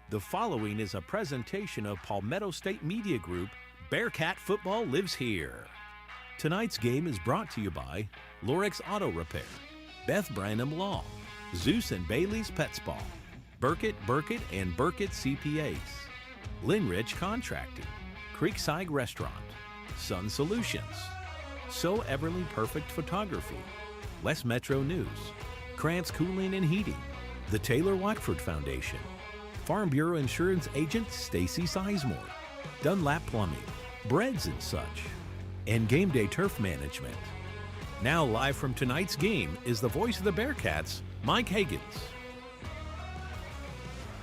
The following is a presentation of Palmetto State Media Group. Bearcat football lives here. Tonight's game is brought to you by Lorex Auto Repair, Beth Branham Law, Zeus and Bailey's Pet Spa, Burkett, and Burkett CPAs, Linrich Contracting, Creekside Restaurant, Sun Solutions, So Everly Perfect Photography, West Metro News, Krantz Cooling and Heating, the Taylor Watford Foundation, Farm Bureau Insurance Agent Stacy Sizemore, Dunlap Plumbing, Breads and Such, and Game Day Turf Management. Now live from tonight's game is the voice of the Bearcats, Mike Higgins.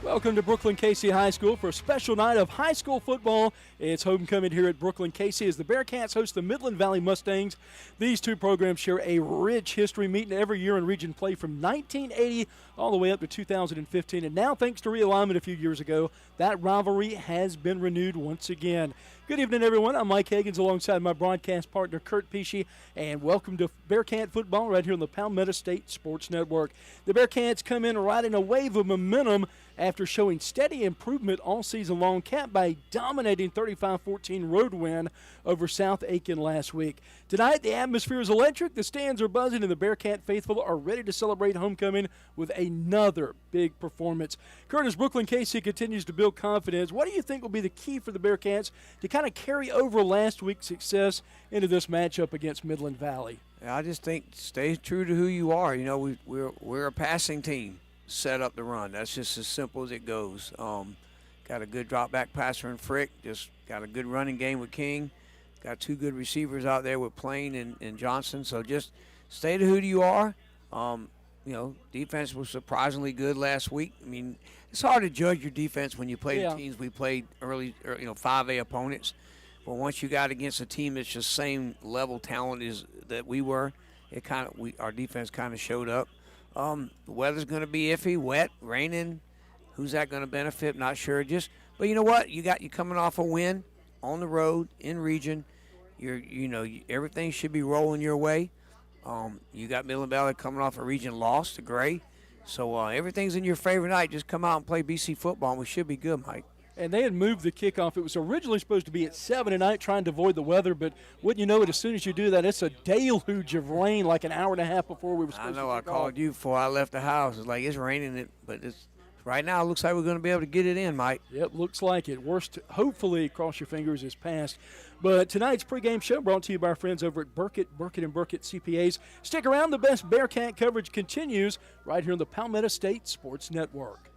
Welcome to Brookland-Cayce High School for a special night of high school football. It's homecoming here at Brookland-Cayce as the Bearcats host the Midland Valley Mustangs. These two programs share a rich history, meeting every year in region play from 1980 all the way up to 2015. And now, thanks to realignment a few years ago, that rivalry has been renewed once again. Good evening, everyone. I'm Mike Higgins alongside my broadcast partner, Kurt Pesci, and welcome to Bearcat football right here on the Palmetto State Sports Network. The Bearcats come in riding a wave of momentum after showing steady improvement all season long, capped by a dominating 35-14 road win over South Aiken last week. Tonight, the atmosphere is electric, the stands are buzzing, and the Bearcat faithful are ready to celebrate homecoming with another big performance. Curtis, Brookland-Cayce continues to build confidence. What do you think will be the key for the Bearcats to kind of carry over last week's success into this matchup against Midland Valley? I just think stay true to who you are. You know, we're a passing team set up the run. That's just as simple as it goes. Got a good drop back passer in Frick. Just got a good running game with King. Got two good receivers out there with Plain and Johnson. So just stay to who you are. You know, defense was surprisingly good last week. I mean, it's hard to judge your defense when you play the teams we played early, 5A opponents. But once you got against a team that's just same level talent as that we were, our defense kind of showed up. The weather's going to be iffy, wet, raining. Who's that going to benefit? Not sure. But you know what? You coming off a win on the road in region. Everything should be rolling your way. You got Midland Valley coming off a region loss to Gray. So everything's in your favor tonight. Just come out and play BC football, and we should be good, Mike. And they had moved the kickoff. It was originally supposed to be at 7 tonight, trying to avoid the weather, but wouldn't you know it, as soon as you do that, it's a deluge of rain like an hour and a half before we were supposed to kick off. I called you before I left the house. It's like it's raining, but right now it looks like we're going to be able to get it in, Mike. Yep, looks like it. Worst, hopefully, cross your fingers, is past. But tonight's pregame show brought to you by our friends over at Burkett, and Burkett CPAs. Stick around. The best Bearcat coverage continues right here on the Palmetto State Sports Network.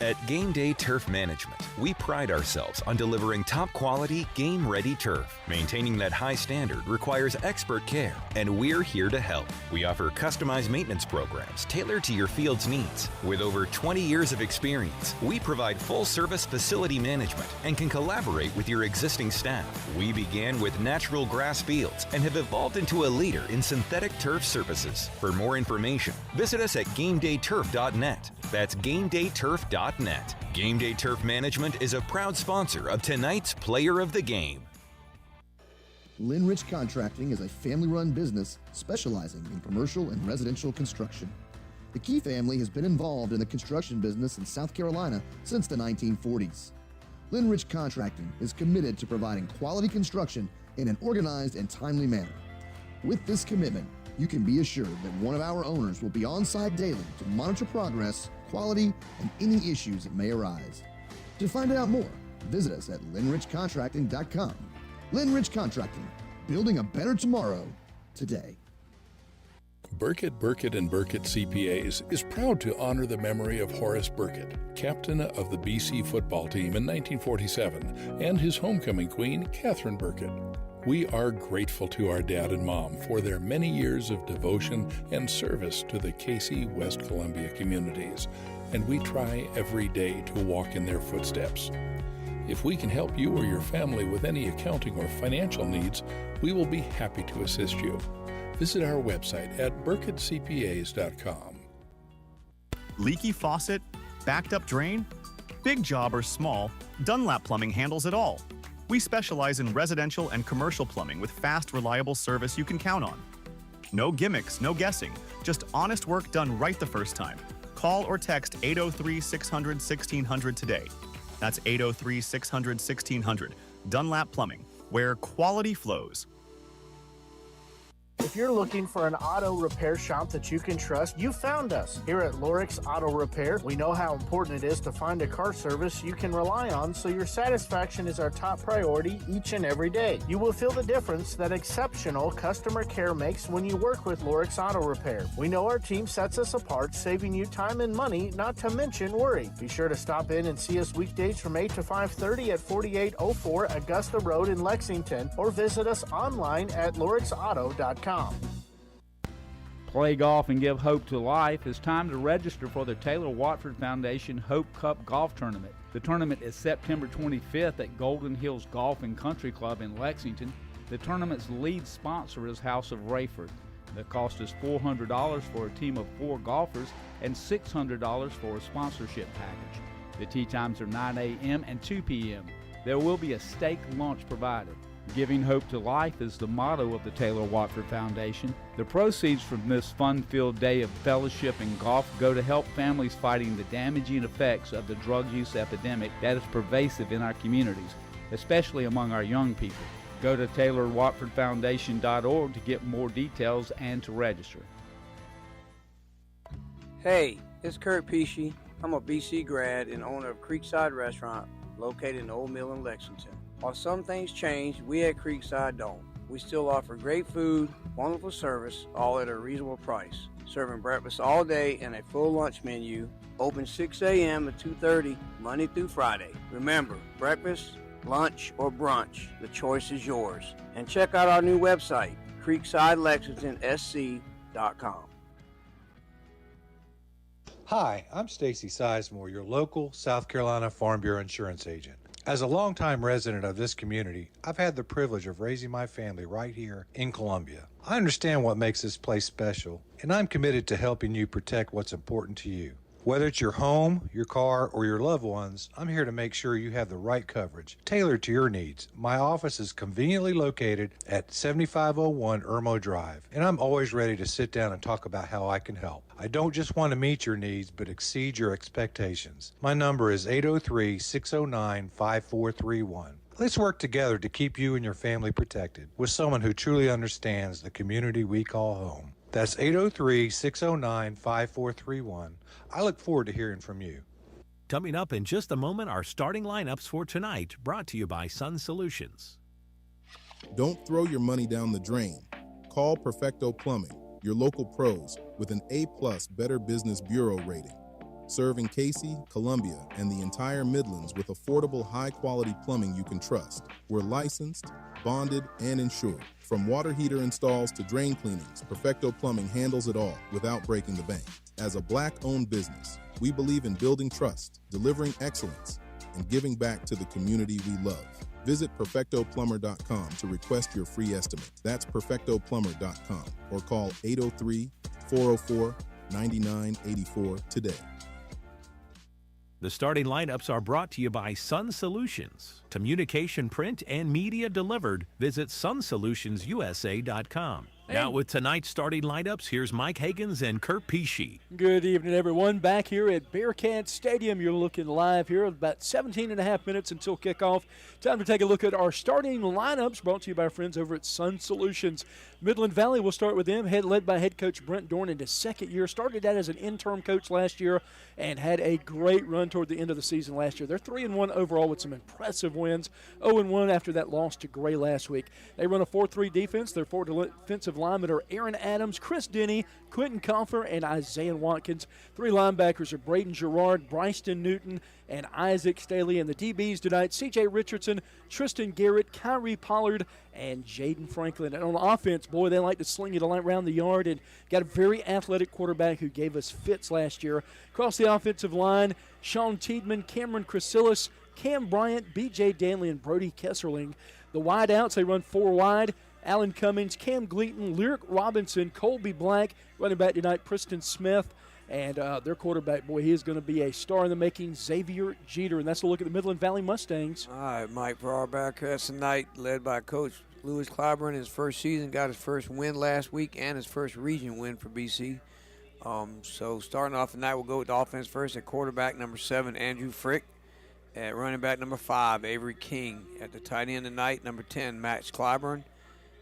At Game Day Turf Management, we pride ourselves on delivering top-quality, game-ready turf. Maintaining that high standard requires expert care, and we're here to help. We offer customized maintenance programs tailored to your field's needs. With over 20 years of experience, we provide full-service facility management and can collaborate with your existing staff. We began with natural grass fields and have evolved into a leader in synthetic turf services. For more information, visit us at GameDayTurf.net. That's GameDayTurf.net. Game Day Turf Management is a proud sponsor of tonight's Player of the Game. Linrich Contracting is a family-run business specializing in commercial and residential construction. The Key family has been involved in the construction business in South Carolina since the 1940s. Linrich Contracting is committed to providing quality construction in an organized and timely manner. With this commitment, you can be assured that one of our owners will be on site daily to monitor progress, quality, and any issues that may arise. To find out more, visit us at linrichcontracting.com. Linrich Contracting, building a better tomorrow today. Burkett, and Burkett CPAs is proud to honor the memory of Horace Burkett, captain of the BC football team in 1947, and his homecoming queen, Catherine Burkett. We are grateful to our dad and mom for their many years of devotion and service to the Cayce, West Columbia communities, and we try every day to walk in their footsteps. If we can help you or your family with any accounting or financial needs, we will be happy to assist you. Visit our website at burkettcpas.com. Leaky faucet? Backed up drain? Big job or small, Dunlap Plumbing handles it all. We specialize in residential and commercial plumbing with fast, reliable service you can count on. No gimmicks, no guessing, just honest work done right the first time. Call or text 803-600-1600 today. That's 803-600-1600. Dunlap Plumbing, where quality flows. If you're looking for an auto repair shop that you can trust, you found us. Here at Lorix Auto Repair, we know how important it is to find a car service you can rely on, so your satisfaction is our top priority each and every day. You will feel the difference that exceptional customer care makes when you work with Lorix Auto Repair. We know our team sets us apart, saving you time and money, not to mention worry. Be sure to stop in and see us weekdays from 8 to 5:30 at 4804 Augusta Road in Lexington, or visit us online at lorixauto.com. Play golf and give hope to life. It's time to register for the Taylor Watford Foundation Hope Cup Golf Tournament. The tournament is September 25th at Golden Hills Golf and Country Club in Lexington. The tournament's lead sponsor is House of Rayford. The cost is $400 for a team of 4 golfers and $600 for a sponsorship package. The tee times are 9 a.m. and 2 p.m. There will be a steak lunch provided. Giving hope to life is the motto of the Taylor Watford Foundation. The proceeds from this fun-filled day of fellowship and golf go to help families fighting the damaging effects of the drug use epidemic that is pervasive in our communities, especially among our young people. Go to TaylorWatfordFoundation.org to get more details and to register. Hey, it's Kurt Pesci. I'm a BC grad and owner of Creekside Restaurant located in Old Mill in Lexington. While some things change, we at Creekside don't. We still offer great food, wonderful service, all at a reasonable price. Serving breakfast all day and a full lunch menu. Open 6 a.m. to 2:30, Monday through Friday. Remember, breakfast, lunch, or brunch, the choice is yours. And check out our new website, CreeksideLexingtonSC.com. Hi, I'm Stacy Sizemore, your local South Carolina Farm Bureau insurance agent. As a longtime resident of this community, I've had the privilege of raising my family right here in Columbia. I understand what makes this place special, and I'm committed to helping you protect what's important to you. Whether it's your home, your car, or your loved ones, I'm here to make sure you have the right coverage, tailored to your needs. My office is conveniently located at 7501 Irmo Drive, and I'm always ready to sit down and talk about how I can help. I don't just want to meet your needs, but exceed your expectations. My number is 803-609-5431. Let's work together to keep you and your family protected with someone who truly understands the community we call home. That's 803-609-5431. I look forward to hearing from you. Coming up in just a moment, our starting lineups for tonight, brought to you by Sun Solutions. Don't throw your money down the drain. Call Perfecto Plumbing, your local pros with an A+ Better Business Bureau rating. Serving Cayce, Columbia, and the entire Midlands with affordable, high-quality plumbing you can trust. We're licensed, bonded, and insured. From water heater installs to drain cleanings, Perfecto Plumbing handles it all without breaking the bank. As a Black-owned business, we believe in building trust, delivering excellence, and giving back to the community we love. Visit PerfectoPlumber.com to request your free estimate. That's PerfectoPlumber.com or call 803-404-9984 today. The starting lineups are brought to you by Sun Solutions. Communication, print, and media delivered. Visit sunsolutionsUSA.com. Now with tonight's starting lineups, here's Mike Higgins and Kurt Pesci. Good evening, everyone. Back here at Bearcat Stadium, you're looking live here. About 17 and a half minutes until kickoff. Time to take a look at our starting lineups, brought to you by our friends over at Sun Solutions. Midland Valley, we'll start with them, led by head coach Brent Dorn in his second year. Started out as an interim coach last year and had a great run toward the end of the season last year. They're 3-1 overall with some impressive wins. 0-1 after that loss to Gray last week. They run a 4-3 defense. Their 4 defensive linemen are Aaron Adams, Chris Denny, Quentin Comfer, and Isaiah Watkins. 3 linebackers are Braden Gerard, Bryson Newton, and Isaac Staley. And the DBs tonight, C.J. Richardson, Tristan Garrett, Kyrie Pollard, and Jaden Franklin. And on offense, boy, they like to sling it around the yard, and got a very athletic quarterback who gave us fits last year. Across the offensive line, Sean Tiedman, Cameron Chrysilis, Cam Bryant, B.J. Danley, and Brody Kesserling. The wideouts, they run 4 wide. Alan Cummings, Cam Gleaton, Lyric Robinson, Colby Black, running back tonight, Preston Smith, and their quarterback, boy, he is going to be a star in the making, Xavier Jeter. And that's a look at the Midland Valley Mustangs. All right, Mike, for our Bearcats tonight, led by Coach Lewis Clyburn, his first season, got his first win last week and his first region win for BC. So starting off tonight, we'll go with the offense first. At quarterback, number 7, Andrew Frick. At running back, number 5, Avery King. At the tight end tonight, number 10, Max Clyburn.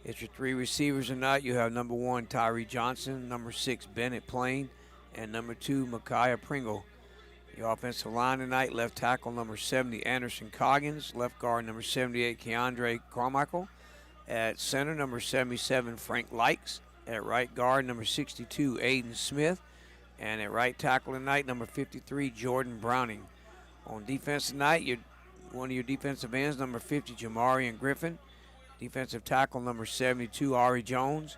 It's your 3 receivers tonight. You have number 1, Tyree Johnson, number 6, Bennett Plain, and number 2, Micaiah Pringle. Your offensive line tonight, left tackle, number 70, Anderson Coggins. Left guard, number 78, Keandre Carmichael. At center, number 77, Frank Likes. At right guard, number 62, Aiden Smith. And at right tackle tonight, number 53, Jordan Browning. On defense tonight, one of your defensive ends, number 50, Jamarian Griffin. Defensive tackle, number 72, Ari Jones.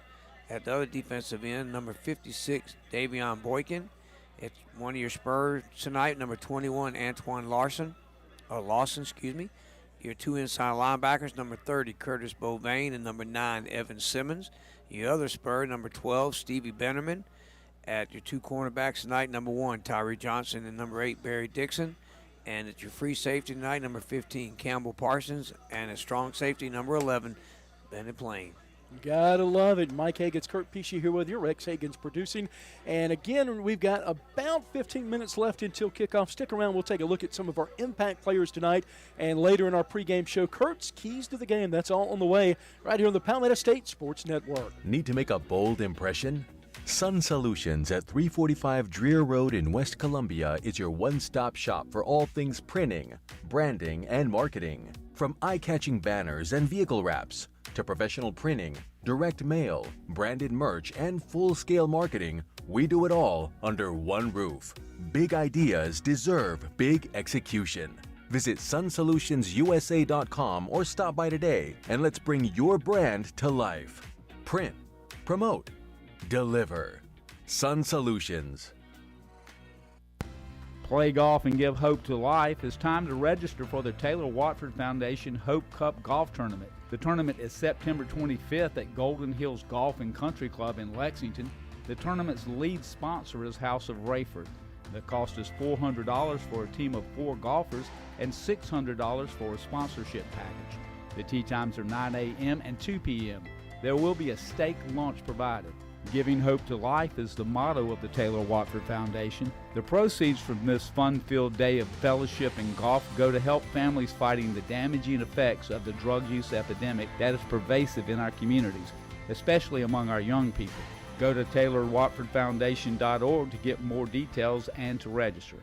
At the other defensive end, number 56, Davion Boykin. It's one of your Spurs tonight, number 21, Antoine Lawson. Your 2 inside linebackers, number 30, Curtis Bovain, and number 9, Evan Simmons. Your other Spur, number 12, Stevie Bennerman. At your 2 cornerbacks tonight, number 1, Tyree Johnson, and number 8, Barry Dixon. And at your free safety tonight, number 15, Campbell Parsons. And at strong safety, number 11, Bennett Plain. Gotta love it. Mike Hagan's, Kurt Pesci here with you. Rex Hagan's producing. And again, we've got about 15 minutes left until kickoff. Stick around. We'll take a look at some of our impact players tonight. And later in our pregame show, Kurt's Keys to the Game. That's all on the way right here on the Palmetto State Sports Network. Need to make a bold impression? Sun Solutions at 345 Dreer Road in West Columbia is your one-stop shop for all things printing, branding, and marketing. From eye-catching banners and vehicle wraps to professional printing, direct mail, branded merch, and full-scale marketing, we do it all under one roof. Big ideas deserve big execution. Visit sunsolutionsusa.com or stop by today and let's bring your brand to life. Print, promote, deliver. Sun Solutions. Play golf and give hope to life. It's time to register for the Taylor Watford Foundation Hope Cup Golf Tournament. The tournament is September 25th at Golden Hills Golf and Country Club in Lexington. The tournament's lead sponsor is House of Rayford. The cost is $400 for a team of 4 golfers and $600 for a sponsorship package. The tee times are 9 a.m. and 2 p.m. There will be a steak lunch provided. Giving hope to life is the motto of the Taylor Watford Foundation. The proceeds from this fun-filled day of fellowship and golf go to help families fighting the damaging effects of the drug use epidemic that is pervasive in our communities, especially among our young people. Go to TaylorWatfordFoundation.org to get more details and to register.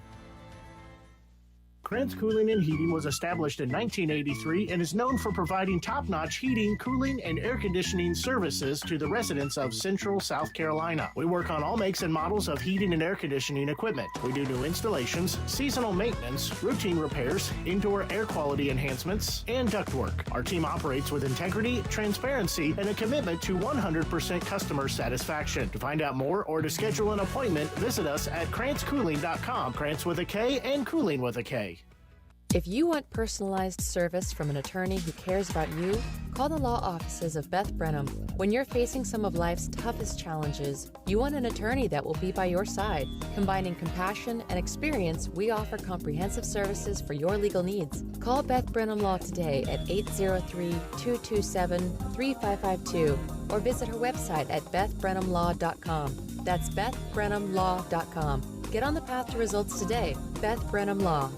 Krantz Cooling and Heating was established in 1983 and is known for providing top-notch heating, cooling, and air conditioning services to the residents of Central South Carolina. We work on all makes and models of heating and air conditioning equipment. We do new installations, seasonal maintenance, routine repairs, indoor air quality enhancements, and ductwork. Our team operates with integrity, transparency, and a commitment to 100% customer satisfaction. To find out more or to schedule an appointment, visit us at KrantzCooling.com. Krantz with a K and Cooling with a K. If you want personalized service from an attorney who cares about you, call the law offices of Beth Brenham. When you're facing some of life's toughest challenges, you want an attorney that will be by your side. Combining compassion and experience, we offer comprehensive services for your legal needs. Call Beth Brenham Law today at 803-227-3552 or visit her website at bethbrenhamlaw.com. That's bethbrenhamlaw.com. Get on the path to results today. Beth Brenham Law.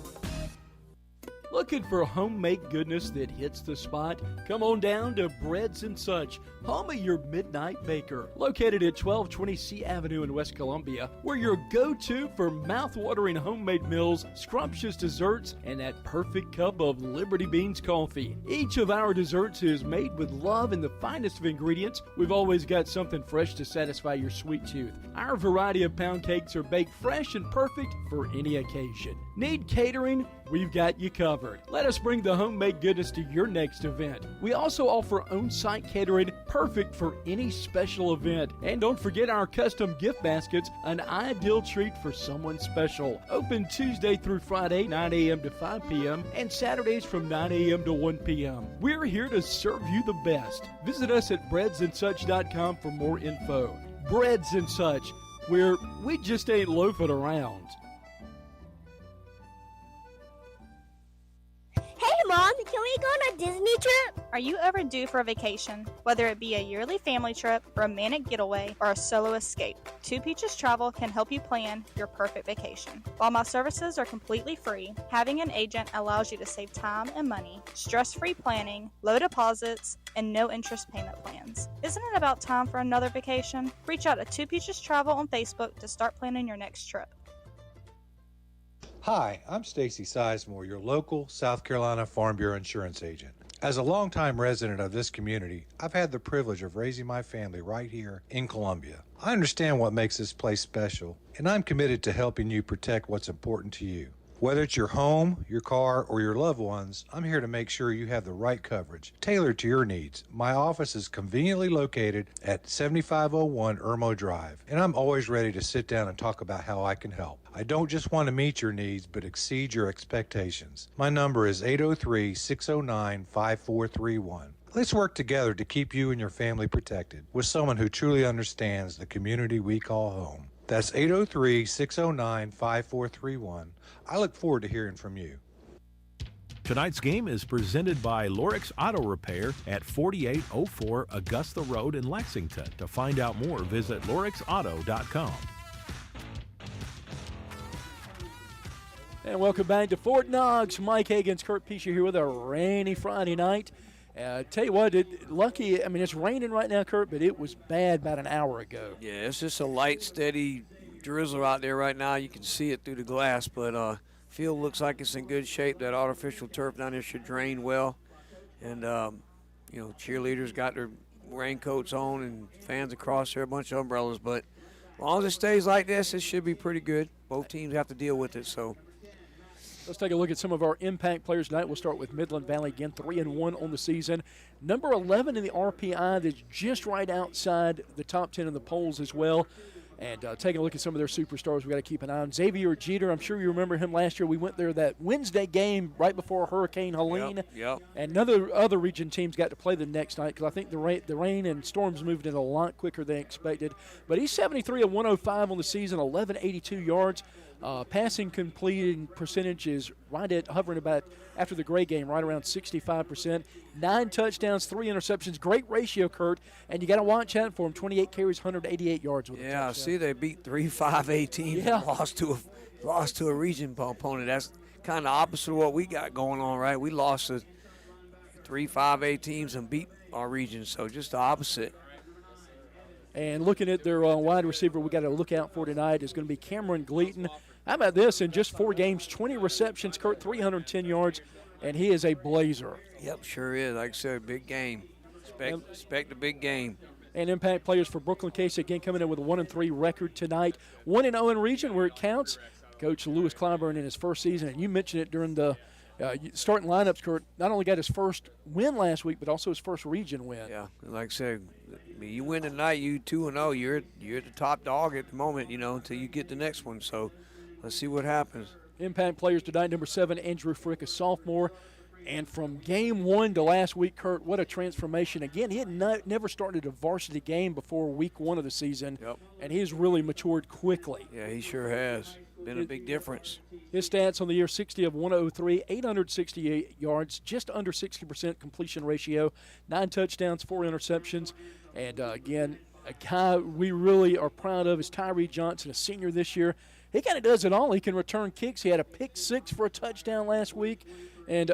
Looking for homemade goodness that hits the spot? Come on down to Breads and Such, home of your midnight baker. Located at 1220 C Avenue in West Columbia, we're your go-to for mouth-watering homemade meals, scrumptious desserts, and that perfect cup of Liberty Beans coffee. Each of our desserts is made with love and the finest of ingredients. We've always got something fresh to satisfy your sweet tooth. Our variety of pound cakes are baked fresh and perfect for any occasion. Need catering? We've got you covered. Let us bring the homemade goodness to your next event. We also offer on-site catering, perfect for any special event. And don't forget our custom gift baskets, an ideal treat for someone special. Open Tuesday through Friday, 9 a.m. to 5 p.m. and Saturdays from 9 a.m. to 1 p.m. We're here to serve you the best. Visit us at breadsandsuch.com for more info. Breads and Such, where we just ain't loafing around. Hey, Mom, can we go on a Disney trip? Are you overdue for a vacation? Whether it be a yearly family trip, romantic getaway, or a solo escape, Two Peaches Travel can help you plan your perfect vacation. While my services are completely free, having an agent allows you to save time and money, stress-free planning, low deposits, and no interest payment plans. Isn't it about time for another vacation? Reach out to Two Peaches Travel on Facebook to start planning your next trip. Hi, I'm Stacy Sizemore, your local South Carolina Farm Bureau insurance agent. As a longtime resident of this community, I've had the privilege of raising my family right here in Columbia. I understand what makes this place special, and I'm committed to helping you protect what's important to you. Whether it's your home, your car, or your loved ones, I'm here to make sure you have the right coverage, tailored to your needs. My office is conveniently located at 7501 Irmo Drive, and I'm always ready to sit down and talk about how I can help. I don't just want to meet your needs, but exceed your expectations. My number is 803-609-5431. Let's work together to keep you and your family protected with someone who truly understands the community we call home. That's 803-609-5431. I look forward to hearing from you. Tonight's game is presented by Lorix Auto Repair at 4804 Augusta Road in Lexington. To find out more, visit lorixauto.com. And welcome back to Fort Knox. Mike Higgins, Kurt Pescia here with a rainy Friday night. Tell you what, it's raining right now, Kurt, but it was bad about an hour ago. Yeah, it's just a light, steady drizzle out there right now. You can see it through the glass, but field looks like it's in good shape. That artificial turf down there should drain well. And, cheerleaders got their raincoats on and fans across there, a bunch of umbrellas. But as long as it stays like this, it should be pretty good. Both teams have to deal with it, so. Let's take a look at some of our impact players tonight. We'll start with Midland Valley again, 3-1 on the season. Number 11 in the RPI, that's just right outside the top 10 in the polls as well. And taking a look at some of their superstars we've got to keep an eye on. Xavier Jeter, I'm sure you remember him last year. We went there that Wednesday game right before Hurricane Helene. Yep. And other region teams got to play the next night because I think the rain and storms moved in a lot quicker than expected. But he's 73 of 105 on the season, 1182 yards. Passing completing percentage is right at hovering about, after the Gray game, right around 65%. 9 touchdowns, 3 interceptions. Great ratio, Kurt. And you got to watch out for him. 28 carries, 188 yards with a touchdown. I see they beat 3-5-18 and lost to a region opponent. That's kind of opposite of what we got going on, right? We lost to 3-5-8 teams and beat our region, so just the opposite. And looking at their wide receiver we got to look out for tonight is going to be Cameron Gleaton. How about this? In just 4 games, 20 receptions, Kurt, 310 yards, and he is a blazer. Yep, sure is. Like I said, big game. Expect a big game. And impact players for Brookland-Cayce again coming in with a 1-3 record tonight. 1-0 in region where it counts. Coach Lewis Clyburn in his first season, and you mentioned it during the starting lineups, Kurt, not only got his first win last week, but also his first region win. Yeah, like I said, you win tonight, you 2-0. You're the top dog at the moment, until you get the next one. So let's see what happens. Impact players tonight, number 7, Andrew Frick, a sophomore. And from game 1 to last week, Kurt, what a transformation. Again, he had never started a varsity game before week 1 of the season. Yep. And he's really matured quickly. Yeah, he sure has. Been a big difference. His stats on the year, 60 of 103, 868 yards, just under 60% completion ratio, 9 touchdowns, 4 interceptions. And, again, a guy we really are proud of is Tyree Johnson, a senior this year. He kind of does it all. He can return kicks. He had a pick 6 for a touchdown last week. And,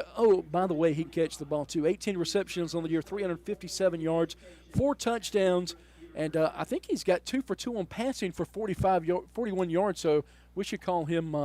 by the way, he can catch the ball, too. 18 receptions on the year, 357 yards, 4 touchdowns. And I think he's got 2 for 2 on passing for 41 yards. So we should call him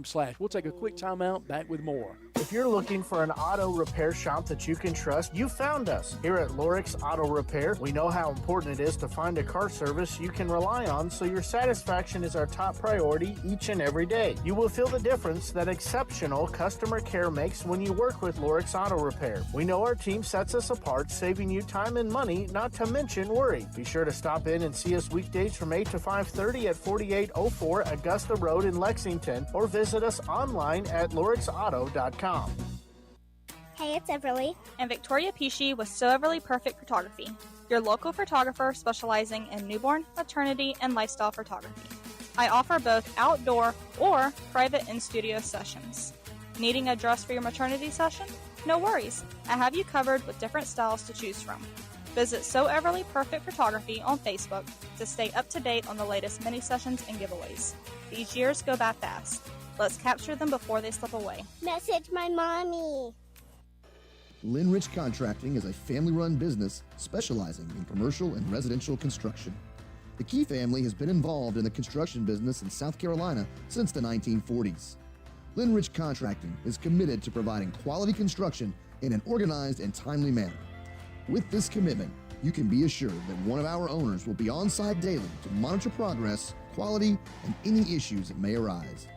Slash. We'll take a quick timeout. Back with more. If you're looking for an auto repair shop that you can trust, you found us. Here at Lorix Auto Repair, we know how important it is to find a car service you can rely on, so your satisfaction is our top priority each and every day. You will feel the difference that exceptional customer care makes when you work with Lorix Auto Repair. We know our team sets us apart, saving you time and money, not to mention worry. Be sure to stop in and see us weekdays from 8 to 5:30 at 4804 Augusta Road in Lexington, or visit us online at lorixauto.com. Hey, it's Everly. And Victoria Pesci with So Everly Perfect Photography, your local photographer specializing in newborn, maternity, and lifestyle photography. I offer both outdoor or private in-studio sessions. Needing a dress for your maternity session? No worries. I have you covered with different styles to choose from. Visit So Everly Perfect Photography on Facebook to stay up to date on the latest mini sessions and giveaways. These years go by fast. Let's capture them before they slip away. Message my mommy. Linrich Contracting is a family-run business specializing in commercial and residential construction. The Key family has been involved in the construction business in South Carolina since the 1940s. Linrich Contracting is committed to providing quality construction in an organized and timely manner. With this commitment, you can be assured that one of our owners will be on site daily to monitor progress, quality, and any issues that may arise.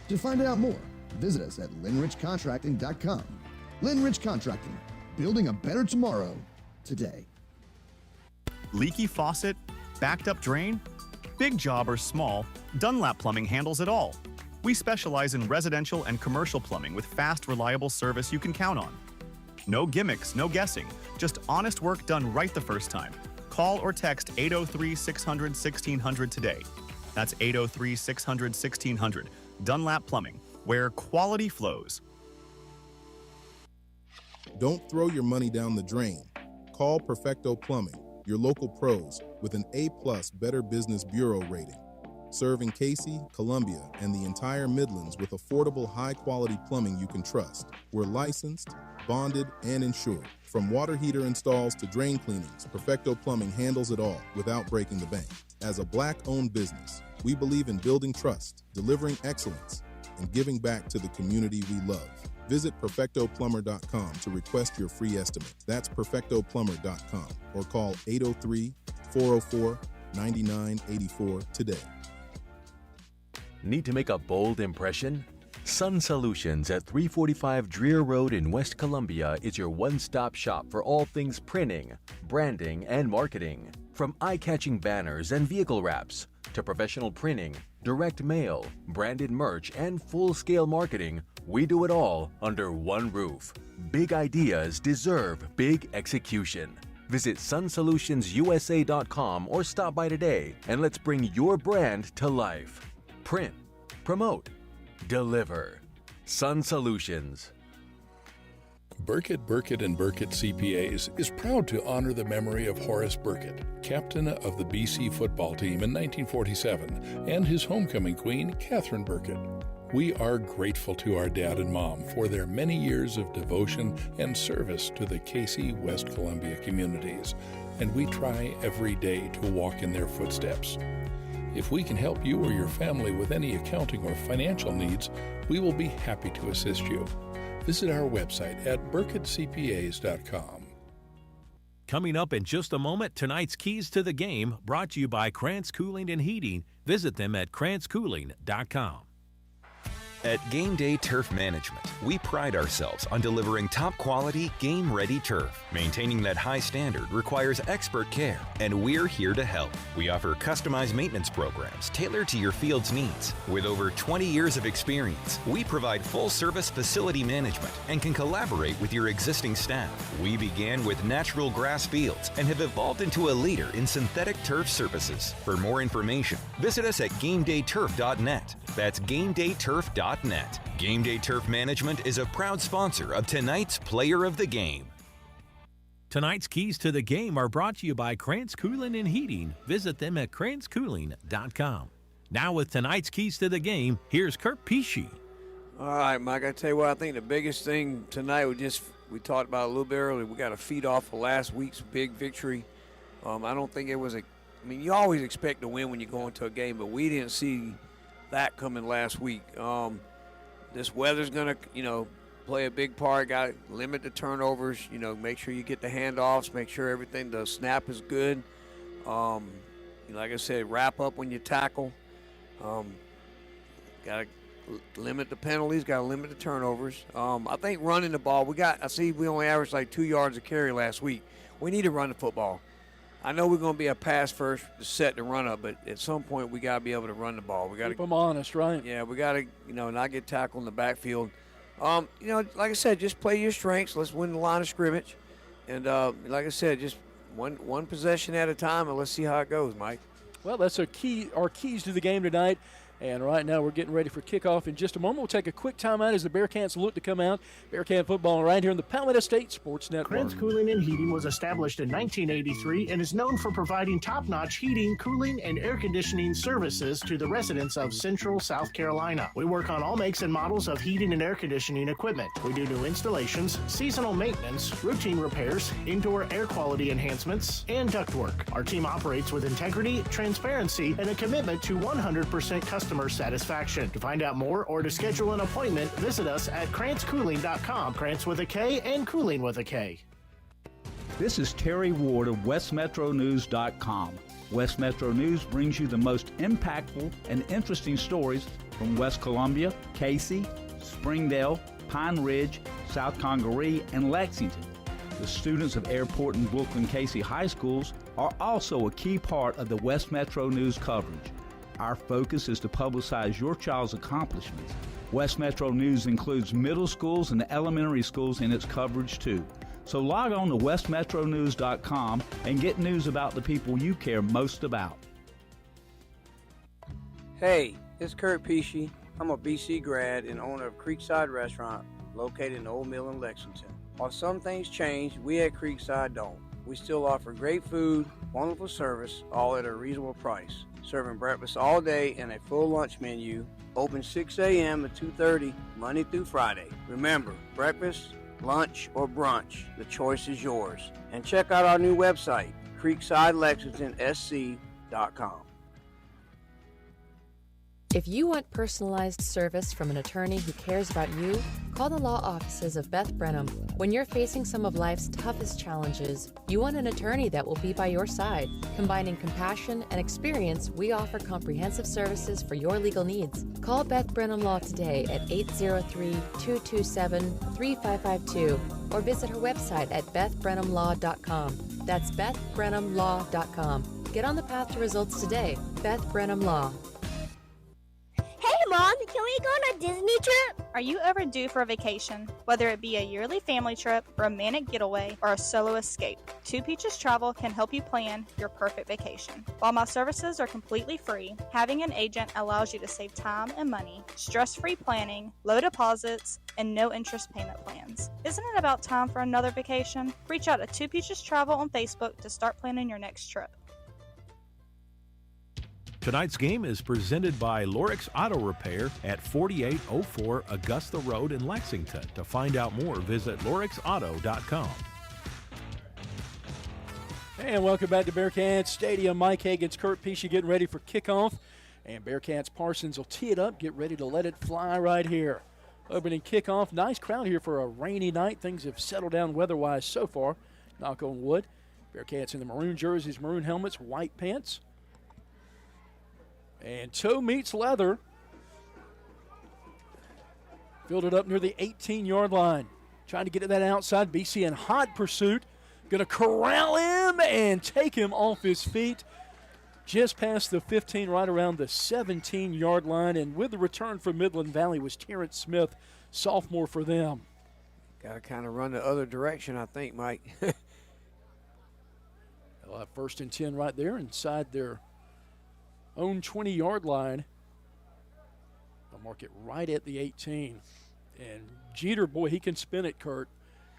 To find out more, visit us at linrichcontracting.com. Linrich Contracting, building a better tomorrow today. Leaky faucet? Backed up drain? Big job or small, Dunlap Plumbing handles it all. We specialize in residential and commercial plumbing with fast, reliable service you can count on. No gimmicks, no guessing, just honest work done right the first time. Call or text 803-600-1600 today. That's 803-600-1600. Dunlap Plumbing, where quality flows. Don't throw your money down the drain. Call Perfecto Plumbing, your local pros, with an A+ Better Business Bureau rating. Serving Cayce, Columbia, and the entire Midlands with affordable, high-quality plumbing you can trust. We're licensed, bonded, and insured. From water heater installs to drain cleanings, Perfecto Plumbing handles it all without breaking the bank. As a Black-owned business, we believe in building trust, delivering excellence, and giving back to the community we love. Visit perfectoplumber.com to request your free estimate. That's perfectoplumber.com or call 803-404-9984 today. Need to make a bold impression? Sun Solutions at 345 Dreer Road in West Columbia is your one-stop shop for all things printing, branding, and marketing. From eye-catching banners and vehicle wraps to professional printing, direct mail, branded merch, and full-scale marketing, we do it all under one roof. Big ideas deserve big execution. Visit sunsolutionsUSA.com or stop by today and let's bring your brand to life. Print, promote, deliver. Sun Solutions. Burkett, and Burkett CPAs is proud to honor the memory of Horace Burkett, captain of the BC football team in 1947, and his homecoming queen, Catherine Burkett. We are grateful to our dad and mom for their many years of devotion and service to the Cayce, West Columbia communities, and we try every day to walk in their footsteps. If we can help you or your family with any accounting or financial needs, we will be happy to assist you. Visit our website at burkettcpas.com. Coming up in just a moment, tonight's Keys to the Game, brought to you by Krantz Cooling and Heating. Visit them at krantzcooling.com. At Game Day Turf Management, we pride ourselves on delivering top-quality, game-ready turf. Maintaining that high standard requires expert care, and we're here to help. We offer customized maintenance programs tailored to your field's needs. With over 20 years of experience, we provide full-service facility management and can collaborate with your existing staff. We began with natural grass fields and have evolved into a leader in synthetic turf services. For more information, visit us at GameDayTurf.net. That's GameDayTurf.net. Game Day Turf Management is a proud sponsor of tonight's Player of the Game. Tonight's Keys to the Game are brought to you by Krantz Cooling and Heating. Visit them at krantzcooling.com. Now with tonight's Keys to the Game, here's Kurt Pesci. All right, Mike, I tell you what, I think the biggest thing tonight we talked about a little bit earlier. We got to feed off of last week's big victory. I don't think it was you always expect to win when you go into a game, but we didn't see that coming last week. This weather's going to, play a big part. Got to limit the turnovers, make sure you get the handoffs, make sure the snap is good. Like I said, wrap up when you tackle. Got to limit the penalties, got to limit the turnovers. I think running the ball, we only averaged like 2 yards a carry last week. We need to run the football. I know we're going to be a pass first to set the run up, but at some point we got to be able to run the ball. We got to keep them honest, right? Yeah, we got to, not get tackled in the backfield. Like I said, just play your strengths. Let's win the line of scrimmage, and like I said, just one possession at a time, and let's see how it goes, Mike. Well, that's our keys to the game tonight. And right now we're getting ready for kickoff in just a moment. We'll take a quick timeout as the Bearcats look to come out. Bearcat football right here in the Palmetto State Sports Network. Krantz Cooling and Heating was established in 1983 and is known for providing top-notch heating, cooling, and air conditioning services to the residents of Central South Carolina. We work on all makes and models of heating and air conditioning equipment. We do new installations, seasonal maintenance, routine repairs, indoor air quality enhancements, and ductwork. Our team operates with integrity, transparency, and a commitment to 100% customer satisfaction. To find out more or to schedule an appointment, visit us at KrantzCooling.com. Krantz with a K and Cooling with a K. This is Terry Ward of WestMetroNews.com. West Metro News brings you the most impactful and interesting stories from West Columbia, Cayce, Springdale, Pine Ridge, South Congaree, and Lexington. The students of Airport and Brookland-Cayce high schools are also a key part of the West Metro News coverage. Our focus is to publicize your child's accomplishments. West Metro News includes middle schools and elementary schools in its coverage too. So log on to westmetronews.com and get news about the people you care most about. Hey, it's Kurt Pesci. I'm a BC grad and owner of Creekside Restaurant located in Old Mill in Lexington. While some things change, we at Creekside don't. We still offer great food, wonderful service, all at a reasonable price. Serving breakfast all day and a full lunch menu. Open 6 a.m. to 2:30, Monday through Friday. Remember, breakfast, lunch, or brunch, the choice is yours. And check out our new website, creeksidelexingtonsc.com. If you want personalized service from an attorney who cares about you, call the law offices of Beth Brenham. When you're facing some of life's toughest challenges, you want an attorney that will be by your side. Combining compassion and experience, we offer comprehensive services for your legal needs. Call Beth Brenham Law today at 803-227-3552 or visit her website at bethbrenhamlaw.com. That's bethbrenhamlaw.com. Get on the path to results today. Beth Brenham Law. Hey, Mom, can we go on a Disney trip? Are you overdue for a vacation? Whether it be a yearly family trip, romantic getaway, or a solo escape, Two Peaches Travel can help you plan your perfect vacation. While my services are completely free, having an agent allows you to save time and money, stress-free planning, low deposits, and no interest payment plans. Isn't it about time for another vacation? Reach out to Two Peaches Travel on Facebook to start planning your next trip. Tonight's game is presented by Lorix Auto Repair at 4804 Augusta Road in Lexington. To find out more, visit lorixauto.com. And welcome back to Bearcats Stadium. Mike Hagan's Kurt Pesci getting ready for kickoff. And Bearcats Parsons will tee it up, get ready to let it fly right here. Opening kickoff. Nice crowd here for a rainy night. Things have settled down weather-wise so far. Knock on wood. Bearcats in the maroon jerseys, maroon helmets, white pants. And toe meets leather. Fielded up near the 18-yard line. Trying to get to that outside. BC in hot pursuit. Going to corral him and take him off his feet. Just past the 15, right around the 17-yard line. And with the return from Midland Valley was Terrence Smith, sophomore for them. Got to kind of run the other direction, I think, Mike. They'll have 1st and 10 right there inside their own 20-yard line. They'll mark it right at the 18. And Jeter, boy, he can spin it, Kurt.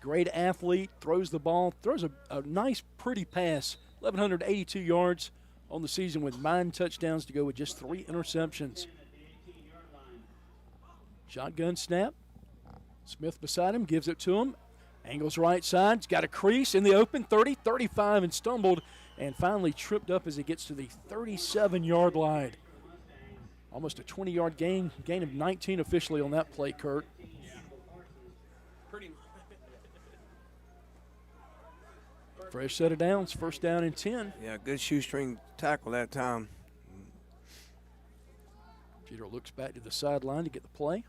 Great athlete, throws the ball, throws a nice, pretty pass. 1,182 yards on the season with 9 touchdowns to go with just 3 interceptions. Shotgun snap. Smith beside him, gives it to him. Angles right side, he's got a crease in the open, 30, 35, and stumbled. And finally tripped up as he gets to the 37-yard line. Almost a 20-yard gain of 19 officially on that play, Kurt. Fresh set of downs, 1st down and 10. Yeah, good shoestring tackle that time. Jeter looks back to the sideline to get the play.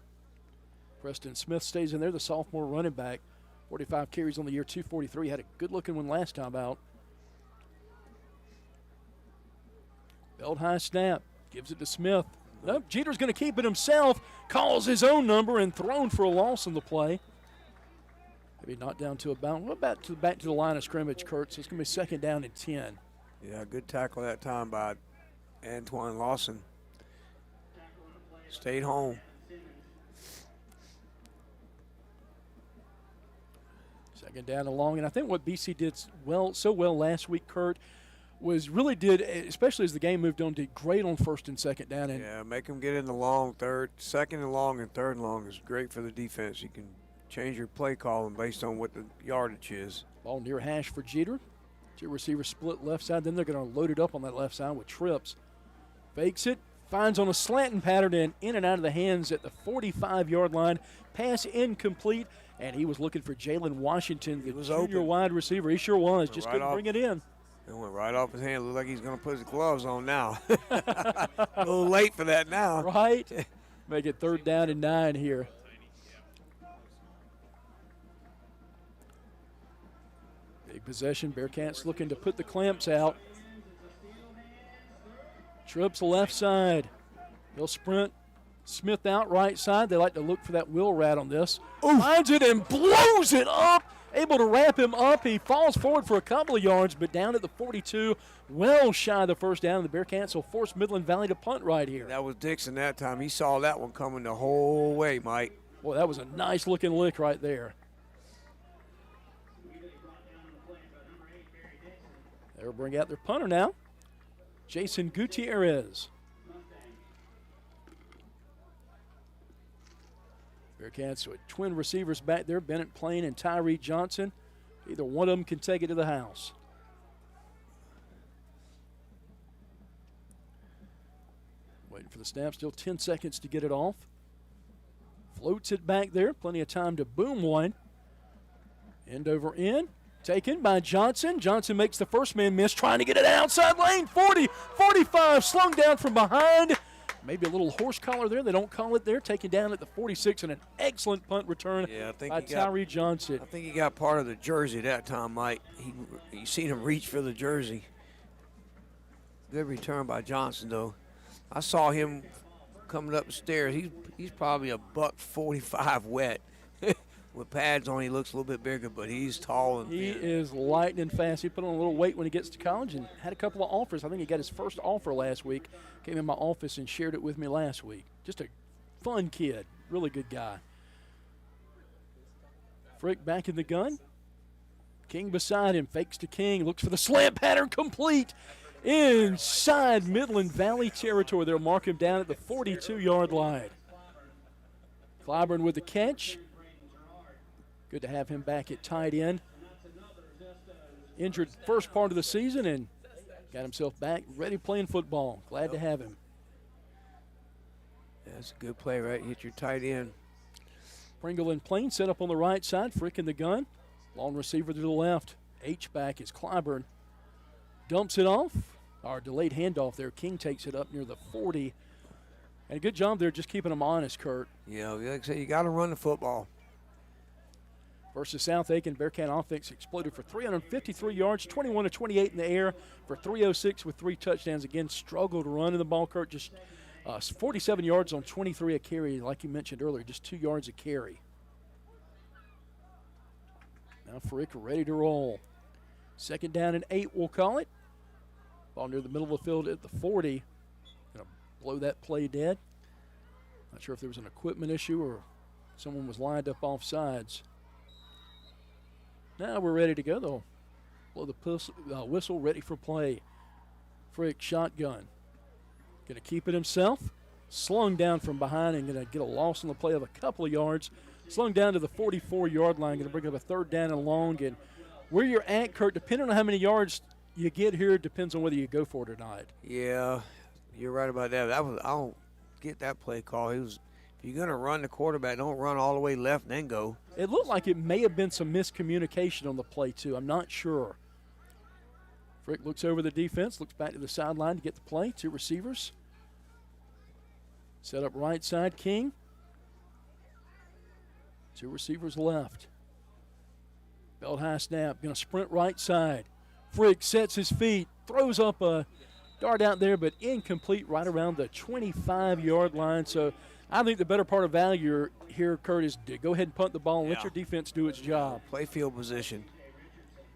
Preston Smith stays in there, the sophomore running back. 45 carries on the year, 243. Had a good-looking one last time out. Belt high snap, gives it to Smith. Nope, Jeter's going to keep it himself, calls his own number, and thrown for a loss on the play. Maybe knocked down to about, back to the line of scrimmage, Kurt, so it's going to be 2nd down and 10. Yeah, good tackle that time by Antoine Lawson. Stayed home. Second down and long, and I think what BC did so well last week, Kurt, was really did, especially as the game moved on, did great on first and second down. And yeah, make them get in the long second and long and third and long is great for the defense. You can change your play calling based on what the yardage is. Ball near hash for Jeter. Two receivers split left side. Then they're going to load it up on that left side with trips. Fakes it, finds on a slanting pattern and in and out of the hands at the 45-yard line. Pass incomplete, and he was looking for Jalen Washington, the junior wide receiver. He sure was, just couldn't bring it in. It went right off his hand. Looks like he's going to put his gloves on now. A little late for that now. Right. Make it 3rd down and 9 here. Big possession. Bearcats looking to put the clamps out. Trips left side. He'll sprint. Smith out right side. They like to look for that wheel rat on this. Finds it and blows it up. Able to wrap him up. He falls forward for a couple of yards, but down at the 42, well shy of the first down. The Bearcats will force Midland Valley to punt right here. That was Dixon that time. He saw that one coming the whole way, Mike. Boy, that was a nice-looking lick right there. They'll bring out their punter now, Jason Gutierrez. Bearcats with twin receivers back there, Bennett Plain and Tyree Johnson. Either one of them can take it to the house. Waiting for the snap, still 10 seconds to get it off. Floats it back there, plenty of time to boom one. End over end, taken by Johnson. Johnson makes the first man miss, trying to get it outside lane. 40, 45, slung down from behind. Maybe a little horse collar there. They don't call it there. Taken down at the 46 and an excellent punt return by Tyree Johnson. I think he got part of the jersey that time, Mike. You seen him reach for the jersey. Good return by Johnson, though. I saw him coming up the stairs. He's probably a $145 wet. With pads on, he looks a little bit bigger, but he's tall and thin. He is lightning fast. He put on a little weight when he gets to college and had a couple of offers. I think he got his first offer last week. Came in my office and shared it with me last week. Just a fun kid. Really good guy. Frick back in the gun. King beside him. Fakes to King. Looks for the slant pattern. Complete. Inside Midland Valley territory. They'll mark him down at the 42-yard line. Clyburn with the catch. Good to have him back at tight end. Injured first part of the season and got himself back, ready playing football. Glad to have him. That's a good play, right? Hit your tight end. Pringle and Plain set up on the right side. Frick in the gun. Long receiver to the left. H-back is Clyburn. Dumps it off. Our delayed handoff there. King takes it up near the 40. And a good job there just keeping him honest, Kurt. Yeah, like I said, you got to run the football. Versus South Aiken, Bearcat offense exploded for 353 yards, 21 to 28 in the air for 306 with 3 touchdowns. Again, struggled running the ball, Kurt. Just 47 yards on 23 a carry, like you mentioned earlier, just 2 yards a carry. Now Frick ready to roll. 2nd down and 8, we'll call it. Ball near the middle of the field at the 40. Gonna blow that play dead. Not sure if there was an equipment issue or someone was lined up off sides. Now we're ready to go, though. Blow the whistle, ready for play. Frick, shotgun. Going to keep it himself. Slung down from behind and going to get a loss on the play of a couple of yards. Slung down to the 44-yard line. Going to bring up a 3rd down and long. And where you're at, Kurt, depending on how many yards you get here, depends on whether you go for it or not. Yeah, you're right about that. I don't get that play call. If you're going to run the quarterback, don't run all the way left and then go. It looked like it may have been some miscommunication on the play, too. I'm not sure. Frick looks over the defense, looks back to the sideline to get the play. 2 receivers. Set up right side, King. 2 receivers left. Belt high snap, going to sprint right side. Frick sets his feet, throws up a dart out there, but incomplete right around the 25-yard line. So I think the better part of value here, Kurt, is to go ahead and punt the ball and let your defense do its job. Play field position.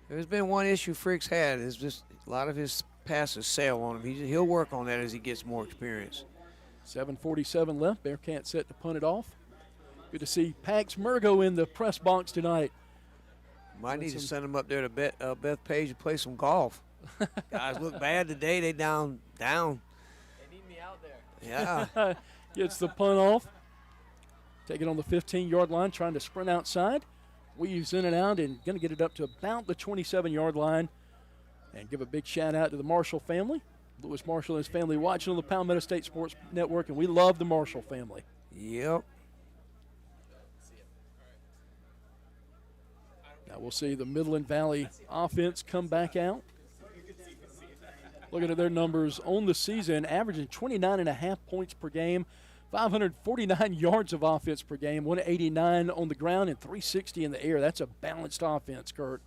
There's been one issue Frick's had is just a lot of his passes sail on him. He'll work on that as he gets more experience. 7:47 left. Bearcats set to punt it off. Good to see Pax Murgo in the press box tonight. Might need to send him up there to Beth Page to play some golf. Guys look bad today. They down. They need me out there. Yeah. Gets the punt off. Take it on the 15-yard line, trying to sprint outside. Weaves in and out and going to get it up to about the 27-yard line. And give a big shout-out to the Marshall family. Lewis Marshall and his family watching on the Palmetto State Sports Network, and we love the Marshall family. Yep. Now we'll see the Midland Valley offense come back out. Looking at their numbers on the season, averaging 29.5 points per game, 549 yards of offense per game, 189 on the ground, and 360 in the air. That's a balanced offense, Kurt.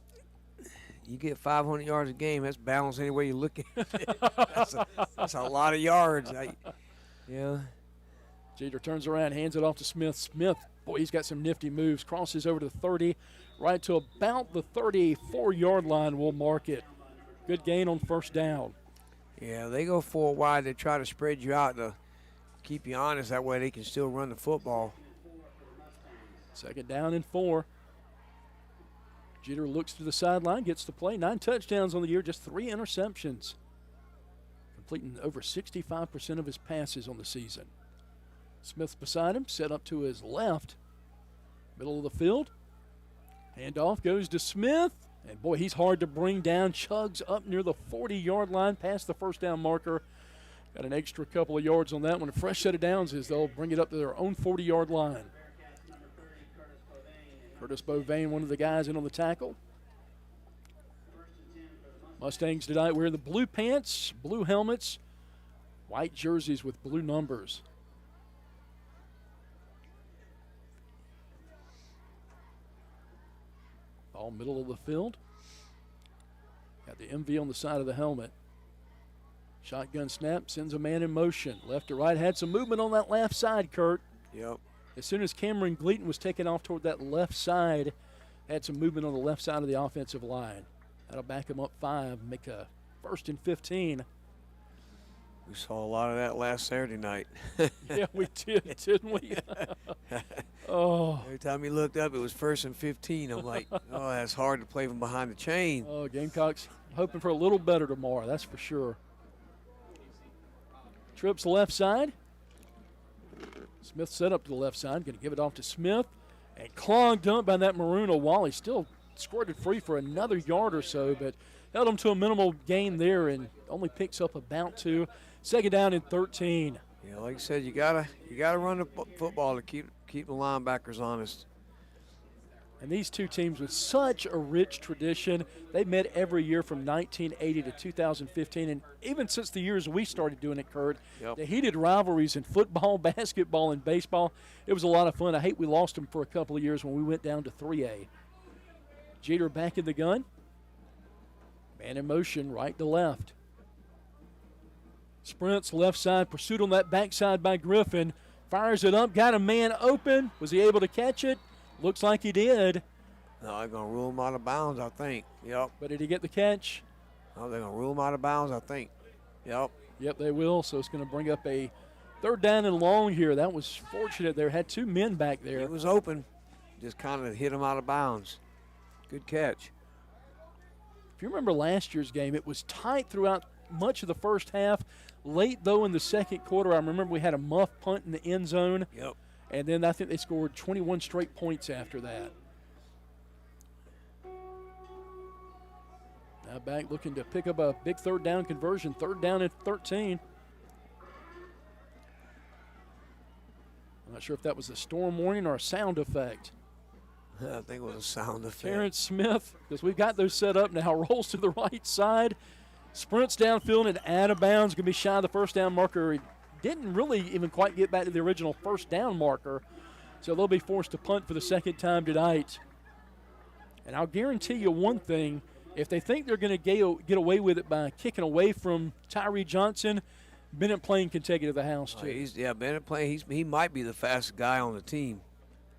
You get 500 yards a game, that's balanced any way you look at it. that's a lot of yards. Yeah. Jeter turns around, hands it off to Smith. Smith, boy, he's got some nifty moves. Crosses over to the 30, right to about the 34-yard line. We'll mark it. Good gain on first down. Yeah, they go for a wide. They try to spread you out to keep you honest. That way they can still run the football. Second down and 4. Jeter looks to the sideline, gets the play. 9 touchdowns on the year, just 3 interceptions. Completing over 65% of his passes on the season. Smith beside him, set up to his left. Middle of the field. Handoff goes to Smith. And, boy, he's hard to bring down. Chugs up near the 40-yard line, past the first down marker. Got an extra couple of yards on that one. A fresh set of downs as they'll bring it up to their own 40-yard line. Curtis Beauvain, one of the guys in on the tackle. Mustangs tonight wearing the blue pants, blue helmets, white jerseys with blue numbers. Ball middle of the field. Got the MV on the side of the helmet. Shotgun snap, sends a man in motion. Left to right, had some movement on that left side, Kurt. Yep. As soon as Cameron Gleaton was taken off toward that left side, had some movement on the left side of the offensive line. That'll back him up 5, make a 1st and 15. We saw a lot of that last Saturday night. Yeah, we did, didn't we? Oh. Every time he looked up, it was 1st and 15. I'm like, oh, that's hard to play from behind the chain. Oh, Gamecocks hoping for a little better tomorrow, that's for sure. Trips left side. Smith set up to the left side, going to give it off to Smith. And clogged up by that Maroon Wally. Still squirted free for another yard or so, but held him to a minimal gain there and only picks up about 2. Second down and 13. Yeah, like I said, you gotta run the football to keep the linebackers honest. And these two teams with such a rich tradition, they met every year from 1980 to 2015, and even since the years we started doing it, Kurt, the heated rivalries in football, basketball, and baseball, it was a lot of fun. I hate we lost them for a couple of years when we went down to 3A. Jeter back in the gun. Man in motion, right to left. Sprints left side, pursuit on that backside by Griffin. Fires it up, got a man open. Was he able to catch it? Looks like he did. No, they're going to rule him out of bounds, I think. Yep. But did he get the catch? No, they're going to rule him out of bounds, I think. Yep. Yep, they will. So it's going to bring up a 3rd down and long here. That was fortunate there. Had 2 men back there. It was open. Just kind of hit him out of bounds. Good catch. If you remember last year's game, it was tight throughout much of the first half. Late, though, in the second quarter, I remember we had a muff punt in the end zone. Yep. And then I think they scored 21 straight points after that. Now back looking to pick up a big 3rd down conversion. 3rd down and 13. I'm not sure if that was a storm warning or a sound effect. I think it was a sound effect. Terrence Smith, because we've got those set up now, rolls to the right side. Sprints downfield and out of bounds. Going to be shy of the first down marker. He didn't really even quite get back to the original first down marker. So they'll be forced to punt for the second time tonight. And I'll guarantee you one thing. If they think they're going to get away with it by kicking away from Tyree Johnson, Bennett Plain can take it to the house too. Bennett Plain, he might be the fastest guy on the team.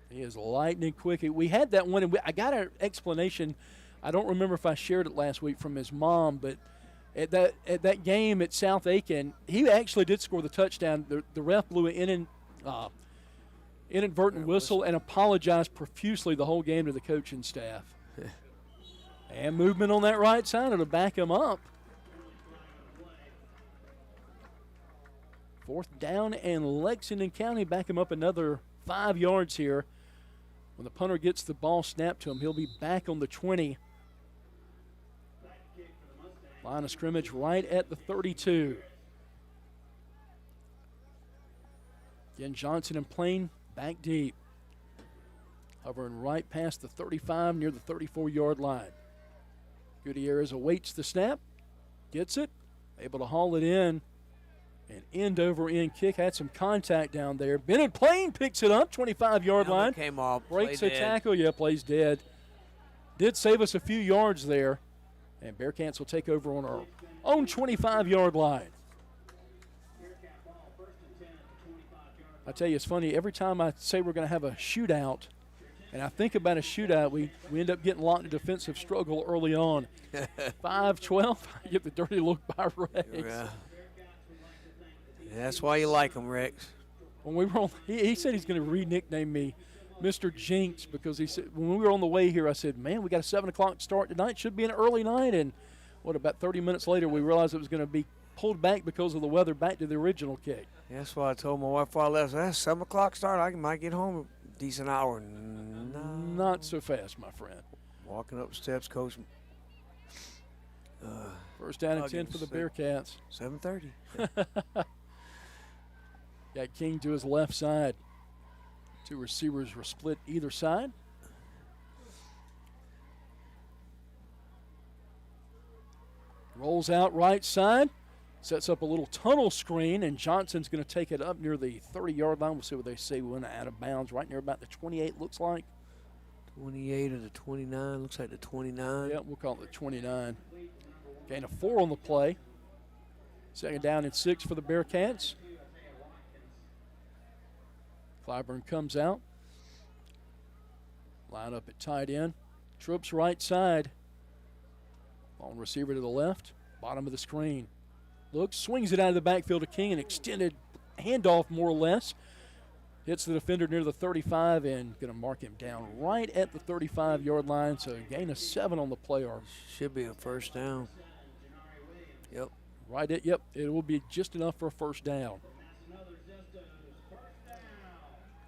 He is lightning quick. We had that one, and I got an explanation. I don't remember if I shared it last week from his mom, but at that game at South Aiken, he actually did score the touchdown. The ref blew an inadvertent whistle and apologized profusely the whole game to the coaching staff. And movement on that right side to back him up. 4th down and Lexington County back him up another 5 yards here. When the punter gets the ball snapped to him, he'll be back on the 20. Line of scrimmage right at the 32. Again, Johnson and Plain back deep. Hovering right past the 35 near the 34-yard line. Gutierrez awaits the snap, gets it, able to haul it in. An end-over-end kick, had some contact down there. Bennett Plain picks it up, 25-yard line. Came off, breaks a tackle, plays dead. Did save us a few yards there. And Bearcats will take over on our own 25-yard line. I tell you, it's funny. Every time I say we're going to have a shootout, and I think about a shootout, we end up getting locked in a defensive struggle early on. 5-12, I get the dirty look by Rex. Yeah. That's why you like him, Rex. When we were on, he said he's going to re-nickname me Mr. Jinx, because he said when we were on the way here, I said, man, we got a 7 o'clock start tonight. Should be an early night. And about 30 minutes later, we realized it was going to be pulled back because of the weather back to the original kick. Yeah, that's why I told my wife before I left, that's 7 o'clock start. I might get home a decent hour. No. Not so fast, my friend. Walking up the steps, Coach. First down and 10 for the Bearcats. 7:30. Got King to his left side. 2 receivers were split either side. Rolls out right side. Sets up a little tunnel screen, and Johnson's going to take it up near the 30-yard line. We'll see what they say. We went out of bounds right near about the 28, looks like. 28 or the 29. Looks like the 29. Yeah, we'll call it the 29. Gain of 4 on the play. 2nd down and 6 for the Bearcats. Clyburn comes out. Line up at tight end. Troops right side. Ball receiver to the left. Bottom of the screen. Looks, swings it out of the backfield to King. An extended handoff, more or less. Hits the defender near the 35 and going to mark him down right at the 35-yard line. So a gain of 7 on the play. Or should be a first down. Yep. Right at, yep. It will be just enough for a first down.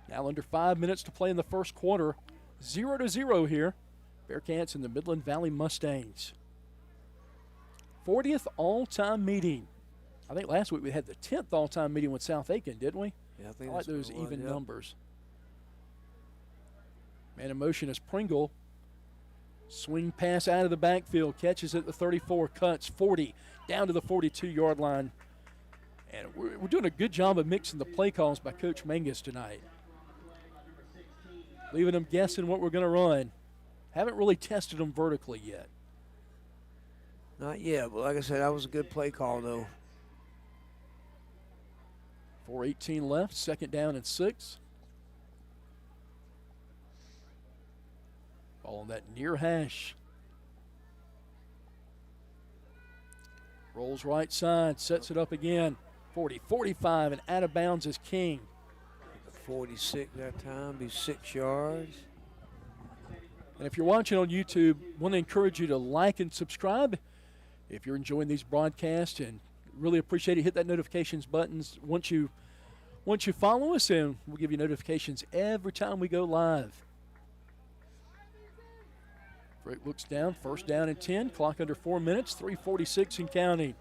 Now under 5 minutes to play in the first quarter. 0-0 here. Bearcats and the Midland Valley Mustangs. 40th all-time meeting. I think last week we had the 10th all-time meeting with South Aiken, didn't we? Yeah, I think I like those even numbers. Man in motion is Pringle. Swing pass out of the backfield. Catches at the 34. Cuts 40 down to the 42-yard line. And we're doing a good job of mixing the play calls by Coach Mangus tonight. Leaving them guessing what we're going to run. Haven't really tested them vertically yet. Not yet, but like I said, that was a good play call, though. 4:18 left, 2nd down and 6. Ball on that near hash. Rolls right side, sets it up again. 40, 45, and out of bounds is King. 46 that time, be 6 yards. And if you're watching on YouTube, want to encourage you to like and subscribe. If you're enjoying these broadcasts, and really appreciate it, hit that notifications buttons once you follow us, and we'll give you notifications every time we go live. Frick looks down, 1st down and 10, clock under 4 minutes, 3:46 and counting.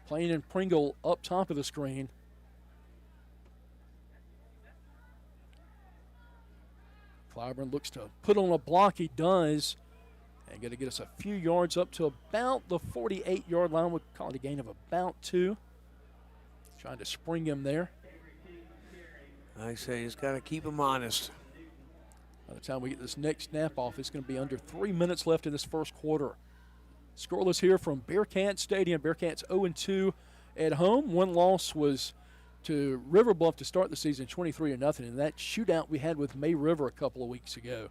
Plain and Pringle up top of the screen. Clyburn looks to put on a block. He does. And going to get us a few yards up to about the 48-yard line. We'll call it a gain of about 2. Trying to spring him there. Like I say, just got to keep him honest. By the time we get this next snap off, it's going to be under 3 minutes left in this first quarter. Scoreless here from Bearcat Stadium. Bearcats 0-2 at home. One loss was to River Bluff to start the season, 23-0, and that shootout we had with May River a couple of weeks ago.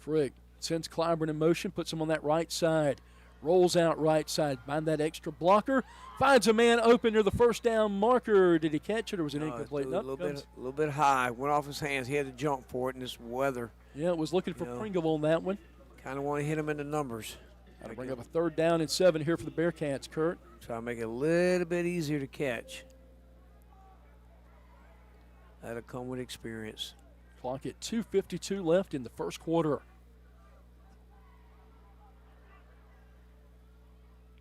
Frick sends Clyburn in motion, puts him on that right side. Rolls out right side, find that extra blocker, finds a man open near the first down marker. Did he catch it or was it incomplete? A little bit high, went off his hands. He had to jump for it in this weather. Yeah, it was looking for Pringle on that one. Kind of want to hit him in the numbers. Got to bring up a 3rd down and 7 here for the Bearcats, Kurt. Try to make it a little bit easier to catch. That'll come with experience. Clock at 2:52 left in the first quarter.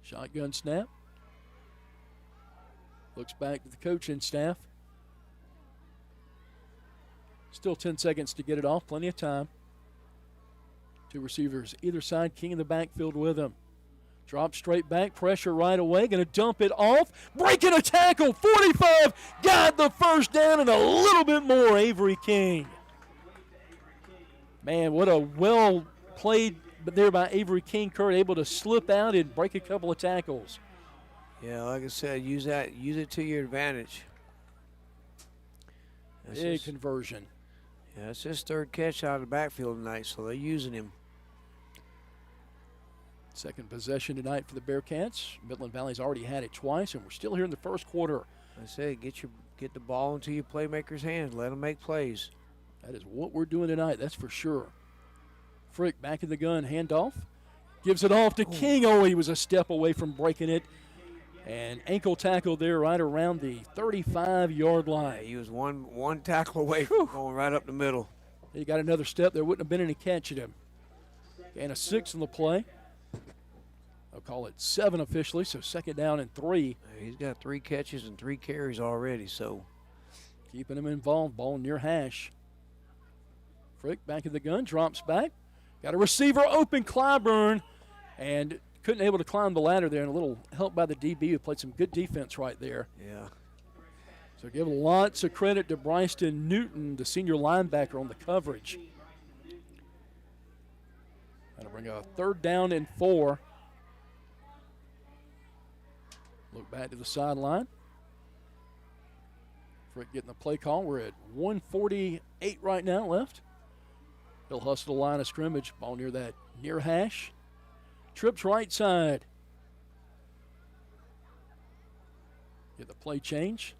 Shotgun snap. Looks back to the coaching staff. Still 10 seconds to get it off. Plenty of time. 2 receivers either side. King in the backfield with him. Drop straight back. Pressure right away. Going to dump it off. Breaking a tackle. 45. Got the first down and a little bit more. Avery King. Man, what a well played there by Avery King. Kurt able to slip out and break a couple of tackles. Yeah, like I said, use it to your advantage. Big conversion. Yeah, it's his 3rd catch out of the backfield tonight, so they're using him. Second possession tonight for the Bearcats. Midland Valley's already had it twice, and we're still here in the first quarter. I say, get the ball into your playmakers' hands. Let them make plays. That is what we're doing tonight, that's for sure. Frick back in the gun, handoff. Gives it off to King. Oh, he was a step away from breaking it. And ankle tackle there right around the 35-yard line. Yeah, he was one tackle away from going right up the middle. He got another step. There wouldn't have been any catch at him. And a 6 on the play. I'll call it 7 officially, so 2nd down and 3. He's got 3 catches and 3 carries already, so. Keeping him involved, ball near hash. Frick back in the gun, drops back. Got a receiver open, Clyburn, and couldn't able to climb the ladder there, and a little help by the DB who played some good defense right there. Yeah. So give lots of credit to Bryston Newton, the senior linebacker, on the coverage. That'll bring a 3rd down and 4. Look back to the sideline. Frick getting the play call. We're at 1:48 right now left. He'll hustle the line of scrimmage. Ball near that near hash. Trips right side. Get the play change.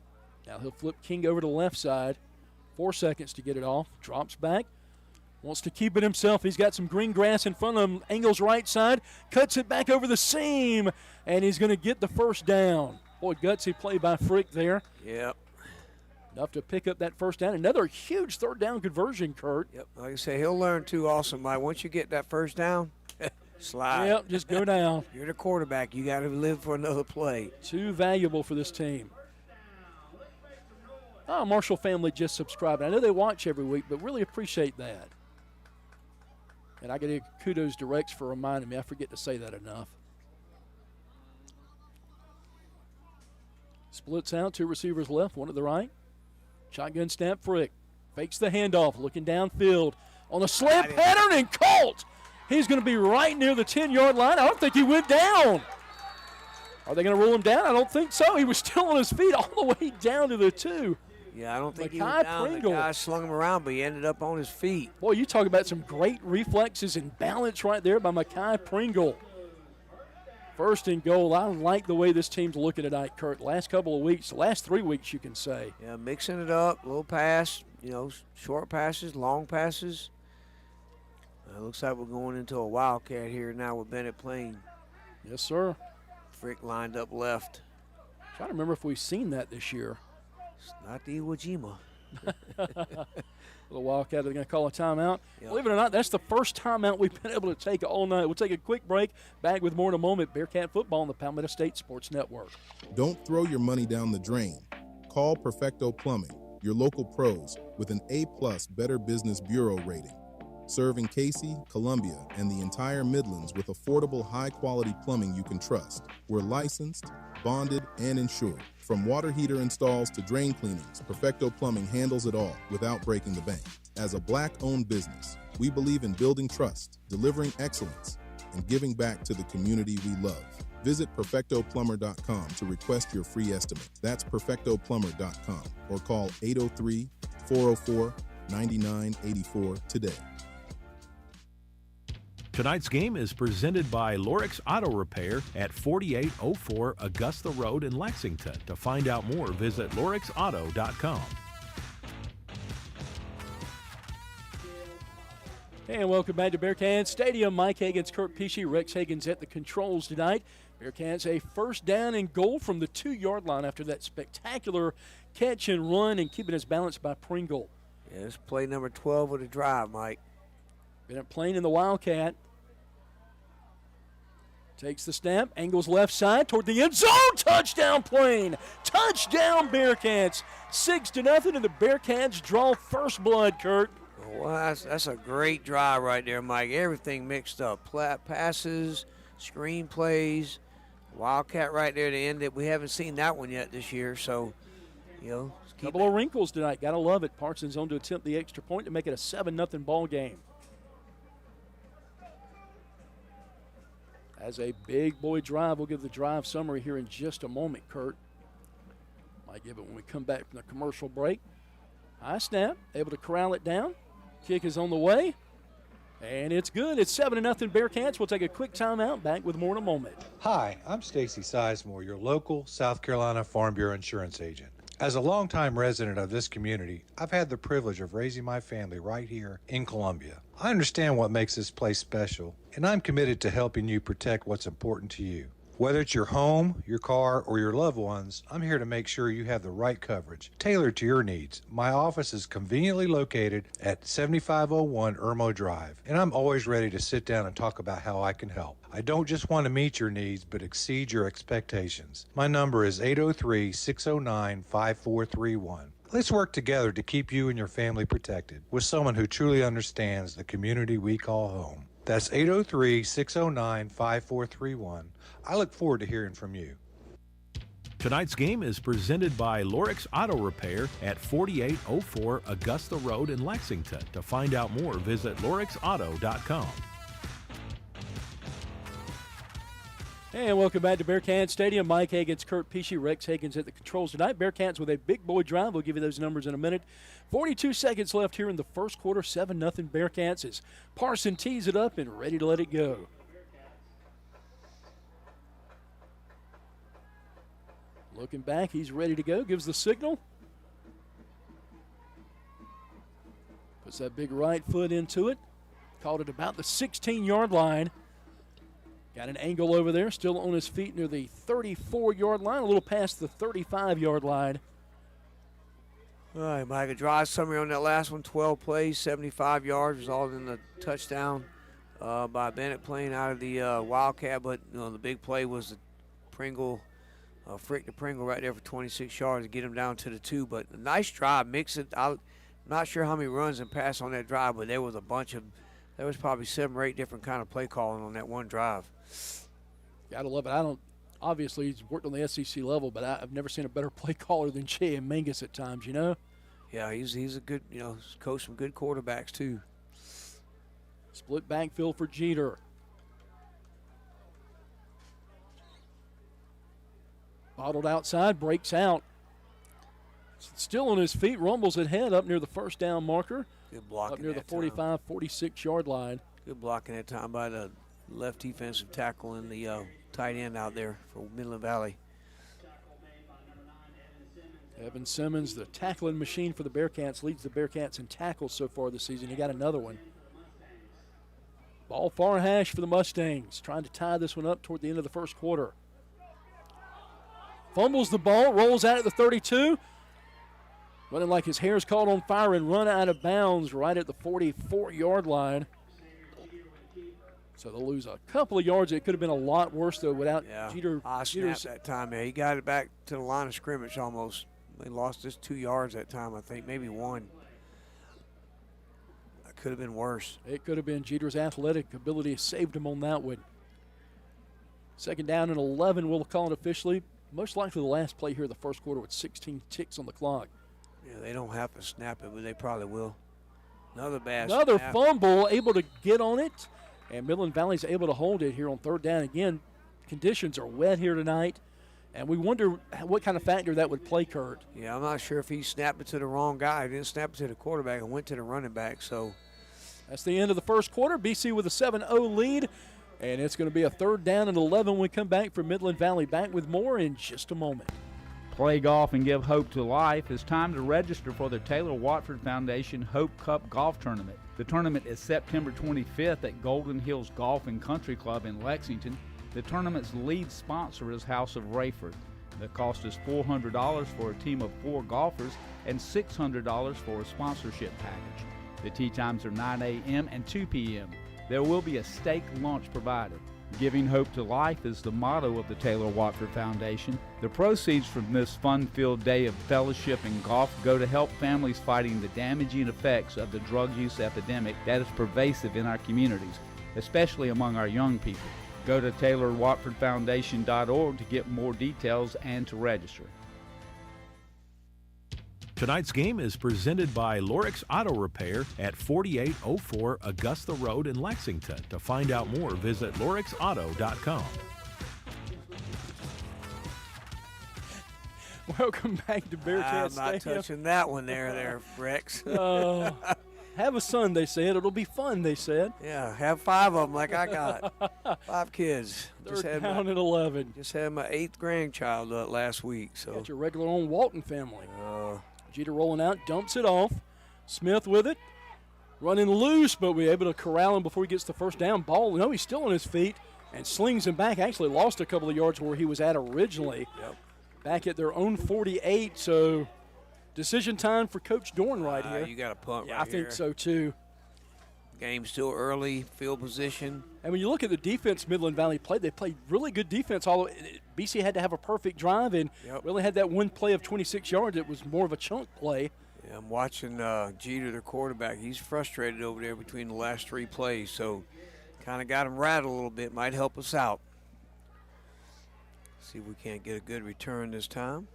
Now he'll flip King over to the left side. 4 seconds to get it off. Drops back. Wants to keep it himself. He's got some green grass in front of him. Angles right side. Cuts it back over the seam. And he's going to get the first down. Boy, gutsy play by Frick there. Yep. Enough to pick up that first down. Another huge 3rd down conversion, Kurt. Yep. Like I say, he'll learn too also, Mike. Once you get that first down, slide. Yep, just go down. You're the quarterback. You got to live for another play. Too valuable for this team. Oh, Marshall family just subscribed. I know they watch every week, but really appreciate that. And I got to give kudos to Rex for reminding me. I forget to say that enough. Splits out, 2 receivers left, 1 to the right. Shotgun snap, Frick. Fakes the handoff, looking downfield. On a slant pattern and caught. He's going to be right near the 10-yard line. I don't think he went down. Are they going to rule him down? I don't think so. He was still on his feet all the way down to the 2. Yeah, I don't think he went down. The guy slung him around, but he ended up on his feet. Boy, you talk about some great reflexes and balance right there by Makai Pringle. 1st and goal. I like the way this team's looking tonight, Kurt. Last couple of weeks, last 3 weeks, you can say. Yeah, mixing it up, little pass, short passes, long passes. Looks like we're going into a wildcat here now with Bennett Plain. Yes, sir. Frick lined up left. Trying to remember if we've seen that this year. It's not the Iwo Jima. Little wildcat, they're going to call a timeout. Yep. Believe it or not, that's the first timeout we've been able to take all night. We'll take a quick break. Back with more in a moment. Bearcat football on the Palmetto State Sports Network. Don't throw your money down the drain. Call Perfecto Plumbing, your local pros with an A+ Better Business Bureau rating. Serving Cayce, Columbia, and the entire Midlands with affordable, high-quality plumbing you can trust. We're licensed, bonded, and insured. From water heater installs to drain cleanings, Perfecto Plumbing handles it all without breaking the bank. As a Black-owned business, we believe in building trust, delivering excellence, and giving back to the community we love. Visit PerfectoPlumber.com to request your free estimate. That's PerfectoPlumber.com or call 803-404-9984 today. Tonight's game is presented by Lorix Auto Repair at 4804 Augusta Road in Lexington. To find out more, visit lorixauto.com. And welcome back to Bearcats Stadium. Mike Hagan's, Kurt Pesci, Rex Hagan's at the controls tonight. Bearcats a first down and goal from the 2-yard line after that spectacular catch and run and keeping his balance by Pringle. Yeah, it's play number 12 of the drive, Mike. Been playing in the Wildcat. Takes the snap, angles left side toward the end zone. Touchdown Plain. Touchdown Bearcats. 6-0, and the Bearcats draw first blood, Kurt. Well, that's a great drive right there, Mike. Everything mixed up. Passes, screen plays, Wildcat right there to end it. We haven't seen that one yet this year, so, you know. Couple of wrinkles tonight. Got to love it. Parsons on to attempt the extra point to make it a 7-0 ball game. As a big boy drive, we'll give the drive summary here in just a moment, Kurt. Might give it when we come back from the commercial break. High snap, able to corral it down. Kick is on the way, and it's good. It's 7-0 Bearcats. We'll take a quick timeout. Back with more in a moment. Hi, I'm Stacy Sizemore, your local South Carolina Farm Bureau insurance agent. As a longtime resident of this community, I've had the privilege of raising my family right here in Columbia. I understand what makes this place special, and I'm committed to helping you protect what's important to you. Whether it's your home, your car, or your loved ones, I'm here to make sure you have the right coverage, tailored to your needs. My office is conveniently located at 7501 Irmo Drive, and I'm always ready to sit down and talk about how I can help. I don't just want to meet your needs, but exceed your expectations. My number is 803-609-5431. Let's work together to keep you and your family protected with someone who truly understands the community we call home. That's 803-609-5431. I look forward to hearing from you. Tonight's game is presented by Lorix Auto Repair at 4804 Augusta Road in Lexington. To find out more, visit lorixauto.com. And welcome back to Bearcats Stadium. Mike Hagan's, Kurt Pesci, Rex Hagan's at the controls tonight. Bearcats with a big boy drive. We'll give you those numbers in a minute. 42 seconds left here in the first quarter. 7-0 Bearcats as Parson tees it up and ready to let it go. Looking back, he's ready to go. Gives the signal. Puts that big right foot into it. Caught it about the 16-yard line. Got an angle over there, still on his feet near the 34-yard line, a little past the 35-yard line. All right, Mike, a drive summary on that last one. 12 plays, 75 yards, resulted in a touchdown by Bennett playing out of the Wildcat, but you know, the big play was the Pringle, Frick to Pringle right there for 26 yards to get him down to the 2. But a nice drive, mix it. I'm not sure how many runs and pass on that drive, but there was probably 7 or 8 different kind of play calling on that one drive. Gotta love it. Obviously he's worked on the SEC level, but I've never seen a better play caller than J.M. Mingus at times, you know? Yeah, he's a good, he's coached some good quarterbacks too. Split backfield for Jeter. Bottled outside, breaks out. Still on his feet, rumbles ahead up near the first down marker. Good blocking up near the that 45, 46-yard line. Good blocking that time by the left defensive tackle and the tight end out there for Midland Valley. Evan Simmons, the tackling machine for the Bearcats, leads the Bearcats in tackles so far this season. He got another one. Ball far hash for the Mustangs, trying to tie this one up toward the end of the first quarter. Fumbles the ball, rolls out at the 32. Running like his hair's caught on fire and run out of bounds right at the 44-yard line. So they'll lose a couple of yards. It could have been a lot worse, though, without Jeter. Snap that time, man. He got it back to the line of scrimmage almost. They lost just 2 yards that time, I think, maybe 1. That could have been worse. It could have been. Jeter's athletic ability saved him on that one. Second down and 11, we'll call it officially. Most likely the last play here of the first quarter with 16 ticks on the clock. Yeah, they don't have to snap it, but they probably will. Another snap. Fumble, able to get on it. And Midland Valley's able to hold it here on third down. Again, conditions are wet here tonight, and we wonder what kind of factor that would play, Kurt. Yeah, I'm not sure if he snapped it to the wrong guy. He didn't snap it to the quarterback and went to the running back. So That's the end of the first quarter. BC with a 7-0 lead, and it's going to be a 3rd down and 11 when we come back from Midland Valley. Back with more in just a moment. Play golf and give hope to life. It's time to register for the Taylor Watford Foundation Hope Cup Golf Tournament. The tournament is September 25th at Golden Hills Golf and Country Club in Lexington. The tournament's lead sponsor is House of Rayford. The cost is $400 for a team of 4 golfers and $600 for a sponsorship package. The tee times are 9 a.m. and 2 p.m. There will be a steak lunch provided. Giving hope to life is the motto of the Taylor Watford Foundation. The proceeds from this fun-filled day of fellowship and golf go to help families fighting the damaging effects of the drug use epidemic that is pervasive in our communities, especially among our young people. Go to TaylorWatfordFoundation.org to get more details and to register. Tonight's game is presented by Lorix Auto Repair at 4804 Augusta Road in Lexington. To find out more, visit lorixauto.com. Welcome back to Bearcat I'm not Stadium. touching that one there, Rex. Have a son, they said. It'll be fun, they said. Yeah, have 5 of them like I got. 5 kids. 3rd down and 11. Just had my 8th grandchild last week. So got your regular old Walton family. Jeter rolling out, dumps it off. Smith with it. Running loose, but we're able to corral him before he gets the 1st down. Ball, no, he's still on his feet and slings him back. Actually lost a couple of yards where he was at originally. Yep. Back at their own 48, so decision time for Coach Dorn right here. You got a punt yeah, right here. I think so too. Game's still early, field position. And when you look at the defense Midland Valley played, they played really good defense. Although BC had to have a perfect drive and really had that one play of 26 yards. It was more of a chunk play. Yeah, I'm watching Jeter, their quarterback. He's frustrated over there between the last 3 plays, so kind of got him rattled a little bit. Might help us out. See if we can't get a good return this time.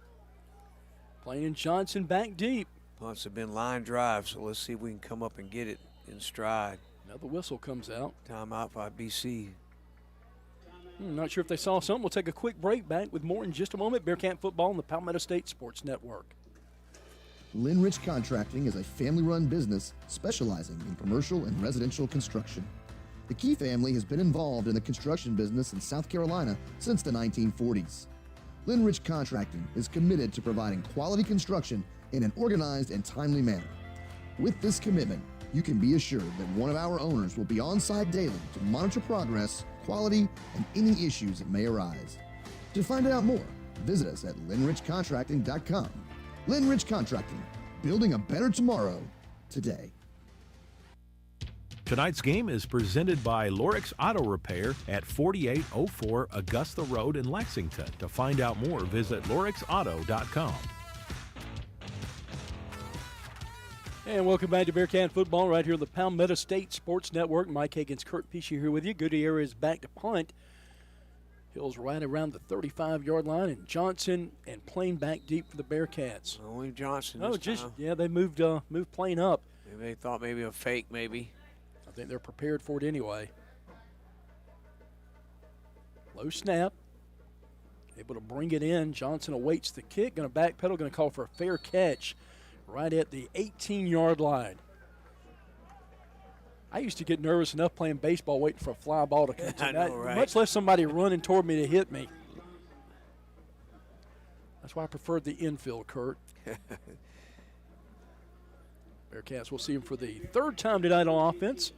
Playing Johnson back deep. Punts have been line drive, so let's see if we can come up and get it in stride. Another whistle comes out. Timeout by BC. Not sure if they saw something. We'll take a quick break. Back with more in just a moment. Bearcat football on the Palmetto State Sports Network. Lynn Rich Contracting is a family-run business specializing in commercial and residential construction. The Key family has been involved in the construction business in South Carolina since the 1940s. Lynn Rich Contracting is committed to providing quality construction in an organized and timely manner. With this commitment, you can be assured that one of our owners will be on site daily to monitor progress, quality, and any issues that may arise. To find out more, visit us at linrichcontracting.com. Lynn Rich Contracting, building a better tomorrow today. Tonight's game is presented by Lorix Auto Repair at 4804 Augusta Road in Lexington. To find out more, visit lorixauto.com. And welcome back to Bearcat football right here on the Palmetto State Sports Network. Mike Higgins, Kurt Pesci here with you. Goodyear is back to punt. Hill's right around the 35-yard line, and Johnson and Plain back deep for the Bearcats. Only Johnson. Oh, this time. yeah, they moved Plain up. Maybe they thought maybe a fake, maybe. I think they're prepared for it anyway. Low snap. Able to bring it in. Johnson awaits the kick. Going to backpedal. Going to call for a fair catch right at the 18-yard line. I used to get nervous enough playing baseball waiting for a fly ball to come I know, right? Much less somebody running toward me to hit me. That's why I preferred the infield, Kurt. Bearcats will see him for the 3rd time tonight on offense.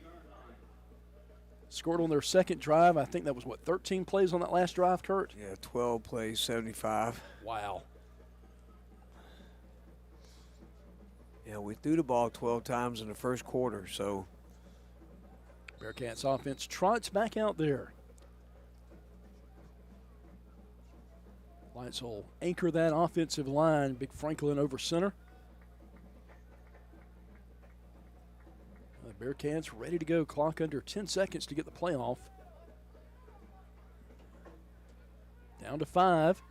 Scored on their 2nd drive. I think that was, 13 plays on that last drive, Kurt? Yeah, 12 plays, 75. Wow. Yeah, we threw the ball 12 times in the first quarter, so. Bearcats offense trots back out there. Lights will anchor that offensive line. Big Franklin over center. The Bearcats ready to go. Clock under 10 seconds to get the playoff. Down to 5.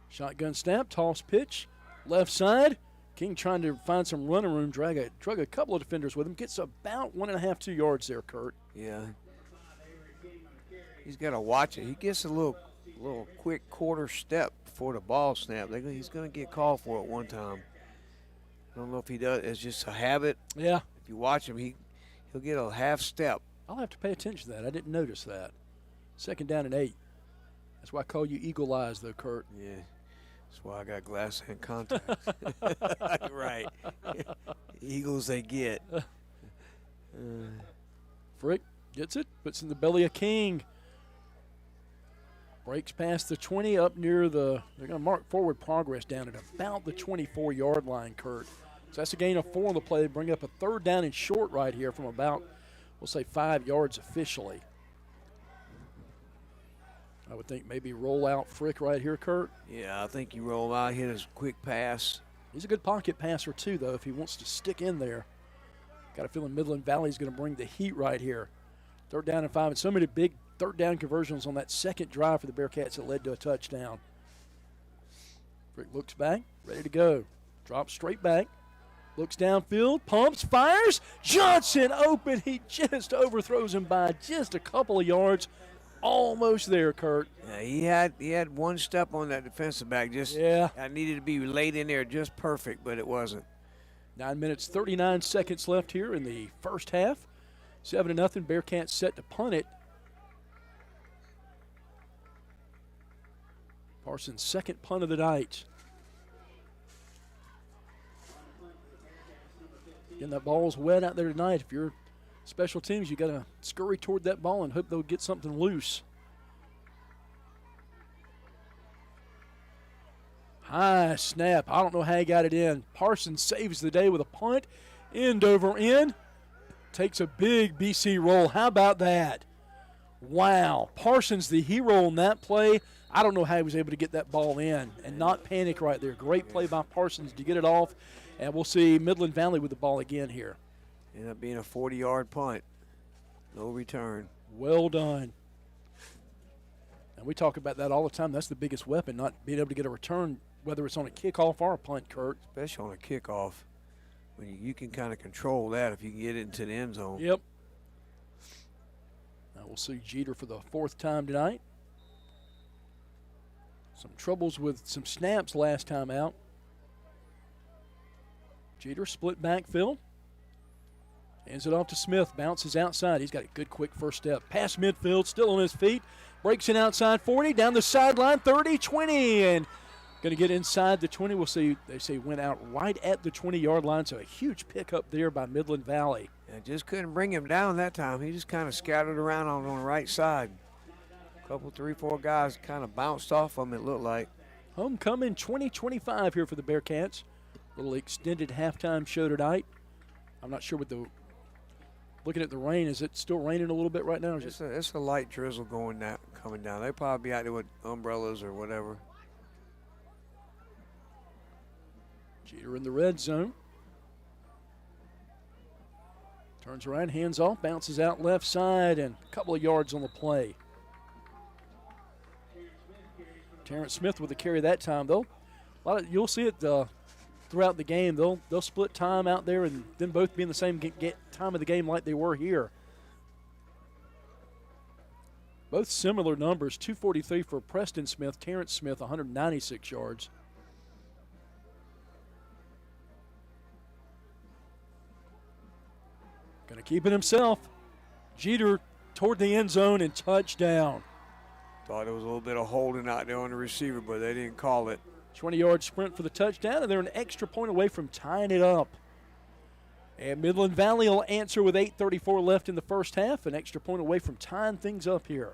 Shotgun snap, toss pitch, left side. King trying to find some running room, drag a couple of defenders with him. Gets about 1.5, 2 yards there, Kurt. Yeah. He's got to watch it. He gets a little quick quarter step before the ball snap. He's going to get called for it one time. I don't know if he does. It's just a habit. Yeah. if you watch him, he'll get a half step. I'll have to pay attention to that. I didn't notice that. 2nd down and 8. That's why I call you Eagle Eyes, though, Kurt. Yeah, that's why I got glass and contacts. Right. Eagles they get. Frick gets it, puts in the belly of King. Breaks past the 20 up near they're going to mark forward progress down at about the 24-yard line, Kurt. So that's a gain of 4 on the play. They bring up a 3rd down and short right here from about, we'll say, 5 yards officially. I would think maybe roll out Frick right here, Kurt. Yeah, I think you roll out, hit his quick pass. He's a good pocket passer, too, though, if he wants to stick in there. Got a feeling Midland Valley is going to bring the heat right here. 3rd down and 5, and so many big 3rd down conversions on that 2nd drive for the Bearcats that led to a touchdown. Frick looks back, ready to go. Drops straight back, looks downfield, pumps, fires. Johnson open. He just overthrows him by just a couple of yards. Almost there, Kurt. Yeah, he had one step on that defensive back. I needed to be laid in there just perfect, but it wasn't. 9 minutes, 39 seconds left here in the first half. 7-0. Bearcats set to punt it. Parsons' 2nd punt of the night. Again, that ball's wet out there tonight. If you're special teams, you got to scurry toward that ball and hope they'll get something loose. High snap. I don't know how he got it in. Parsons saves the day with a punt. End over end. Takes a big BC roll. How about that? Wow. Parsons, the hero on that play. I don't know how he was able to get that ball in and not panic right there. Great play by Parsons to get it off. And we'll see Midland Valley with the ball again here. Ended up being a 40-yard punt. No return. Well done. And we talk about that all the time. That's the biggest weapon, not being able to get a return, whether it's on a kickoff or a punt, Kurt. Especially on a kickoff. When you can kind of control that if you can get it into the end zone. Yep. Now we'll see Jeter for the 4th time tonight. Some troubles with some snaps last time out. Jeter split backfield. Hands it off to Smith. Bounces outside. He's got a good quick first step. Past midfield, still on his feet. Breaks it outside 40, down the sideline, 30, 20. And going to get inside the 20. We'll see. They say went out right at the 20-yard line. So a huge pickup there by Midland Valley. And just couldn't bring him down that time. He just kind of scattered around on the right side. A couple, 3, 4 guys kind of bounced off him, it looked like. Homecoming 2025 here for the Bearcats. Little extended halftime show tonight. I'm not sure with the looking at the rain. Is it still raining a little bit right now? It's a light drizzle coming down. They'll probably be out there with umbrellas or whatever. Jeter in the red zone. Turns around, hands off, bounces out left side, and a couple of yards on the play. Terrence Smith with the carry that time, though. You'll see it throughout the game. They'll split time out there and then both be in the same time of the game like they were here. Both similar numbers, 243 for Preston Smith, Terrence Smith, 196 yards. Going to keep it himself. Jeter toward the end zone and touchdown. Thought there was a little bit of holding out there on the receiver, but they didn't call it. 20-yard sprint for the touchdown, and they're an extra point away from tying it up. And Midland Valley will answer with 8:34 left in the first half, an extra point away from tying things up here.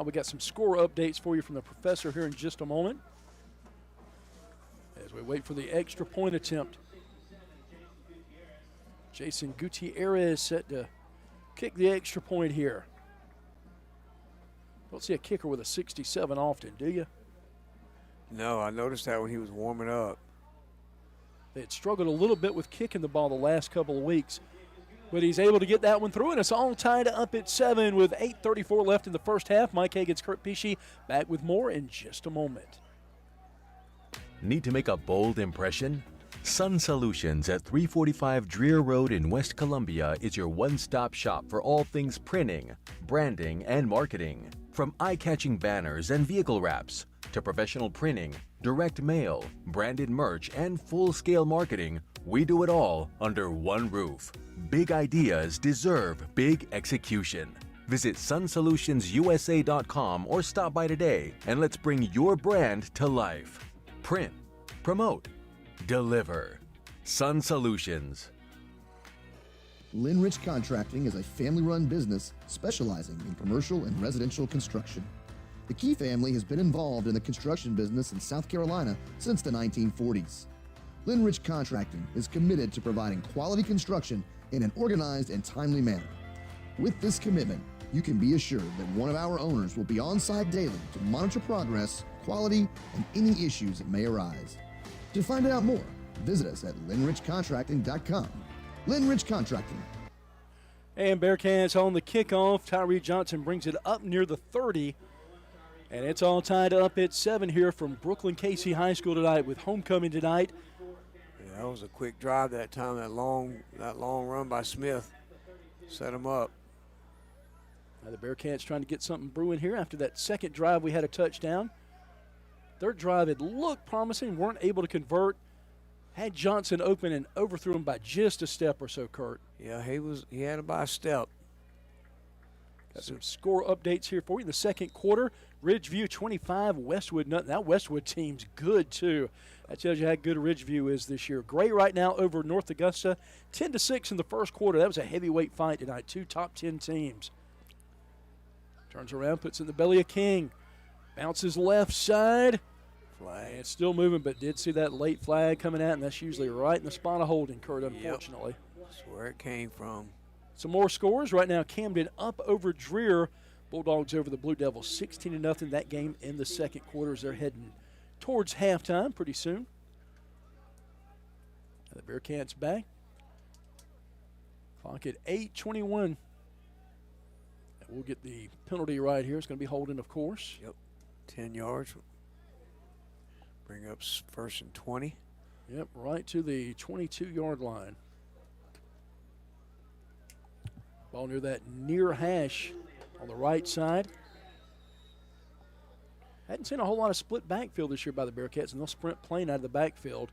We got some score updates for you from the professor here in just a moment as we wait for the extra point attempt. Jason Gutierrez set to kick the extra point here. Don't see a kicker with a 67 often, do you? No, I noticed that when he was warming up. They had struggled a little bit with kicking the ball the last couple of weeks, but he's able to get that one through, and it's all tied up at 7 with 8:34 left in the first half. Mike Hagan's Kurt Pesci back with more in just a moment. Need to make a bold impression? Sun Solutions at 345 Dreer Road in West Columbia is your one-stop shop for all things printing, branding, and marketing. From eye-catching banners and vehicle wraps to professional printing, direct mail, branded merch, and full-scale marketing, we do it all under one roof. Big ideas deserve big execution. Visit sunsolutionsUSA.com or stop by today and let's bring your brand to life. Print, promote, deliver. Sun Solutions. Linrich Contracting is a family-run business specializing in commercial and residential construction. The Key family has been involved in the construction business in South Carolina since the 1940s. Linrich Contracting is committed to providing quality construction in an organized and timely manner. With this commitment, you can be assured that one of our owners will be on site daily to monitor progress, quality, and any issues that may arise. To find out more, visit us at linrichcontracting.com. Linrich Contracting. And Bearcats on the kickoff. Tyree Johnson brings it up near the 30. And it's all tied up at 7 here from Brookland-Cayce High School tonight with homecoming tonight. Yeah, that was a quick drive that time. That long run by Smith set him up. Now the Bearcats trying to get something brewing here. After that second drive, we had a touchdown. Third drive, it looked promising. Weren't able to convert. Had Johnson open and overthrew him by just a step or so, Kurt. Yeah, he had him by a step. Got some score updates here for you in the second quarter. Ridgeview 25, Westwood nothing. That Westwood team's good too. That tells you how good Ridgeview is this year. Gray right now over North Augusta, 10-6 in the first quarter. That was a heavyweight fight tonight. Two top 10 teams. Turns around, puts in the belly of King. Bounces left side. Flag. And it's still moving, but did see that late flag coming out, and that's usually right in the spot of holding, Kurt, unfortunately. Yep. That's where it came from. Some more scores right now. Camden up over Dreer. Bulldogs over the Blue Devils 16-0. That game in the second quarter as they're heading towards halftime pretty soon. Now the Bearcats back. Clock at 8:21. And we'll get the penalty right here. It's going to be holding, of course. Yep. 10 yards. Bring up first and 20. Yep, right to the 22-yard line. Ball near that near hash on the right side. Hadn't seen a whole lot of split backfield this year by the Bearcats, and they'll sprint plain out of the backfield.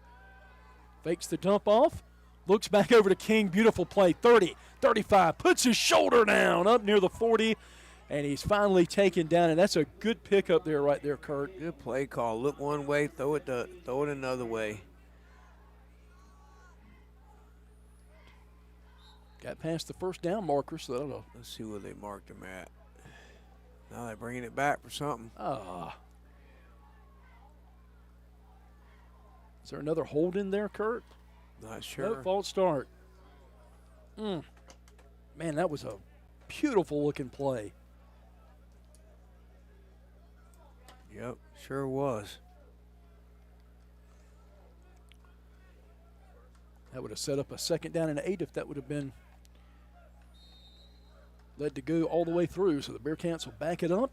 Fakes the dump off. Looks back over to King. Beautiful play. 30, 35. Puts his shoulder down up near the 40. And he's finally taken down, and that's a good pickup there right there, Kurt. Good play call. Look one way, throw it another way. Got past the first down marker, so that'll go. Let's see where they marked him at. Now they're bringing it back for something. Is there another hold in there, Kurt? Not sure. No, false start. Man, that was a beautiful-looking play. Yep, sure was. That would have set up a second down and 8 if that would have been led to go all the way through. So the Bearcats will back it up.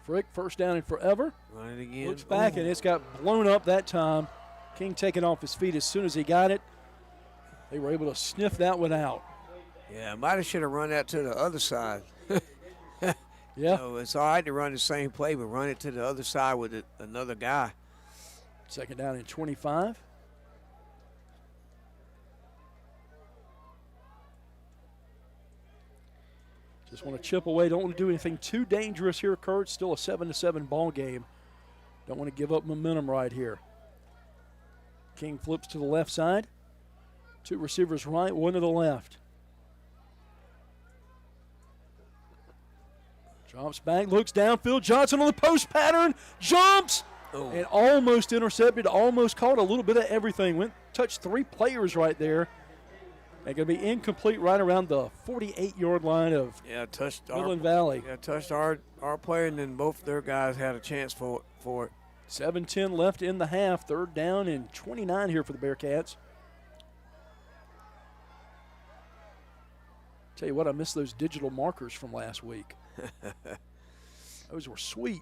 Frick, first down and forever. Run it again. Looks back, and it's got blown up that time. King taking off his feet as soon as he got it. They were able to sniff that one out. Yeah, might have should have run that to the other side. Yeah. So it's all right to run the same play, but run it to the other side with another guy. Second down and 25. Just want to chip away. Don't want to do anything too dangerous here, Kurt. Still a 7-7 ball game. Don't want to give up momentum right here. King flips to the left side. Two receivers right, one to the left. Drops back, looks downfield. Johnson on the post pattern, jumps, and almost intercepted, almost caught a little bit of everything. Touched 3 players right there. And going to be incomplete right around the 48-yard line of Midland Valley. Yeah, touched our player, and then both their guys had a chance for it. 7:10 left in the half. Third down and 29 here for the Bearcats. Tell you what, I missed those digital markers from last week. Those were sweet.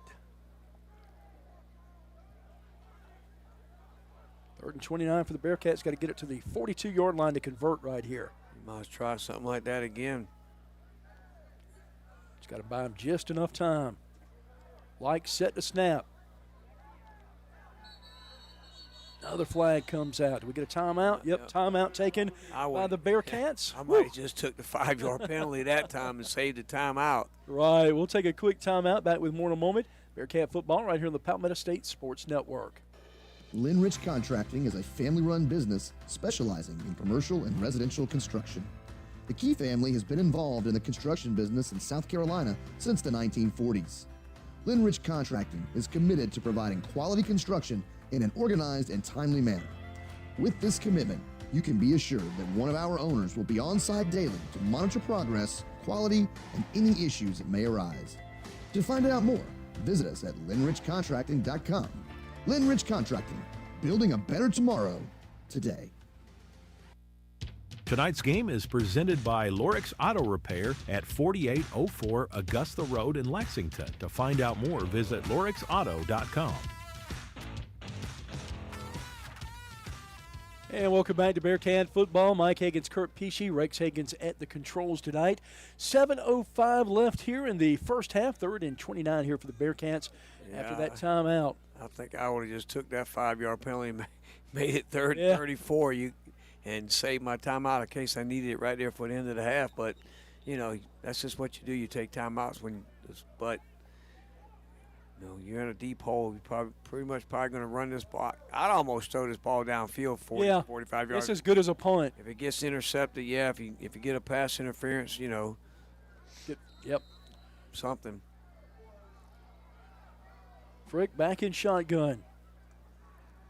Third and 29 for the Bearcats. Got to get it to the 42-yard line to convert right here. You might try something like that again. Just got to buy him just enough time. Like, set to snap. Another flag comes out. Do we get a timeout? Yep, timeout taken by the Bearcats. I might have just took the 5-yard penalty that time and saved the timeout. Right, we'll take a quick timeout. Back with more in a moment. Bearcat football right here on the Palmetto State Sports Network. Linrich Contracting is a family-run business specializing in commercial and residential construction. The Key family has been involved in the construction business in South Carolina since the 1940s. Linrich Contracting is committed to providing quality construction in an organized and timely manner. With this commitment, you can be assured that one of our owners will be on site daily to monitor progress, quality, and any issues that may arise. To find out more, visit us at linrichcontracting.com. Linrich Contracting, building a better tomorrow today. Tonight's game is presented by Lorix Auto Repair at 4804 Augusta Road in Lexington. To find out more, visit lorixauto.com. And welcome back to Bearcat football. Mike Hagan's, Kurt Pesci, Rex Hagan's at the controls tonight. 7:05 left here in the first half, 3rd and 29 here for the Bearcats after that timeout. I think I would have just took that 5-yard penalty and made it 3rd and 34 and saved my timeout in case I needed it right there for the end of the half. But, you know, that's just what you do. You take timeouts but you're in a deep hole. You're pretty much going to run this ball. I'd almost throw this ball downfield 40, 45 yards. It's as good as a punt. If it gets intercepted, if you get a pass interference, something. Frick back in shotgun.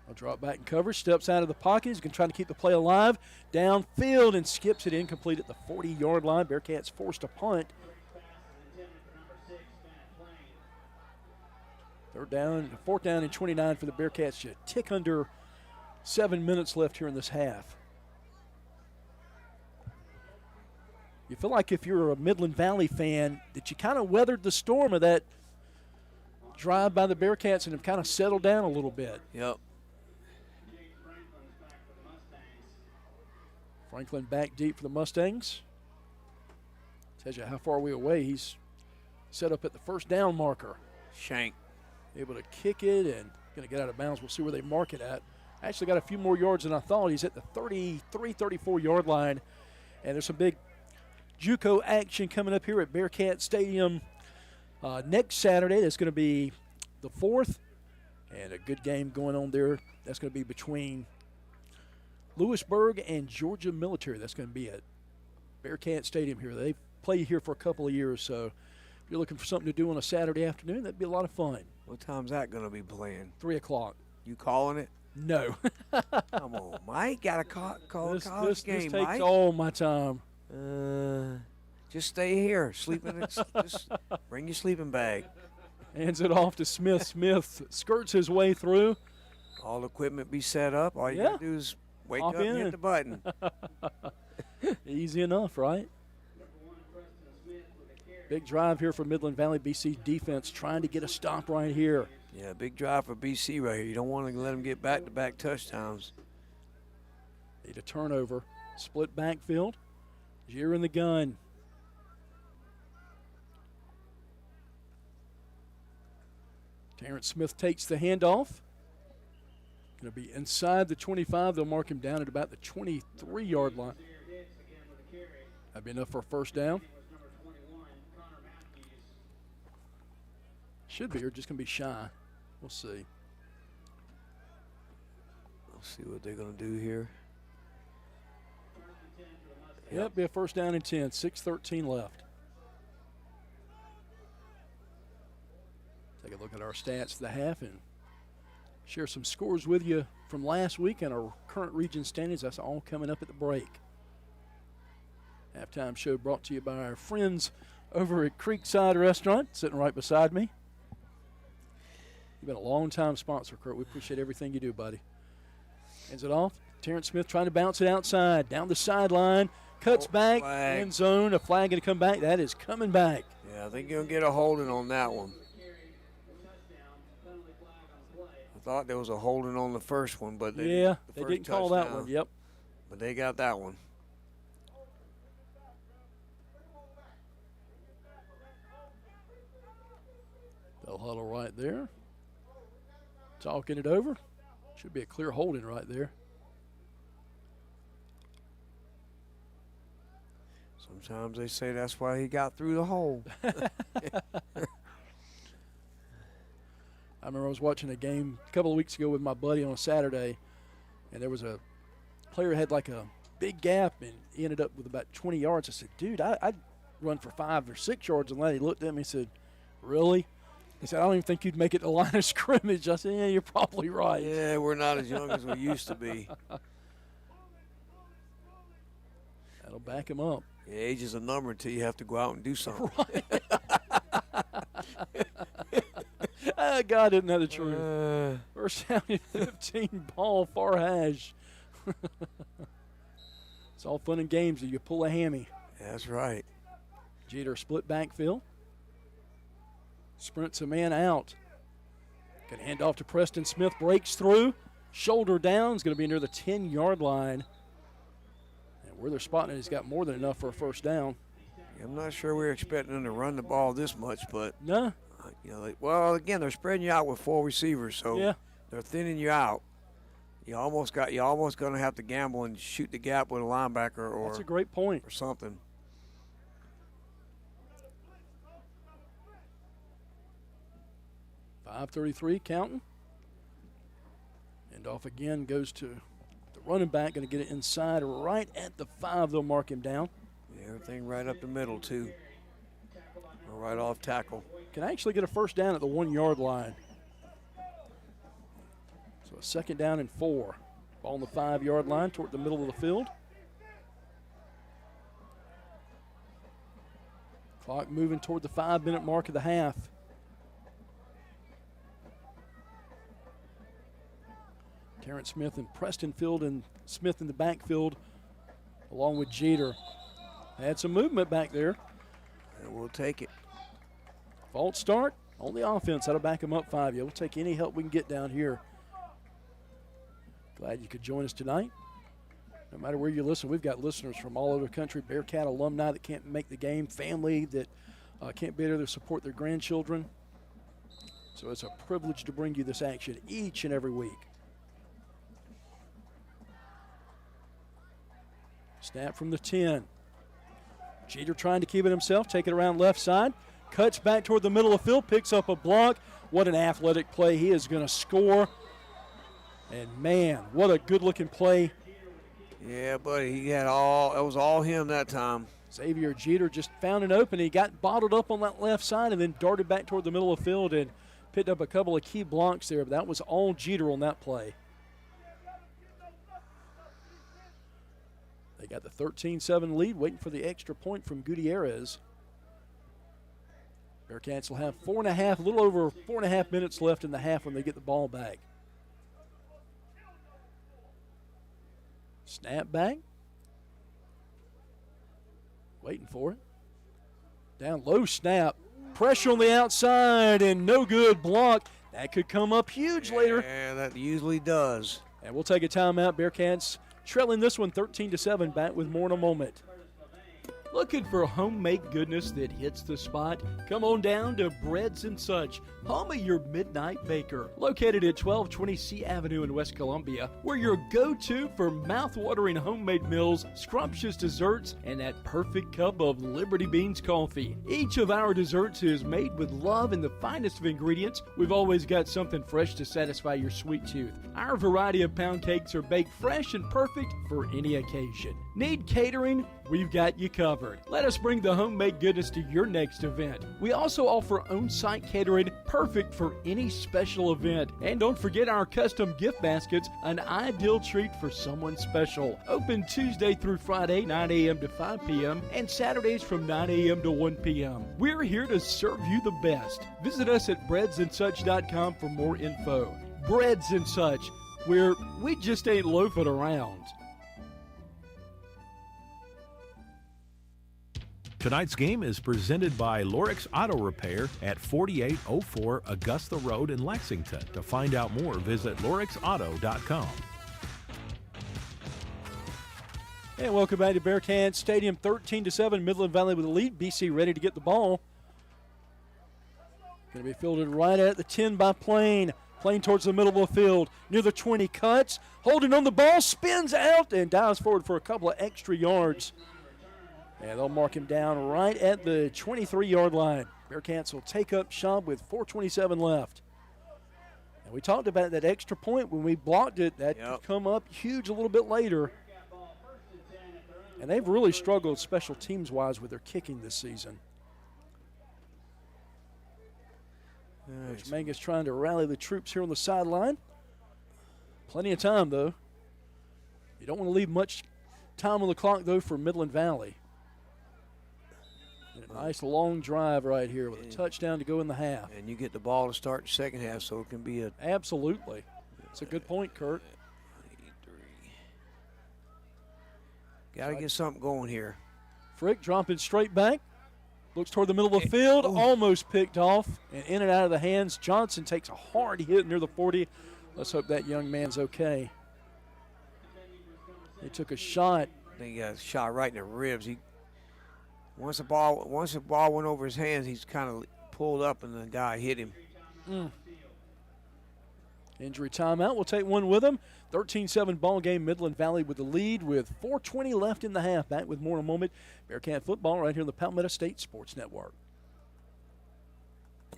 I'll drop back in cover, steps out of the pocket. He's going to try to keep the play alive. Downfield and skips it incomplete at the 40-yard line. Bearcats forced a punt. 4th down and 29 for the Bearcats. A tick under 7 minutes left here in this half. You feel like if you're a Midland Valley fan that you kind of weathered the storm of that drive by the Bearcats and have kind of settled down a little bit. Yep. Franklin back deep for the Mustangs. Tells you how far we're away. He's set up at the first down marker. Shank. Able to kick it and going to get out of bounds. We'll see where they mark it at. Actually got a few more yards than I thought. He's at the 33, 34-yard line. And there's some big JUCO action coming up here at Bearcat Stadium next Saturday. That's going to be the 4th. And a good game going on there. That's going to be between Lewisburg and Georgia Military. That's going to be at Bearcat Stadium here. They've played here for a couple of years, so if you're looking for something to do on a Saturday afternoon, that'd be a lot of fun. What time's that going to be playing? 3 o'clock. You calling it? No. Come on, Mike. Got to call a college game, this Mike. takes all my time. Just stay here. Just bring your sleeping bag. Hands it off to Smith. Smith skirts his way through. All equipment be set up. All you got to do is wake up and hit the button. Easy enough, right? Big drive here for Midland Valley BC defense trying to get a stop right here. Yeah, big drive for BC right here. You don't want to let them get back-to-back touchdowns. Need a turnover. Split backfield. Gier in the gun. Terrence Smith takes the handoff. Going to be inside the 25. They'll mark him down at about the 23-yard line. That'd be enough for a first down. Should be, or just going to be shy. We'll see. We'll see what they're going to do here. Yep, be a first down and 10. 6:13 left. Take a look at our stats for the half and share some scores with you from last week and our current region standings. That's all coming up at the break. Halftime show brought to you by our friends over at Creekside Restaurant, sitting right beside me. You've been a long-time sponsor, Kurt. We appreciate everything you do, buddy. Hands it off. Terrence Smith trying to bounce it outside, down the sideline, cuts back, end zone. A flag going to come back. That is coming back. Yeah, I think you're going to get a holding on that one. I thought there was a holding on the first one, but they didn't call that one. Yep. But they got that one. They'll huddle right there. Talking it over. Should be a clear holding right there. Sometimes they say that's why he got through the hole. I remember I was watching a game a couple of weeks ago with my buddy on a Saturday, and there was a player had like a big gap and he ended up with about 20 yards. I said, dude, I'd run for 5 or 6 yards. And he looked at me and said, really? He said, I don't even think you'd make it the line of scrimmage. I said, yeah, you're probably right. Yeah, we're not as young as we used to be. That'll back him up. Yeah, age is a number until you have to go out and do something. Right. God, isn't that the truth? First down and 15, ball far hash. It's all fun and games if you pull a hammy. That's right. Jeter split backfield. Sprints a man out. Going to hand off to Preston Smith. Breaks through. Shoulder down. Is going to be near the 10-yard line. And where they're spotting it, he's got more than enough for a first down. I'm not sure we were expecting them to run the ball this much, but no. Well, again, they're spreading you out with 4 receivers, so yeah. They're thinning you out. You're almost going to have to gamble and shoot the gap with a linebacker or. That's a great point. Or something. .533 counting. And off again goes to the running back, going to get it inside right at the 5. They'll mark him down. Yeah, everything right up the middle, too. Or right off tackle. Can actually get a first down at the 1-yard line. So a second down and 4. Ball on the 5-yard line toward the middle of the field. Clock moving toward the 5-minute mark of the half. Terrence Smith and Preston Field and Smith in the backfield along with Jeter. Had some movement back there. And we'll take it. False start on the offense. That'll back them up 5. Yeah, we'll take any help we can get down here. Glad you could join us tonight. No matter where you listen, we've got listeners from all over the country, Bearcat alumni that can't make the game, family that can't be there to support their grandchildren. So it's a privilege to bring you this action each and every week. Snap from the 10. Jeter trying to keep it himself, take it around left side. Cuts back toward the middle of the field, picks up a block. What an athletic play. He is going to score. And, man, what a good-looking play. Yeah, buddy, it was all him that time. Xavier Jeter just found an opening. He got bottled up on that left side and then darted back toward the middle of the field and picked up a couple of key blocks there. But that was all Jeter on that play. They got the 13-7 lead, waiting for the extra point from Gutierrez. Bearcats will have a little over 4.5 minutes left in the half when they get the ball back. Snap back. Waiting for it. Down low snap. Pressure on the outside and no good block. That could come up huge later. Yeah, that usually does. And we'll take a timeout. Bearcats trailing this one 13-7. Back with more in a moment. Looking for homemade goodness that hits the spot? Come on down to Breads and Such, home of your midnight baker. Located at 1220 C Avenue in West Columbia, we're your go-to for mouth-watering homemade meals, scrumptious desserts, and that perfect cup of Liberty Beans coffee. Each of our desserts is made with love and the finest of ingredients. We've always got something fresh to satisfy your sweet tooth. Our variety of pound cakes are baked fresh and perfect for any occasion. Need catering? We've got you covered. Let us bring the homemade goodness to your next event. We also offer on-site catering, perfect for any special event. And don't forget our custom gift baskets, an ideal treat for someone special. Open Tuesday through Friday, 9 a.m. to 5 p.m. and Saturdays from 9 a.m. to 1 p.m. We're here to serve you the best. Visit us at breadsandsuch.com for more info. Breads and Such, where we just ain't loafing around. Tonight's game is presented by Lorix Auto Repair at 4804 Augusta Road in Lexington. To find out more, visit lorixauto.com. And welcome back to Bearcat Stadium, 13-7, Midland Valley with the lead. BC ready to get the ball. Going to be fielded right at the 10 by Plain. Plain towards the middle of the field. Near the 20, cuts. Holding on the ball, spins out, and dives forward for a couple of extra yards. And they'll mark him down right at the 23-yard line. Bearcats will take up shop with 4:27 left. And we talked about that extra point when we blocked it. That could come up huge a little bit later. And they've really struggled special teams-wise with their kicking this season. Coach Mangus trying to rally the troops here on the sideline. Plenty of time, though. You don't want to leave much time on the clock, though, for Midland Valley. And a nice long drive right here with a touchdown to go in the half. And you get the ball to start the second half, so it can be a... Absolutely. It's a good point, Kurt. Got to get something going here. Frick dropping straight back. Looks toward the middle of the field, almost picked off, and in and out of the hands. Johnson takes a hard hit near the 40. Let's hope that young man's okay. He took a shot. I think he got a shot right in the ribs. Once the ball went over his hands, he's kind of pulled up, and the guy hit him. Injury timeout. We'll take one with him. 13-7 ball game. Midland Valley with the lead with 4:20 left in the half. Back with more in a moment. Bearcat football right here on the Palmetto State Sports Network.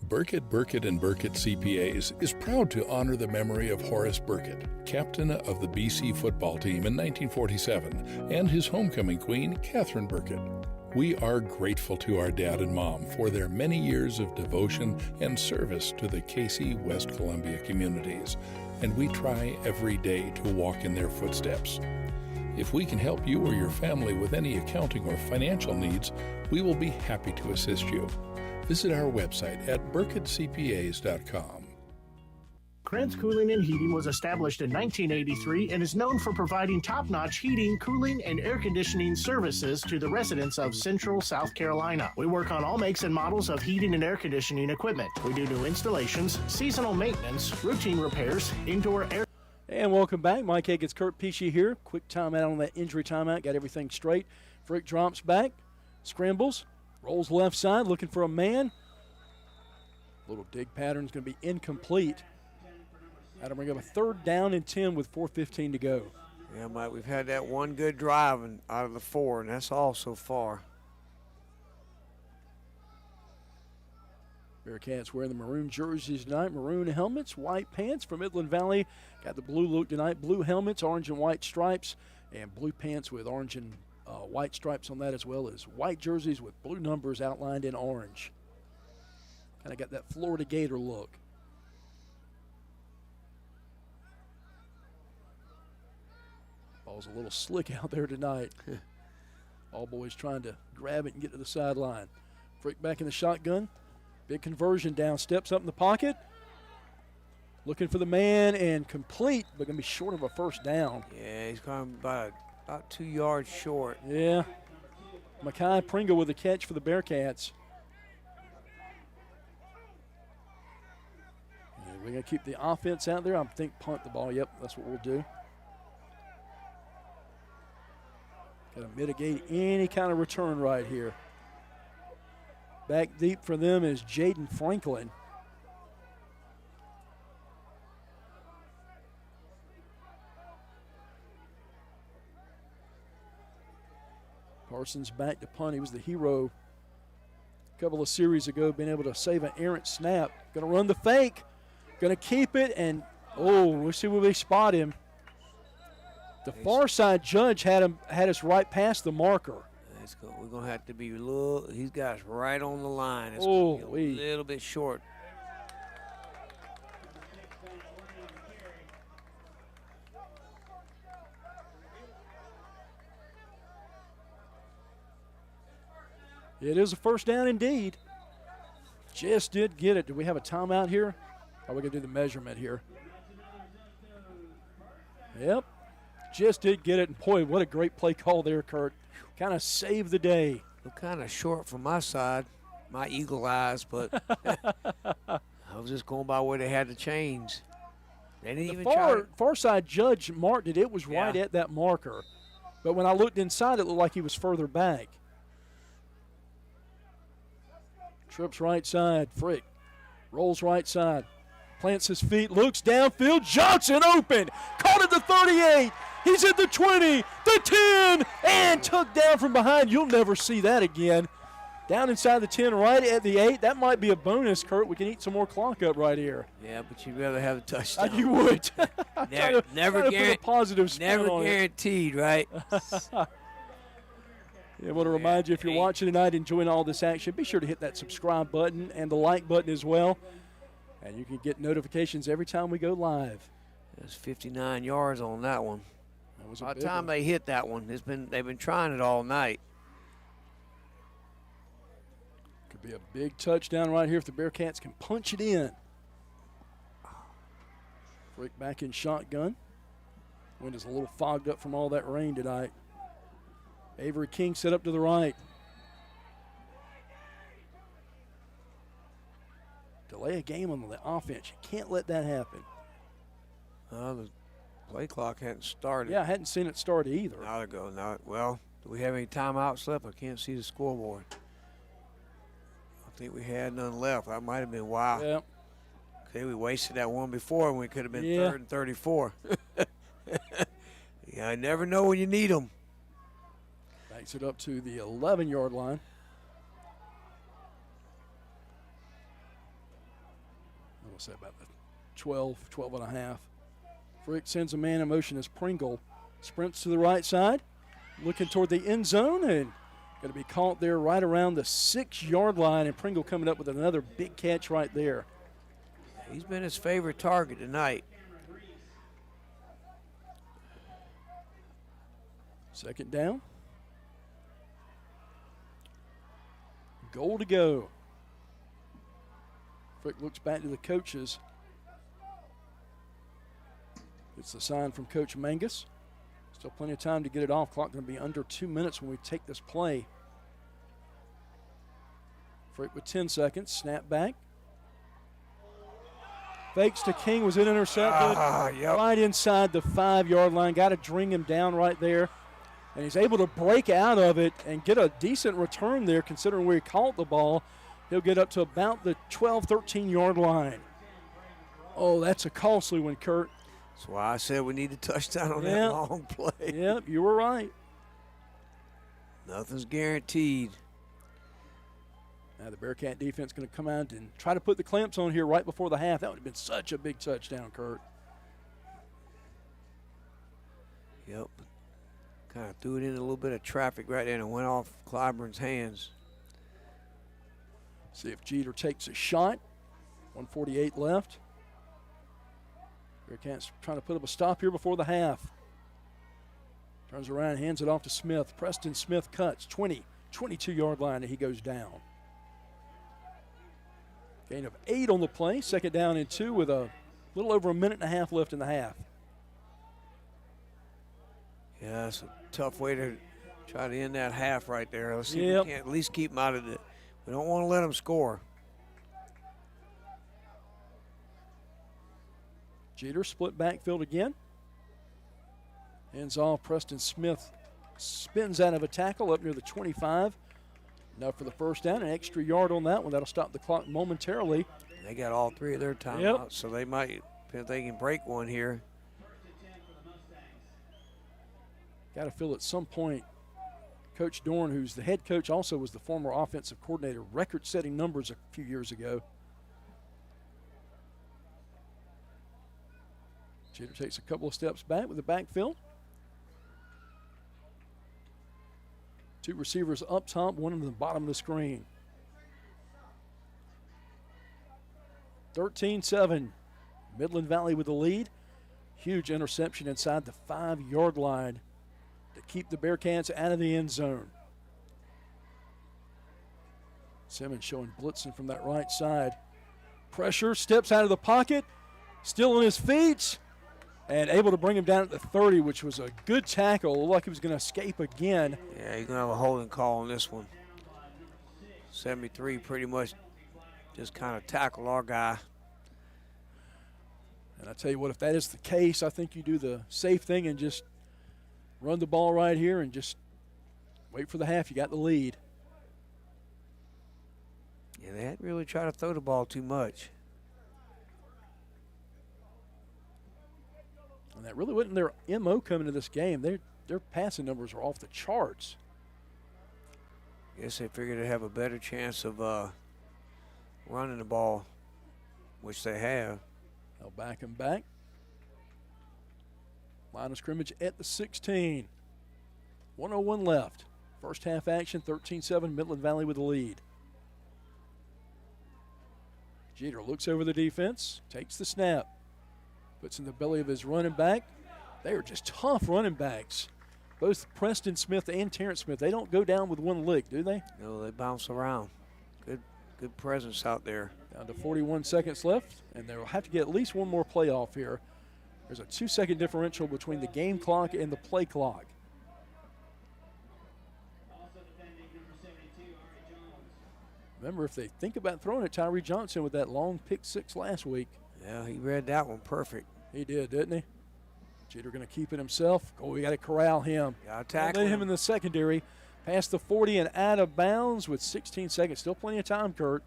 Burkett, and Burkett CPAs is proud to honor the memory of Horace Burkett, captain of the BC football team in 1947, and his homecoming queen, Catherine Burkett. We are grateful to our dad and mom for their many years of devotion and service to the Cayce, West Columbia communities, and we try every day to walk in their footsteps. If we can help you or your family with any accounting or financial needs, we will be happy to assist you. Visit our website at burkettcpas.com. Krantz Cooling and Heating was established in 1983 and is known for providing top-notch heating, cooling, and air conditioning services to the residents of Central South Carolina. We work on all makes and models of heating and air conditioning equipment. We do new installations, seasonal maintenance, routine repairs, indoor air. And welcome back. Mike Higgins, Kurt Pesci here. Quick timeout on that injury timeout. Got everything straight. Frick drops back, scrambles, rolls left side, looking for a man. Little dig pattern's going to be incomplete. That'll bring up a 3rd down and 10 with 4:15 to go. Yeah, Mike, we've had that one good drive out of the 4, and that's all so far. Bearcats wearing the maroon jerseys tonight, maroon helmets, white pants for Midland Valley. Got the blue look tonight, blue helmets, orange and white stripes, and blue pants with orange and white stripes on that, as well as white jerseys with blue numbers outlined in orange. Kind of got that Florida Gator look. Ball's a little slick out there tonight. All boys trying to grab it and get to the sideline. Frick back in the shotgun. Big conversion down, steps up in the pocket. Looking for the man and complete, but going to be short of a 1st down. Yeah, he's going about 2 yards short. Yeah. Makai Pringle with a catch for the Bearcats. Yeah, we're going to keep the offense out there. I think punt the ball. Yep, that's what we'll do. Got to mitigate any kind of return right here. Back deep for them is Jaden Franklin. Parsons back to punt. He was the hero a couple of series ago, being able to save an errant snap. Going to run the fake. Going to keep it, and we'll see where they spot him. The far side judge had us right past the marker. We're going to have to be he's got us right on the line. It's going to be a little bit short. It is a 1st down indeed. Just did get it. Do we have a timeout here? Or are we going to do the measurement here? Yep. Just did get it. And boy, what a great play call there, Kurt. Kind of saved the day. Look kind of short from my side, my eagle eyes, but I was just going by where they had the chains. They didn't even try. Far side judge marked it. It was right at that marker. But when I looked inside, it looked like he was further back. Trips right side. Frick Rolls right side. Plants his feet, looks downfield. Johnson open. Caught at the 38. He's at the 20, the 10, and took down from behind. You'll never see that again. Down inside the 10, right at the 8. That might be a bonus, Kurt. We can eat some more clock up right here. Yeah, but you'd rather have a touchdown. You would. Never guaranteed, right? I want to remind you, if you're watching tonight, enjoying all this action, be sure to hit that subscribe button and the like button as well. And you can get notifications every time we go live. There's 59 yards on that one. That was by the time they hit that one, they've been trying it all night. Could be a big touchdown right here if the Bearcats can punch it in. Frick back in shotgun. Wind is a little fogged up from all that rain tonight. Avery King set up to the right. Delay a game on the offense. You can't let that happen. The play clock hadn't started. Yeah, I hadn't seen it start either. Now they go. Well, do we have any timeouts left? I can't see the scoreboard. I think we had none left. That might have been wow. Yeah. Okay, we wasted that one before, and we could have been 3rd and 34. Yeah, I never know when you need them. Backs it up to the 11-yard line. What's that, about the 12 and a half. Frick sends a man in motion as Pringle sprints to the right side, looking toward the end zone, and going to be caught there right around the 6-yard line, and Pringle coming up with another big catch right there. He's been his favorite target tonight. Second down. Goal to go. Frick looks back to the coaches. It's the sign from Coach Mangus. Still plenty of time to get it off. Clock going to be under 2 minutes when we take this play. Frick with 10 seconds. Snap back. Fakes to King, was it intercepted? Right inside the 5-yard line. Got to bring him down right there. And he's able to break out of it and get a decent return there considering where he caught the ball. He'll get up to about the 12, 13-yard line. Oh, that's a costly one, Kurt. That's why I said we need a touchdown on that long play. Yep, you were right. Nothing's guaranteed. Now the Bearcat defense going to come out and try to put the clamps on here right before the half. That would have been such a big touchdown, Kurt. Yep. Kind of threw it in a little bit of traffic right there and went off Clyburn's hands. See if Jeter takes a shot. 1:48 left. Bearcats trying to put up a stop here before the half. Turns around, hands it off to Smith. Preston Smith cuts 20, 22-yard line, and he goes down. Gain of 8 on the play. Second down and 2 with a little over a minute and a half left in the half. Yeah, that's a tough way to try to end that half right there. Let's see if we can at least keep them out of it. We don't want to let them score. Jeter split backfield again. Hands off. Preston Smith spins out of a tackle up near the 25. Enough for the first down. An extra yard on that one. That'll stop the clock momentarily. They got all 3 of their timeouts, so they might, if they can break one here. Got to feel at some point, Coach Dorn, who's the head coach, also was the former offensive coordinator, record-setting numbers a few years ago. Jeter takes a couple of steps back with the backfield. 2 receivers up top, one in the bottom of the screen. 13-7, Midland Valley with the lead. Huge interception inside the 5-yard line to keep the Bearcats out of the end zone. Simmons showing blitzing from that right side. Pressure, steps out of the pocket, still on his feet, and able to bring him down at the 30, which was a good tackle. Looked like he was going to escape again. Yeah, he's going to have a holding call on this one. 73 pretty much just kind of tackled our guy. And I tell you what, if that is the case, I think you do the safe thing and just run the ball right here and just wait for the half. You got the lead. Yeah, they hadn't really tried to throw the ball too much. that really wasn't their MO coming to this game. Their passing numbers are off the charts. Guess they figured they'd have a better chance of running the ball, which they have. They'll back him back. Line of scrimmage at the 16. 1:01 left. First half action, 13-7, Midland Valley with the lead. Jeter looks over the defense, takes the snap, puts in the belly of his running back. They are just tough running backs. Both Preston Smith and Terrence Smith, they don't go down with one lick, do they? No, they bounce around. Good presence out there. Down to 41 seconds left, and they'll have to get at least one more play off here. There's a 2-second differential between the game clock and the play clock. Remember, if they think about throwing it, Tyree Johnson with that long pick six last week. Yeah, he read that one perfect. He did, didn't he? Jeter going to keep it himself. Oh, we got to corral him. Got to tackle him in the secondary. Past the 40 and out of bounds with 16 seconds. Still plenty of time, Kurt.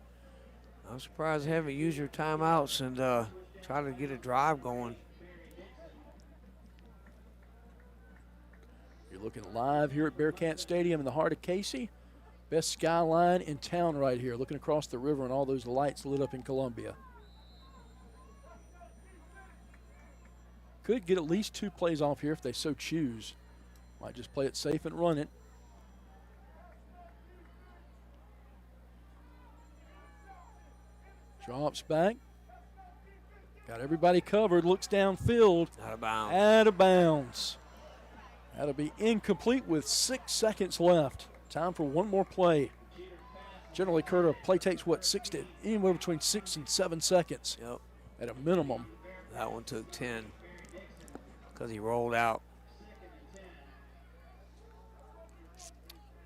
I'm surprised they haven't used your timeouts and try to get a drive going. You're looking live here at Bearcat Stadium in the heart of Cayce. Best skyline in town right here, looking across the river and all those lights lit up in Columbia. Could get at least 2 plays off here if they so choose. Might just play it safe and run it. Drops back. Got everybody covered, looks downfield. Out of bounds. Out of bounds. That'll be incomplete with 6 seconds left. Time for one more play. Generally, Kurt, a play takes, anywhere between 6 and 7 seconds. Yep. At a minimum. That one took 10 because he rolled out.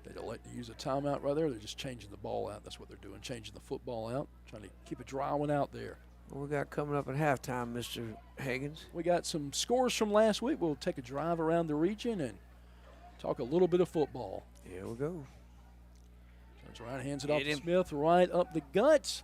They don't like to use a timeout right there. They're just changing the ball out. That's what they're doing, changing the football out, trying to keep a dry one out there. What we got coming up at halftime, Mr. Higgins? We got some scores from last week. We'll take a drive around the region and talk a little bit of football. Here we go. Turns around, hands it off to Smith, right up the guts.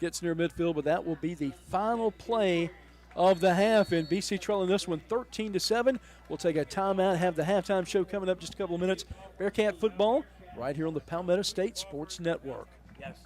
Gets near midfield, but that will be the final play of the half. And BC trailing this one 13-7. We'll take a timeout, have the halftime show coming up just a couple of minutes. Bearcat football right here on the Palmetto State Sports Network. Yes.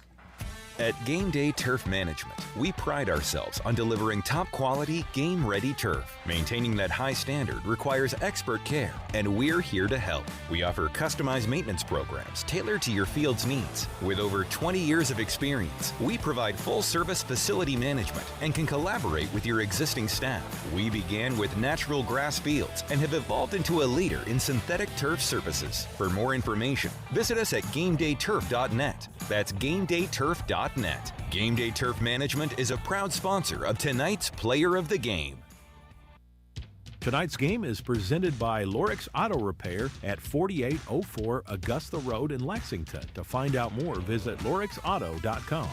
At Game Day Turf Management, we pride ourselves on delivering top-quality, game-ready turf. Maintaining that high standard requires expert care, and we're here to help. We offer customized maintenance programs tailored to your field's needs. With over 20 years of experience, we provide full-service facility management and can collaborate with your existing staff. We began with natural grass fields and have evolved into a leader in synthetic turf services. For more information, visit us at GameDayTurf.net. That's GameDayTurf.net. Game Day Turf Management is a proud sponsor of tonight's Player of the Game. Tonight's game is presented by Lorix Auto Repair at 4804 Augusta Road in Lexington. To find out more, visit lorixauto.com.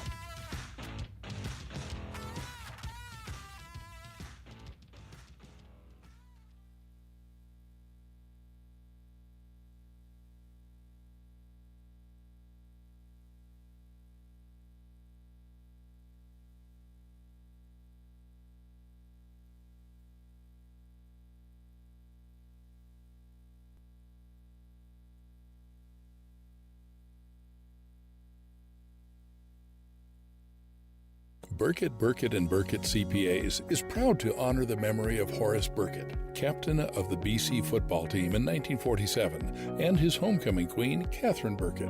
Burkett, Burkett & Burkett CPAs is proud to honor the memory of Horace Burkett, captain of the BC football team in 1947, and his homecoming queen, Catherine Burkett.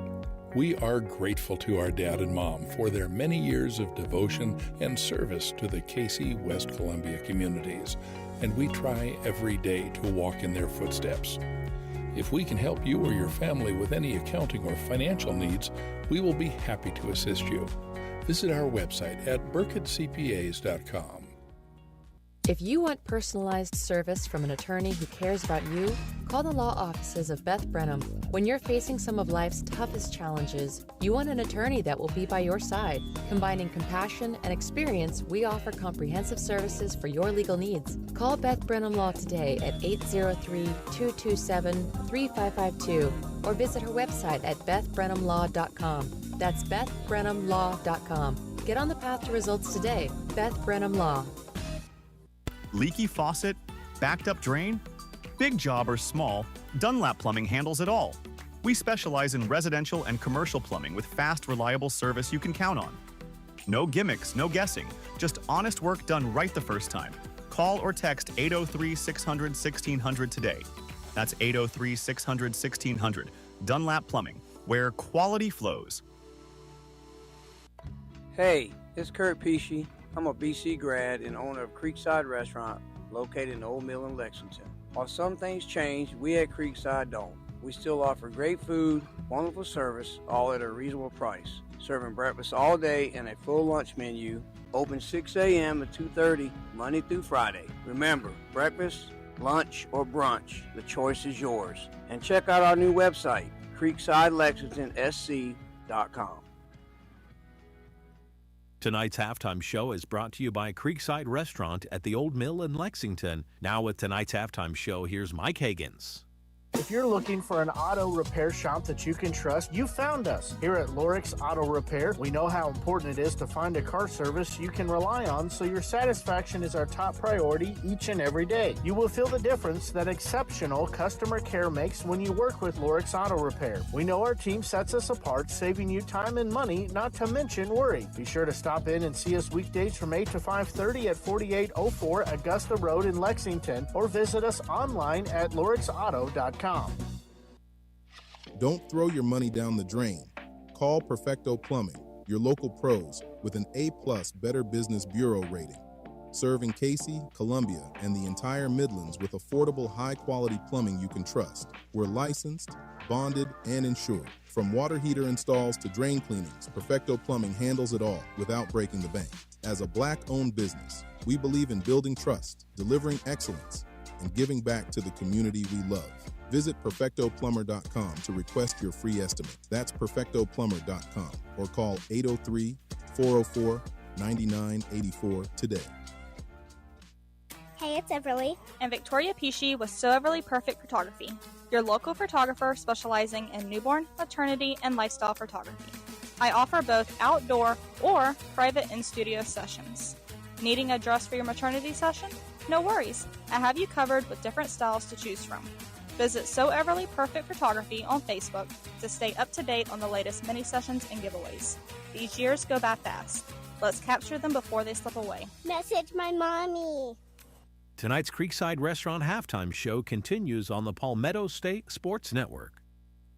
We are grateful to our dad and mom for their many years of devotion and service to the Cayce, West Columbia communities, and we try every day to walk in their footsteps. If we can help you or your family with any accounting or financial needs, we will be happy to assist you. Visit our website at burkettcpas.com. If you want personalized service from an attorney who cares about you, call the law offices of Beth Brenham. When you're facing some of life's toughest challenges, you want an attorney that will be by your side. Combining compassion and experience, we offer comprehensive services for your legal needs. Call Beth Brenham Law today at 803-227-3552 or visit her website at bethbrenhamlaw.com. That's bethbrenhamlaw.com. Get on the path to results today. Beth Brenham Law. Leaky faucet? Backed up drain? Big job or small, Dunlap Plumbing handles it all. We specialize in residential and commercial plumbing with fast, reliable service you can count on. No gimmicks, no guessing, just honest work done right the first time. Call or text 803-600-1600 today. That's 803-600-1600. Dunlap Plumbing, where quality flows. Hey, it's Kurt Pesci. I'm a BC grad and owner of Creekside Restaurant located in Old Mill in Lexington. While some things change, we at Creekside don't. We still offer great food, wonderful service, all at a reasonable price. Serving breakfast all day and a full lunch menu. Open 6 a.m. to 2:30, Monday through Friday. Remember, breakfast, lunch, or brunch, the choice is yours. And check out our new website, CreeksideLexingtonSC.com. Tonight's halftime show is brought to you by Creekside Restaurant at the Old Mill in Lexington. Now with tonight's halftime show, here's Mike Higgins. If you're looking for an auto repair shop that you can trust, you found us. Here at Lorix Auto Repair, we know how important it is to find a car service you can rely on, so your satisfaction is our top priority each and every day. You will feel the difference that exceptional customer care makes when you work with Lorix Auto Repair. We know our team sets us apart, saving you time and money, not to mention worry. Be sure to stop in and see us weekdays from 8 to 5:30 at 4804 Augusta Road in Lexington, or visit us online at lorixauto.com. Don't throw your money down the drain. Call Perfecto Plumbing, your local pros with an A+ Better Business Bureau rating. Serving Cayce, Columbia, and the entire Midlands with affordable, high-quality plumbing you can trust. We're licensed, bonded, and insured. From water heater installs to drain cleanings, Perfecto Plumbing handles it all without breaking the bank. As a Black-owned business, we believe in building trust, delivering excellence, and giving back to the community we love. Visit PerfectoPlumber.com to request your free estimate. That's PerfectoPlumber.com or call 803-404-9984 today. Hey, it's Everly. And Victoria Pesci with So Everly Perfect Photography, your local photographer specializing in newborn, maternity, and lifestyle photography. I offer both outdoor or private in-studio sessions. Needing a dress for your maternity session? No worries. I have you covered with different styles to choose from. Visit So Everly Perfect Photography on Facebook to stay up to date on the latest mini sessions and giveaways. These years go by fast. Let's capture them before they slip away. Message my mommy. Tonight's Creekside Restaurant halftime show continues on the Palmetto State Sports Network.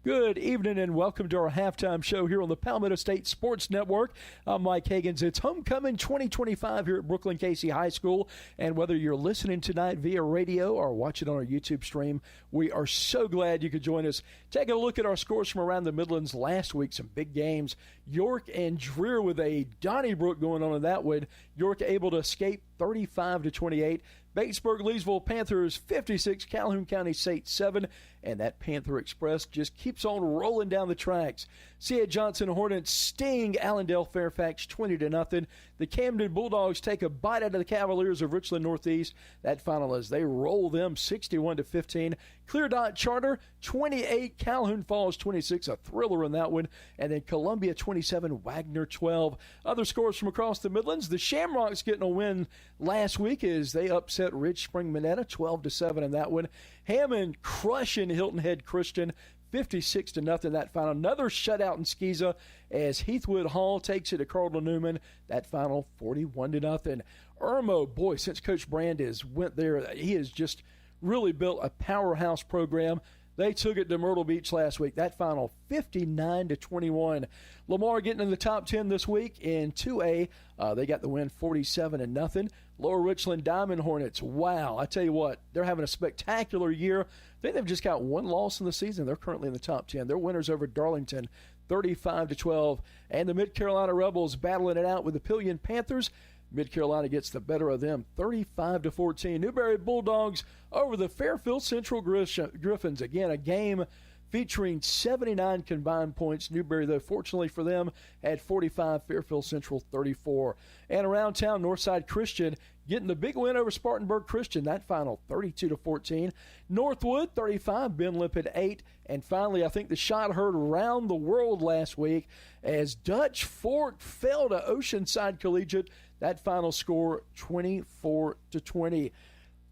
Good evening and welcome to our halftime show here on the Palmetto State Sports Network. I'm Mike Higgins. It's homecoming 2025 here at Brookland-Cayce High School. And whether you're listening tonight via radio or watching on our YouTube stream, we are so glad you could join us. Take a look at our scores from around the Midlands last week. Some big games. York and Dreer with a Donnybrook going on in that one. York able to escape 35-28. Batesburg, Leesville Panthers 56, Calhoun County State 7, and that Panther Express just keeps on rolling down the tracks. C.A. Johnson Hornets sting Allendale Fairfax 20-0. The Camden Bulldogs take a bite out of the Cavaliers of Richland Northeast. That final as they roll them 61-15. Clear Dot Charter 28, Calhoun Falls 26, a thriller in that one. And then Columbia 27, Wagner 12. Other scores from across the Midlands. The Shamrocks getting a win last week as they upset Ridge Spring Minetta 12-7 in that one. Hammond crushing Hilton Head Christian 56-0 that final. Another shutout in Skeeza as Heathwood Hall takes it to Cardinal Newman. That final 41-0. Irmo, boy, since Coach Brand has went there, he has just really built a powerhouse program. They took it to Myrtle Beach last week. That final 59-21. Lamar getting in the top 10 this week in 2A. They got the win 47-0. Lower Richland Diamond Hornets. Wow, I tell you what, they're having a spectacular year. I think they've just got one loss in the season. They're currently in the top 10. They're winners over Darlington 35-12. And the Mid Carolina Rebels battling it out with the Pillion Panthers. Mid Carolina gets the better of them 35-14. Newberry Bulldogs over the Fairfield Central Griffins. Again, a game featuring 79 combined points. Newberry, though, fortunately for them, had 45, Fairfield Central 34. And around town, Northside Christian getting the big win over Spartanburg Christian. That final 32-14. Northwood 35, Ben Lippett 8. And finally, I think the shot heard around the world last week as Dutch Fork fell to Oceanside Collegiate. That final score 24-20.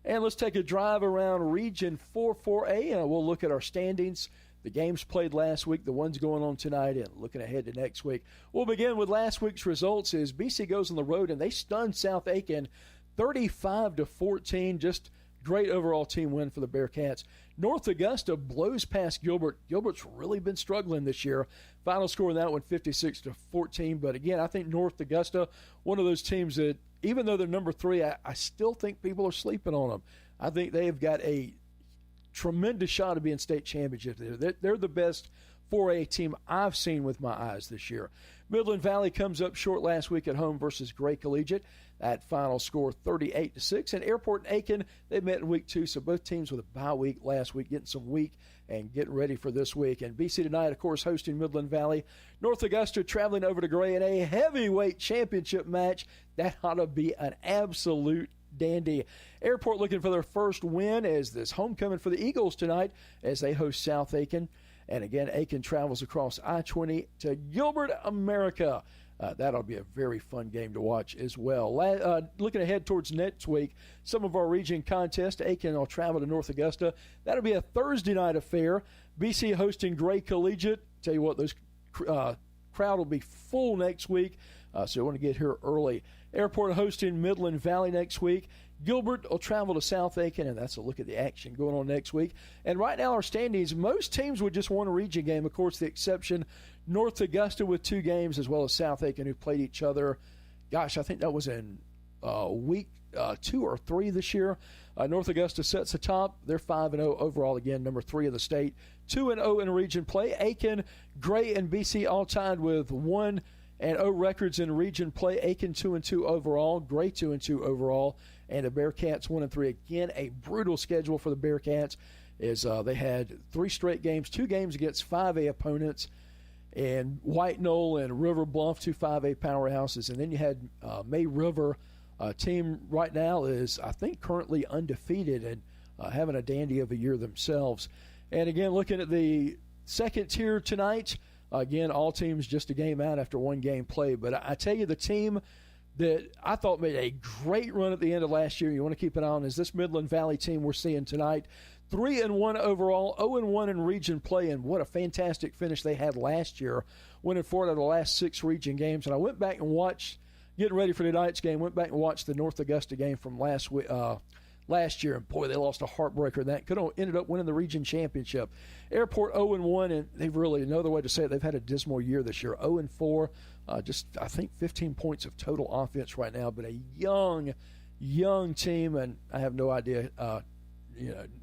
And let's take a drive around Region 4-4A, and we'll look at our standings, the games played last week, the ones going on tonight, and looking ahead to next week. We'll begin with last week's results as BC goes on the road, and they stunned South Aiken 35-14. Just great overall team win for the Bearcats. North Augusta blows past Gilbert. Gilbert's really been struggling this year. Final score in that one, 56-14. But again, I think North Augusta, one of those teams that, even though they're number 3, I still think people are sleeping on them. I think they have got a tremendous shot of being state championship. They're the best 4A team I've seen with my eyes this year. Midland Valley comes up short last week at home versus Gray Collegiate. That final score 38-6. And Airport and Aiken, they met in week 2, so both teams with a bye week last week, getting some week and getting ready for this week. And BC tonight, of course, hosting Midland Valley. North Augusta traveling over to Gray in a heavyweight championship match. That ought to be an absolute dandy. Airport looking for their first win as this homecoming for the Eagles tonight as they host South Aiken. And again, Aiken travels across I-20 to Gilbert, America. That'll be a very fun game to watch as well. Looking ahead towards next week, some of our region contests. Aiken will travel to North Augusta. That'll be a Thursday night affair. BC hosting Gray Collegiate. Tell you what, those crowd will be full next week, so you want to get here early. Airport hosting Midland Valley next week. Gilbert will travel to South Aiken, and that's a look at the action going on next week. And right now our standings, most teams would just want a region game. Of course, the exception, North Augusta with 2 games, as well as South Aiken, who played each other. Gosh, I think that was in week 2 or 3 this year. North Augusta sets the top. They're 5-0 overall, again, number 3 in the state. 2-0 in region play. Aiken, Gray, and BC all tied with 1-0 records in region play. Aiken 2-2 overall. Gray 2-2 overall. And the Bearcats 1-3. Again, a brutal schedule for the Bearcats as they had 3 straight games, 2 games against 5A opponents, and White Knoll and River Bluff, 2 5A powerhouses. And then you had May River, team right now is, I think, currently undefeated and having a dandy of a year themselves. And again, looking at the second tier tonight, again, all teams just a game out after 1 game played. But I tell you, the team that I thought made a great run at the end of last year, you want to keep an eye on, is this Midland Valley team we're seeing tonight. 3-1 overall, 0-1 in region play, and what a fantastic finish they had last year, winning 4 out of the last 6 region games. And I went back and watched, getting ready for tonight's game, went back and watched the North Augusta game from last year, and boy, they lost a heartbreaker. That could have ended up winning the region championship. Airport 0-1, and they've really, another way to say it, they've had a dismal year this year. 0-4, just I think 15 points of total offense right now, but a young team, and I have no idea,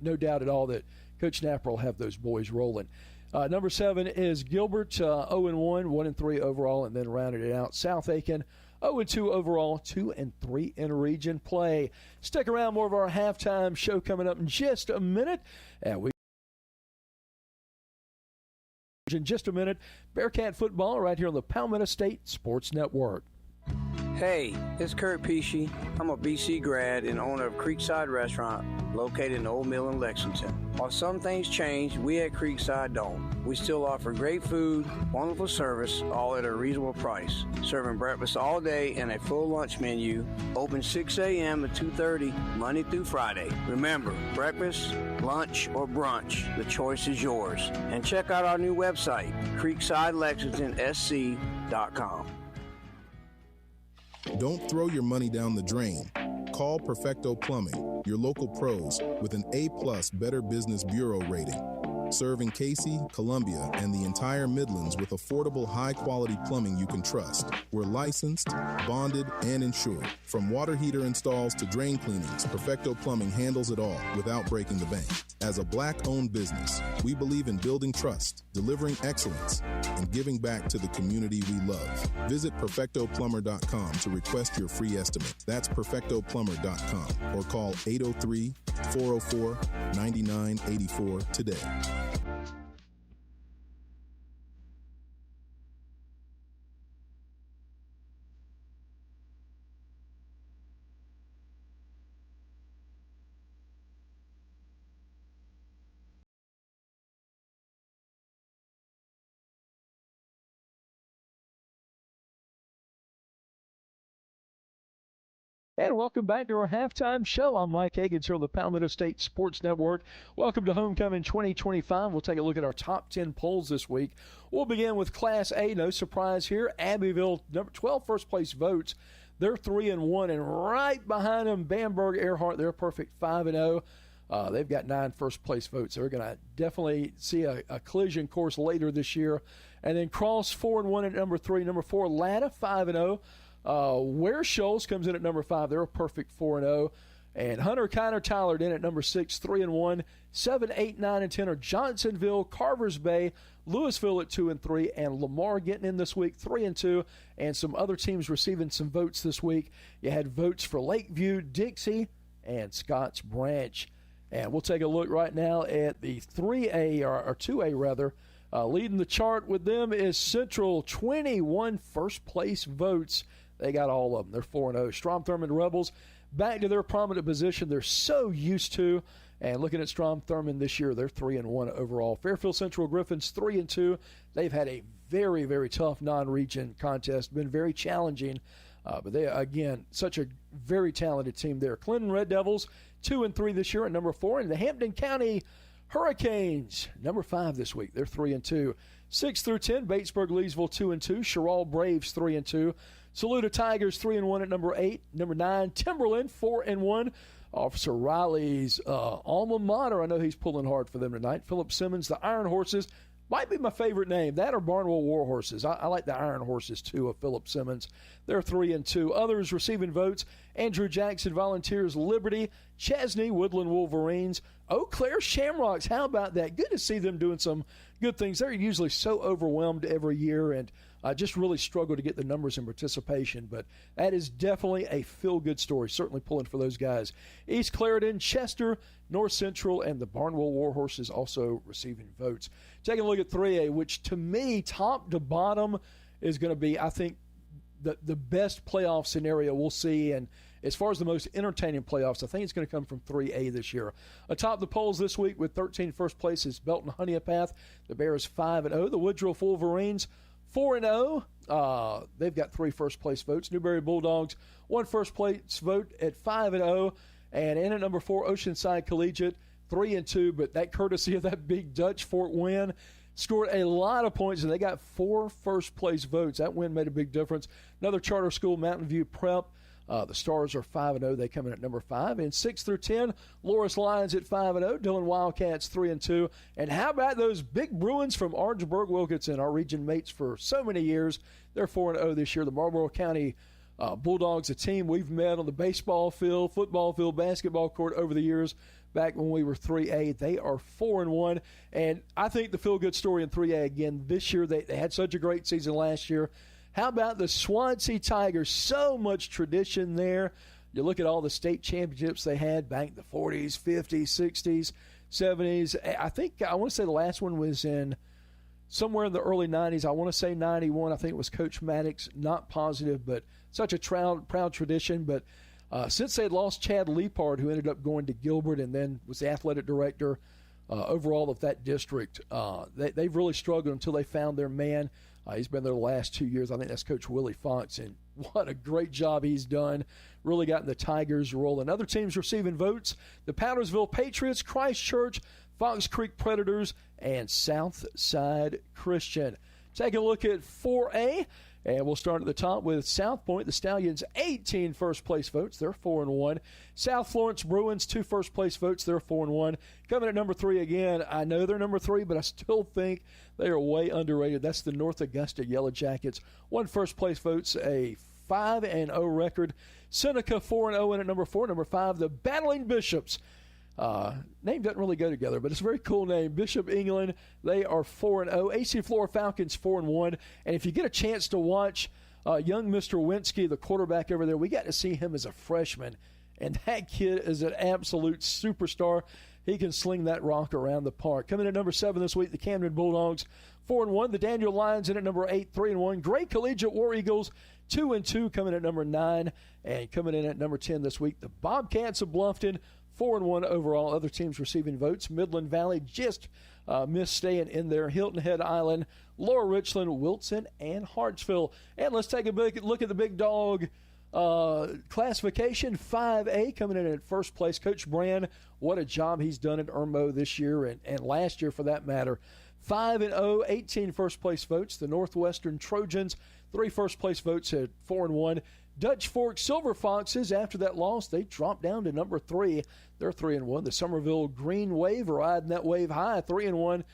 no doubt at all that Coach Napper will have those boys rolling. Number 7 is Gilbert, 0-1, 1-3 overall, and then rounded it out. South Aiken, 0-2 overall, 2-3 in region play. Stick around, more of our halftime show coming up in just a minute. In just a minute, Bearcat football right here on the Palmetto State Sports Network. Hey, it's Kurt Pesci. I'm a BC grad and owner of Creekside Restaurant located in Old Mill in Lexington. While some things change, we at Creekside don't. We still offer great food, wonderful service, all at a reasonable price. Serving breakfast all day and a full lunch menu. Open 6 a.m. to 2:30, Monday through Friday. Remember, breakfast, lunch, or brunch, the choice is yours. And check out our new website, creeksidelexingtonsc.com. Don't throw your money down the drain. Call Perfecto Plumbing, your local pros with an A+ Better Business Bureau rating. Serving Cayce, Columbia, and the entire Midlands with affordable, high-quality plumbing you can trust. We're licensed, bonded, and insured. From water heater installs to drain cleanings, Perfecto Plumbing handles it all without breaking the bank. As a Black-owned business, we believe in building trust, delivering excellence, and giving back to the community we love. Visit PerfectoPlumber.com to request your free estimate. That's PerfectoPlumber.com or call 803-404-9984 today. And welcome back to our halftime show. I'm Mike Higgins here on the Palmetto State Sports Network. Welcome to Homecoming 2025. We'll take a look at our top 10 polls this week. We'll begin with Class A. No surprise here. Abbeville, number 12 first place votes. They're 3-1, and right behind them, Bamberg Earhart. They're perfect 5-0. They've got 9 first place votes. They're going to definitely see a collision course later this year. And then Cross 4-1 at number 3. Number 4, Latta 5-0. Ware Shoals comes in at number 5. They're a perfect 4-0. And Hunter Kiner Tyler in at number 6, 3-1. 7, 8, 9, and 10 are Johnsonville, Carvers Bay, Louisville at 2 and 3, and Lamar getting in this week 3 and 2. And some other teams receiving some votes this week. You had votes for Lakeview, Dixie, and Scotts Branch. And we'll take a look right now at the 3A, or 2A rather. Leading the chart with them is Central, 21 first place votes. They got all of them. They're 4-0. Strom-Thurmond Rebels back to their prominent position they're so used to. And looking at Strom-Thurmond this year, they're 3-1 overall. Fairfield Central Griffins 3-2. They've had a very, very tough non-region contest. Been very challenging. But they, again, such a very talented team there. Clinton Red Devils 2-3 this year at number 4. And the Hampton County Hurricanes, number 5 this week. They're 3-2. 6 through 10, Batesburg, Leesville 2-2. Sherrall Braves 3-2. Saluda Tigers 3-1 at number 8. Number 9, Timberland 4-1. Officer Riley's alma mater. I know he's pulling hard for them tonight. Philip Simmons, the Iron Horses. Might be my favorite name. That or Barnwell War Horses. I like the Iron Horses, too, of Philip Simmons. They're 3-2. Others receiving votes, Andrew Jackson Volunteers, Liberty, Chesney, Woodland Wolverines, Eau Claire Shamrocks. How about that? Good to see them doing some good things. They're usually so overwhelmed every year and just really struggle to get the numbers and participation. But that is definitely a feel-good story. Certainly pulling for those guys. East Clarendon, Chester, North Central, and the Barnwell War Horses also receiving votes. Taking a look at 3A, which to me, top to bottom, is going to be, I think, the best playoff scenario we'll see. And as far as the most entertaining playoffs, I think it's going to come from 3A this year. Atop the polls this week with 13 first place is Belton Honeypath. The Bears 5-0. The Woodruff Wolverines 4-0. They've got 3 first place votes. Newberry Bulldogs 1 first place vote at 5-0. And in at number 4, Oceanside Collegiate 3-2. But that courtesy of that big Dutch Fort win, scored a lot of points, and they got 4 first place votes. That win made a big difference. Another charter school, Mountain View Prep. The Stars are 5-0. They come in at number 5. And 6 through 10, Loris Lions at 5-0. Dillon Wildcats 3-2. And how about those big Bruins from Orangeburg Wilkinson, our region mates for so many years? They're 4-0 this year. The Marlboro County Bulldogs, a team we've met on the baseball field, football field, basketball court over the years. Back when we were 3A, they are 4-1. And I think the feel-good story in 3A again this year, they had such a great season last year. How about the Swansea Tigers? So much tradition there. You look at all the state championships they had back in the 40s, 50s, 60s, 70s. I want to say the last one was in somewhere in the early 90s. I want to say 91. I think it was Coach Maddox. Not positive, but such a proud tradition. But since they had lost Chad Leapard, who ended up going to Gilbert and then was the athletic director overall of that district, they've really struggled until they found their man. He's been there the last 2 years. I think that's Coach Willie Fox, and what a great job he's done. Really gotten the Tigers rolling. Other teams receiving votes, the Powdersville Patriots, Christchurch, Fox Creek Predators, and Southside Christian. Take a look at 4A, and we'll start at the top with South Point. The Stallions, 18 first-place votes. They're 4-1. South Florence Bruins, 2 first-place votes. They're 4-1. Coming at number 3 again, I know they're number 3, but I still think they are way underrated. That's the North Augusta Yellow Jackets. 1 first-place votes, a 5-0 record. Seneca, 4-0 in at number 4. Number 5, the Battling Bishops. Name doesn't really go together, but it's a very cool name. Bishop England, they are 4-0. AC Flora Falcons 4-1. And if you get a chance to watch young Mr. Winsky, the quarterback over there, we got to see him as a freshman. And that kid is an absolute superstar. He can sling that rock around the park. Coming in at number 7 this week, the Camden Bulldogs 4-1. The Daniel Lions in at number 8, 3-1. Gray Collegiate War Eagles 2-2, coming at number 9. And coming in at number 10 this week, the Bobcats of Bluffton 4-1 overall. Other teams receiving votes. Midland Valley just missed staying in there. Hilton Head Island, Lower Richland, Wilson, and Hartsville. And let's take a big look at the big dog Classification 5A coming in at first place. Coach Brand, what a job he's done at Irmo this year and last year for that matter. 5-0, 18 first place votes. The Northwestern Trojans, 3 first place votes at 4-1. Dutch Fork Silver Foxes, after that loss, they dropped down to number 3. They're 3-1. The Somerville Green Wave riding that wave high, 3-1.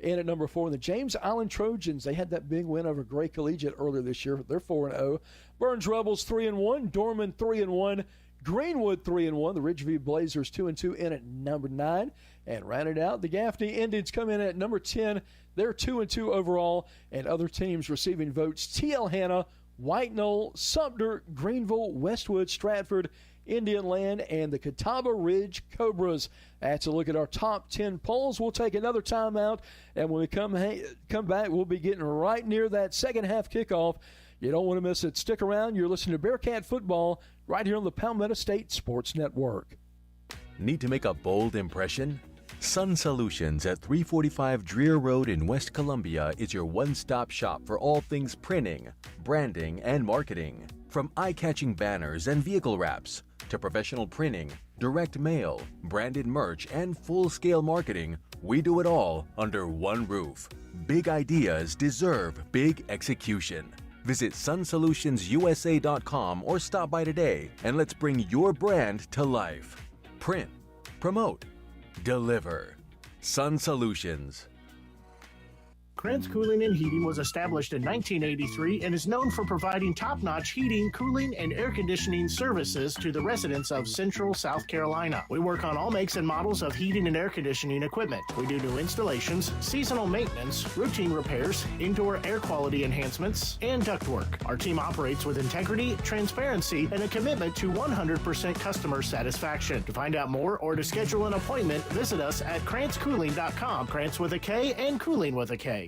And at number 4, the James Island Trojans, they had that big win over Gray Collegiate earlier this year. They're 4-0. Burns Rebels 3-1. Dorman 3-1. Greenwood 3-1. The Ridgeview Blazers 2-2 in at number 9. And rounded out, the Gaffney Indians come in at number 10. They're 2-2 overall. And other teams receiving votes: TL Hanna, White Knoll, Sumter, Greenville, Westwood, Stratford, Indian Land, and the Catawba Ridge Cobras. That's a look at our top 10 polls. We'll take another timeout, and when we come back, we'll be getting right near that second half kickoff. You don't want to miss it. Stick around. You're listening to Bearcat Football right here on the Palmetto State Sports Network. Need to make a bold impression? Sun Solutions at 345 Dreer Road in West Columbia is your one-stop shop for all things printing, branding, and marketing. From eye-catching banners and vehicle wraps to professional printing, direct mail, branded merch, and full-scale marketing, we do it all under one roof. Big ideas deserve big execution. Visit sunsolutionsusa.com or stop by today and let's bring your brand to life. Print, promote, deliver. Sun Solutions. Krantz Cooling and Heating was established in 1983 and is known for providing top-notch heating, cooling, and air conditioning services to the residents of Central South Carolina. We work on all makes and models of heating and air conditioning equipment. We do new installations, seasonal maintenance, routine repairs, indoor air quality enhancements, and ductwork. Our team operates with integrity, transparency, and a commitment to 100% customer satisfaction. To find out more or to schedule an appointment, visit us at krantzcooling.com. Krantz with a K and Cooling with a K.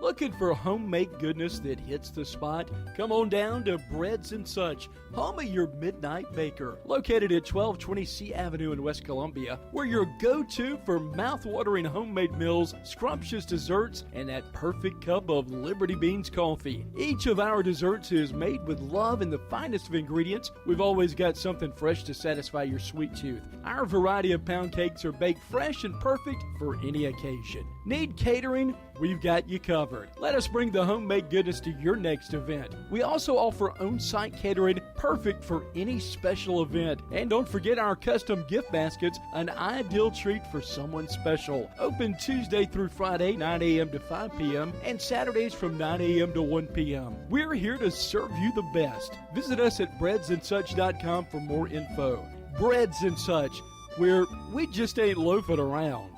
Looking for homemade goodness that hits the spot? Come on down to Breads and Such, home of your midnight baker. Located at 1220 C Avenue in West Columbia, we're your go-to for mouth-watering homemade meals, scrumptious desserts, and that perfect cup of Liberty Beans coffee. Each of our desserts is made with love and the finest of ingredients. We've always got something fresh to satisfy your sweet tooth. Our variety of pound cakes are baked fresh and perfect for any occasion. Need catering? We've got you covered. Let us bring the homemade goodness to your next event. We also offer on-site catering, perfect for any special event. And don't forget our custom gift baskets, an ideal treat for someone special. Open Tuesday through Friday, 9 a.m. to 5 p.m. and Saturdays from 9 a.m. to 1 p.m. We're here to serve you the best. Visit us at breadsandsuch.com for more info. Breads and Such, where we just ain't loafing around.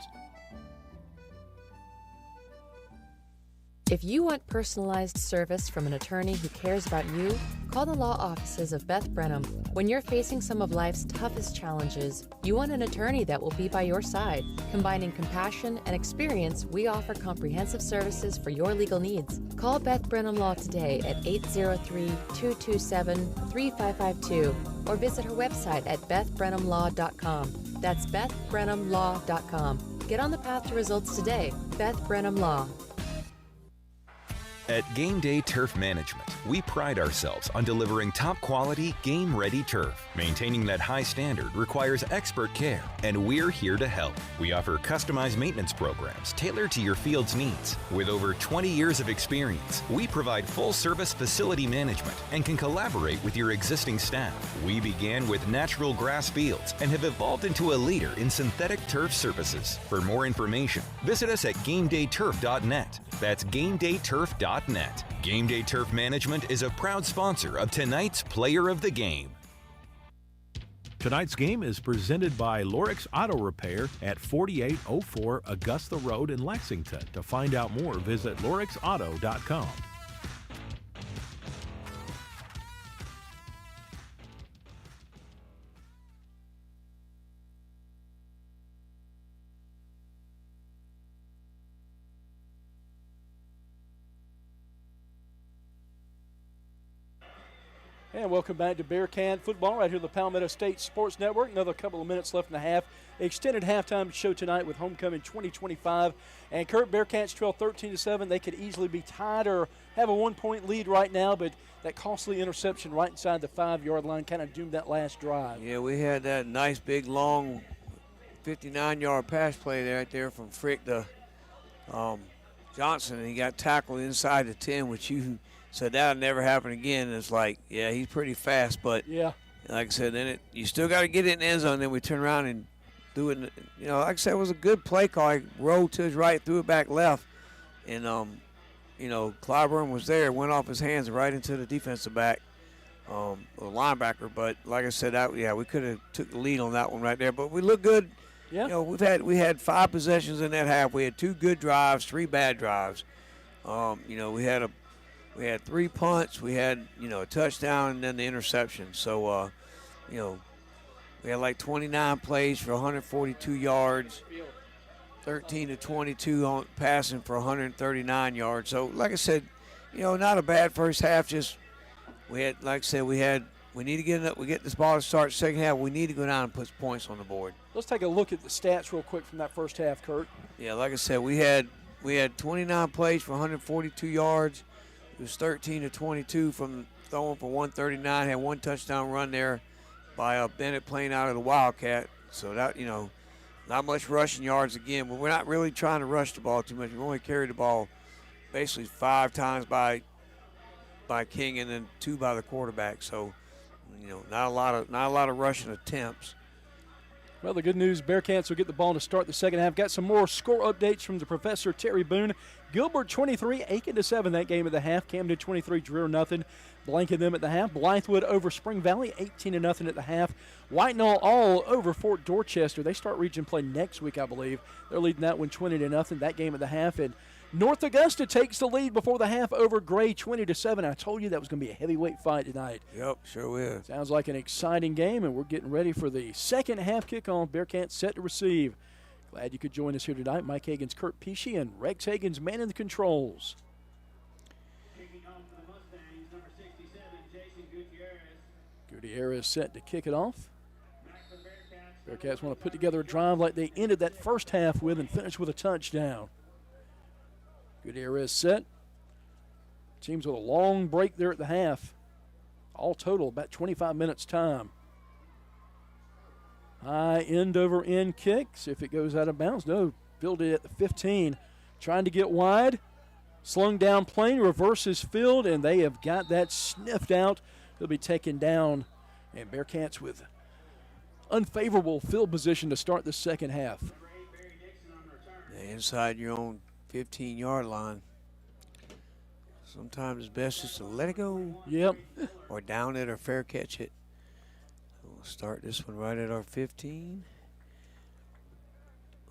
If you want personalized service from an attorney who cares about you, call the law offices of Beth Brenham. When you're facing some of life's toughest challenges, you want an attorney that will be by your side. Combining compassion and experience, we offer comprehensive services for your legal needs. Call Beth Brenham Law today at 803-227-3552 or visit her website at bethbrenhamlaw.com. That's bethbrenhamlaw.com. Get on the path to results today. Beth Brenham Law. At Game Day Turf Management, we pride ourselves on delivering top-quality, game-ready turf. Maintaining that high standard requires expert care, and we're here to help. We offer customized maintenance programs tailored to your field's needs. With over 20 years of experience, we provide full-service facility management and can collaborate with your existing staff. We began with natural grass fields and have evolved into a leader in synthetic turf services. For more information, visit us at GameDayTurf.net. That's GameDayTurf.net. Game Day Turf Management is a proud sponsor of tonight's Player of the Game. Tonight's game is presented by Lorix Auto Repair at 4804 Augusta Road in Lexington. To find out more, visit lorixauto.com. And welcome back to Bearcat football right here on the Palmetto State Sports Network. Another couple of minutes left in the half. Extended halftime show tonight with homecoming 2025. And Kurt, Bearcats trail 13-7. They could easily be tied or have a 1-point lead right now, but that costly interception right inside the 5-yard line kind of doomed that last drive. Yeah, we had that nice big long 59-yard pass play right there from Frick to Johnson, and he got tackled inside the 10, which you said that'll never happen again. And it's like, yeah, he's pretty fast, but yeah, like I said, then you still got to get it in the end zone. Then we turn around and do it. You know, like I said, it was a good play call. He rolled to his right, threw it back left, and you know, Clyburn was there, went off his hands right into the defensive back, or linebacker. But like I said, we could have took the lead on that one right there. But we look good. Yeah. You know, we had 5 possessions in that half. We had 2 good drives, 3 bad drives. You know, we had 3 punts, we had, you know, a touchdown, and then the interception. So, you know, we had like 29 plays for 142 yards, 13 to 22 on passing for 139 yards. So, like I said, you know, not a bad first half. Just we had, like I said, we need to get this ball to start second half. We need to go down and put points on the board. Let's take a look at the stats real quick from that first half, Kurt. Yeah, like I said, we had 29 plays for 142 yards. It was 13 to 22 from throwing for 139. Had 1 touchdown run there by Bennett playing out of the Wildcat. So that, you know, not much rushing yards again. But we're not really trying to rush the ball too much. We've only carried the ball basically 5 times by King and then 2 by the quarterback. So, you know, not a lot of rushing attempts. Well, the good news, Bearcats will get the ball to start the second half. Got some more score updates from the professor, Terry Boone. Gilbert 23, Aiken 7 that game at the half. Camden 23, Dreer nothing. Blanking them at the half. Blythewood over Spring Valley 18-0 at the half. Whitenall all over Fort Dorchester. They start region play next week, I believe. They're leading that one 20-0. That game at the half. And North Augusta takes the lead before the half over Gray 20-7. I told you that was going to be a heavyweight fight tonight. Yep, sure will. Sounds like an exciting game, and we're getting ready for the second half kickoff. Bearcats set to receive. Glad you could join us here tonight. Mike Hagan's Kurt Pesci and Rex Hagan's man in the controls. Kicking off for the Mustangs, number 67, Jason Gutierrez set to kick it off. Bearcats want to put together a drive like they ended that first half with and finish with a touchdown. Gutierrez set. Teams with a long break there at the half. All total, about 25 minutes time. High end over end kick. See if it goes out of bounds. No, fielded it at the 15. Trying to get wide. Slung down plane, reverses field, and they have got that sniffed out. He'll be taken down. And Bearcats with unfavorable field position to start the second half. Inside your own 15-yard line. Sometimes it's best just to let it go. Yep. Or down it or fair catch it. We'll start this one right at our 15.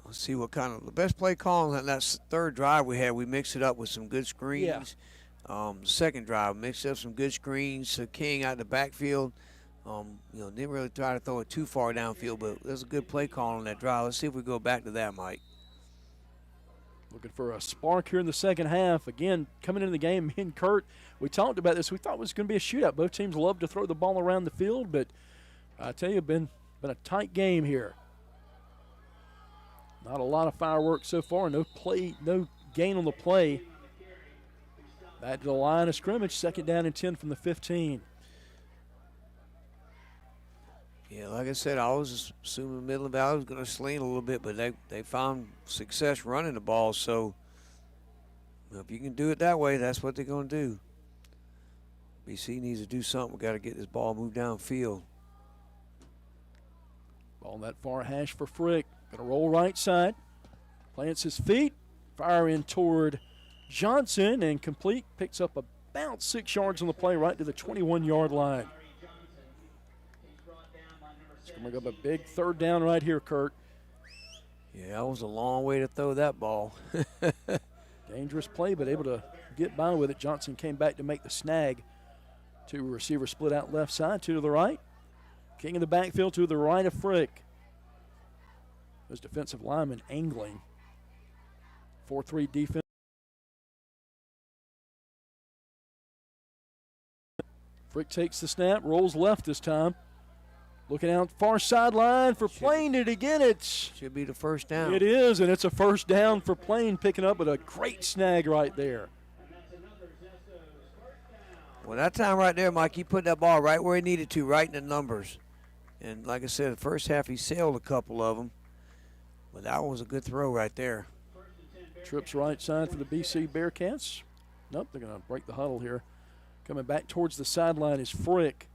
Let's see what kind of the best play call on that third drive we had. We mixed it up with some good screens. Yeah. Second drive, mixed up some good screens. So King out in the backfield. You know, didn't really try to throw it too far downfield, but there's a good play call on that drive. Let's see if we go back to that, Mike. Looking for a spark here in the second half. Again, coming into the game, me and Kurt, we talked about this. We thought it was going to be a shootout. Both teams love to throw the ball around the field, but I tell you, been a tight game here. Not a lot of fireworks so far. No gain on the play. Back to the line of scrimmage. Second down and 10 from the 15. Yeah, like I said, I was assuming Midland Valley was going to sling a little bit, but they found success running the ball. So if you can do it that way, that's what they're going to do. BC needs to do something. We got to get this ball moved downfield. Ball that far hash for Frick. Going to roll right side. Plants his feet. Fire in toward Johnson and complete. Picks up about 6 yards on the play right to the 21-yard line. It's going to go a big third down right here, Kurt. Yeah, that was a long way to throw that ball. Dangerous play, but able to get by with it. Johnson came back to make the snag. 2 receivers split out left side, 2 to the right. King in the backfield to the right of Frick. Those defensive linemen angling. 4-3 defense. Frick takes the snap, rolls left this time. Looking out far sideline for Plain. Did he get it? Should be the first down. It is, and it's a first down for Plain, picking up with a great snag right there. Well, that time right there, Mike, he put that ball right where he needed to, right in the numbers. And like I said, the first half he sailed a couple of them. But that one was a good throw right there. Trips right side for the BC Bearcats. Nope, they're going to break the huddle here. Coming back towards the sideline is Frick.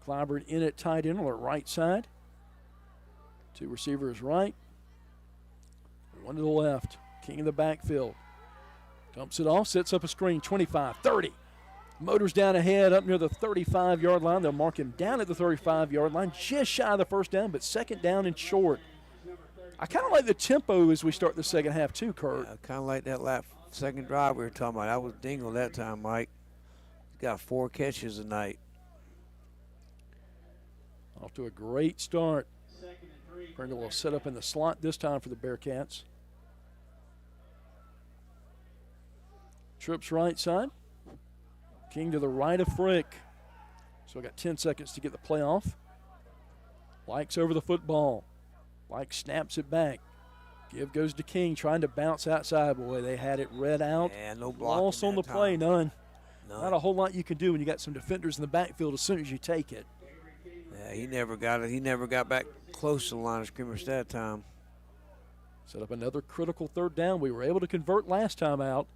Clyburn in at tight end on the right side. Two receivers right. One to the left. King in the backfield. Dumps it off, sets up a screen. 25, 30. Motors down ahead up near the 35-yard line. They'll mark him down at the 35-yard line, just shy of the first down, but second down and short. I kind of like the tempo as we start the second half too, Kurt. I kind of like that second drive we were talking about. That was Dingle that time, Mike. He's got 4 catches tonight. Off to a great start. Pringle will set up in the slot this time for the Bearcats. Trips right side. King to the right of Frick. So got 10 seconds to get the play off. Likes over the football. Like snaps it back. Give goes to King, trying to bounce outside. Boy, they had it read out. Yeah, no blocking. Loss on the play, none. Not a whole lot you can do when you got some defenders in the backfield as soon as you take it. Yeah, he never got it. He never got back close to the line of scrimmage that time. Set up another critical third down. We were able to convert last time out.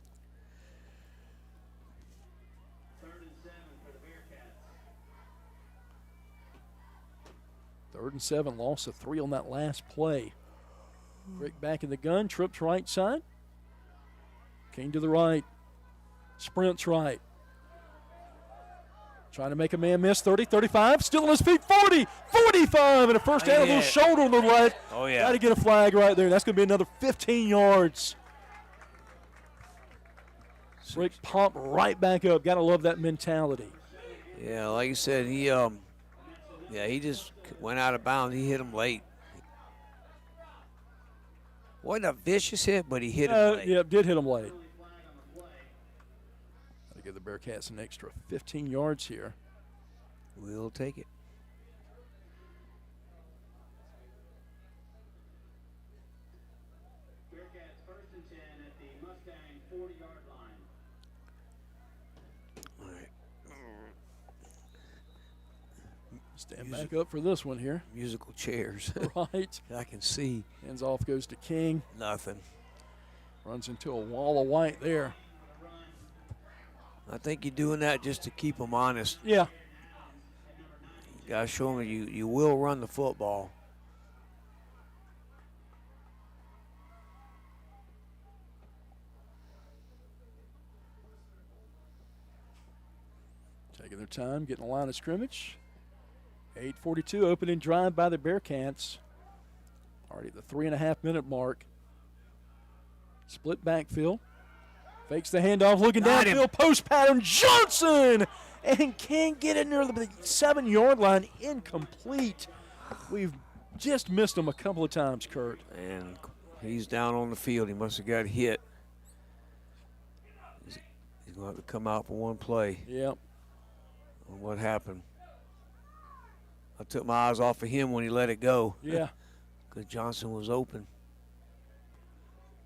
3rd and 7, loss of 3 on that last play. Frick back in the gun, trips right side. King to the right, sprints right. Trying to make a man miss, 30, 35, still on his feet, 40, 45, and a first down, a little shoulder on the right. Oh, yeah. Got to get a flag right there. That's going to be another 15 yards. Frick pumped right back up. Got to love that mentality. Yeah, like you said, he just went out of bounds. He hit him late. Wasn't a vicious hit, but he hit him late. Yeah, did hit him late. Got to give the Bearcats an extra 15 yards here. We'll take it. Bearcats 1st and 10 at the Mustang 40-yard line. All right. Stand back up for this one here. Musical chairs. Right. I can see. Hands off goes to King. Nothing. Runs into a wall of white there. I think you're doing that just to keep them honest. Yeah. You got to show them you will run the football. Taking their time, getting a line of scrimmage. 8:42 opening drive by the Bearcats. Already at the 3.5-minute mark. Split backfield. Fakes the handoff, looking downfield, post pattern, Johnson! And can't get it near the 7-yard line, incomplete. We've just missed him a couple of times, Kurt. And he's down on the field. He must have got hit. He's going to have to come out for one play. Yep. On what happened. I took my eyes off of him when he let it go. Yeah. Because Johnson was open.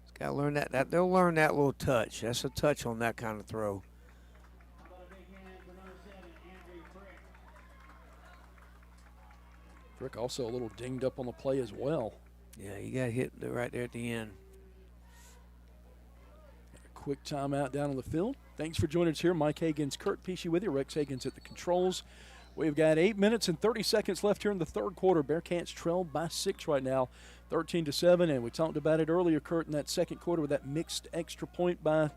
He's got to learn that. They'll learn that little touch. That's a touch on that kind of throw. Frick also a little dinged up on the play as well. Yeah, he got hit right there at the end. A quick timeout down on the field. Thanks for joining us here. Mike Hagans, Kurt Pesci with you. Rex Hagans at the controls. We've got 8 minutes and 30 seconds left here in the third quarter. Bearcats trailed by 6 right now, 13-7. And we talked about it earlier, Kurt, in that second quarter with that mixed extra point by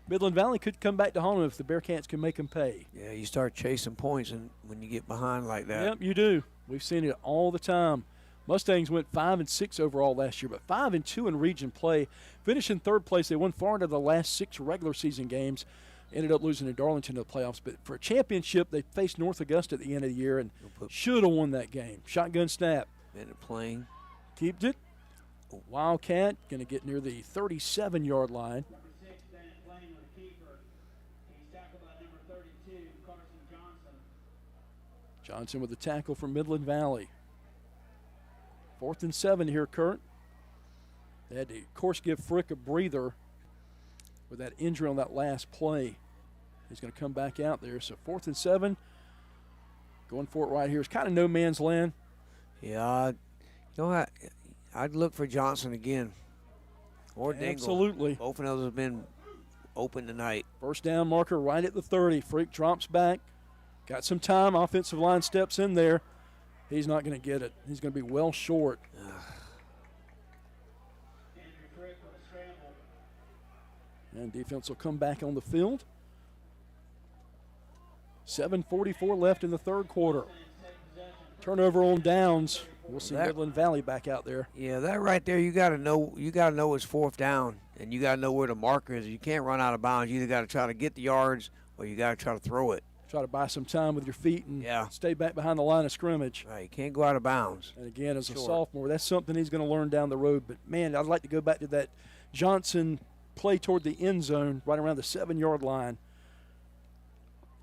Midland Valley. Could come back to haunt them if the Bearcats can make them pay. Yeah, you start chasing points and when you get behind like that. Yep, you do. We've seen it all the time. Mustangs went 5-6 overall last year, but 5-2 in region play. Finished in third place. They won 4 out of the last 6 regular season games. Ended up losing to Darlington in the playoffs. But for a championship, they faced North Augusta at the end of the year and should have won that game. Shotgun snap. Ended up playing. Kept it. Wildcat going to get near the 37-yard line. Number 6, Bennett playing with a keeper. He's tackled by number 32, Carson Johnson with the tackle from Midland Valley. 4th and 7 here, Kurt. They had to, of course, give Frick a breather with that injury on that last play. He's going to come back out there. So 4th and 7. Going for it right here. It's kind of no man's land. Yeah, I'd look for Johnson again. Or Dingle. Absolutely. Both of those have been open tonight. First down marker right at the 30. Frick drops back. Got some time. Offensive line steps in there. He's not going to get it. He's going to be well short. And defense will come back on the field. 7:44 left in the third quarter. Turnover on downs. We'll see Midland Valley back out there. Yeah, that right there, you got to know it's 4th down, and you got to know where the marker is. You can't run out of bounds. You either got to try to get the yards or you got to try to throw it. Try to buy some time with your feet and stay back behind the line of scrimmage. Right, you can't go out of bounds. And again, as a sophomore, that's something he's going to learn down the road. But, man, I'd like to go back to that Johnson play toward the end zone right around the 7-yard line.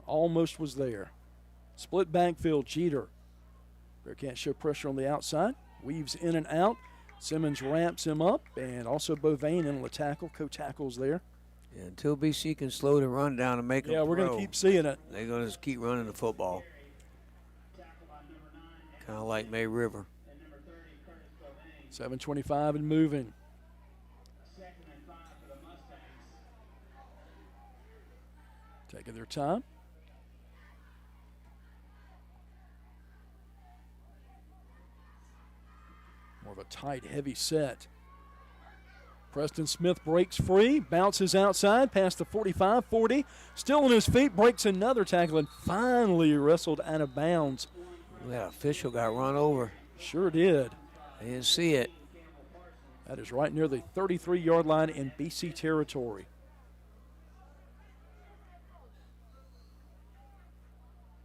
Almost was there. Split backfield, Jeter. Bearcats show pressure on the outside. Weaves in and out. Simmons ramps him up, and also Bovain in on the tackle. Co-tackles there. Yeah, until BC can slow the run down and make them we're going to keep seeing it. They're going to just keep running the football. Kind of like May River. 7:25 and moving. Taking their time. More of a tight, heavy set. Preston Smith breaks free, bounces outside past the 45-40. Still on his feet, breaks another tackle, and finally wrestled out of bounds. That official got run over. Sure did. I didn't see it. That is right near the 33-yard line in BC territory.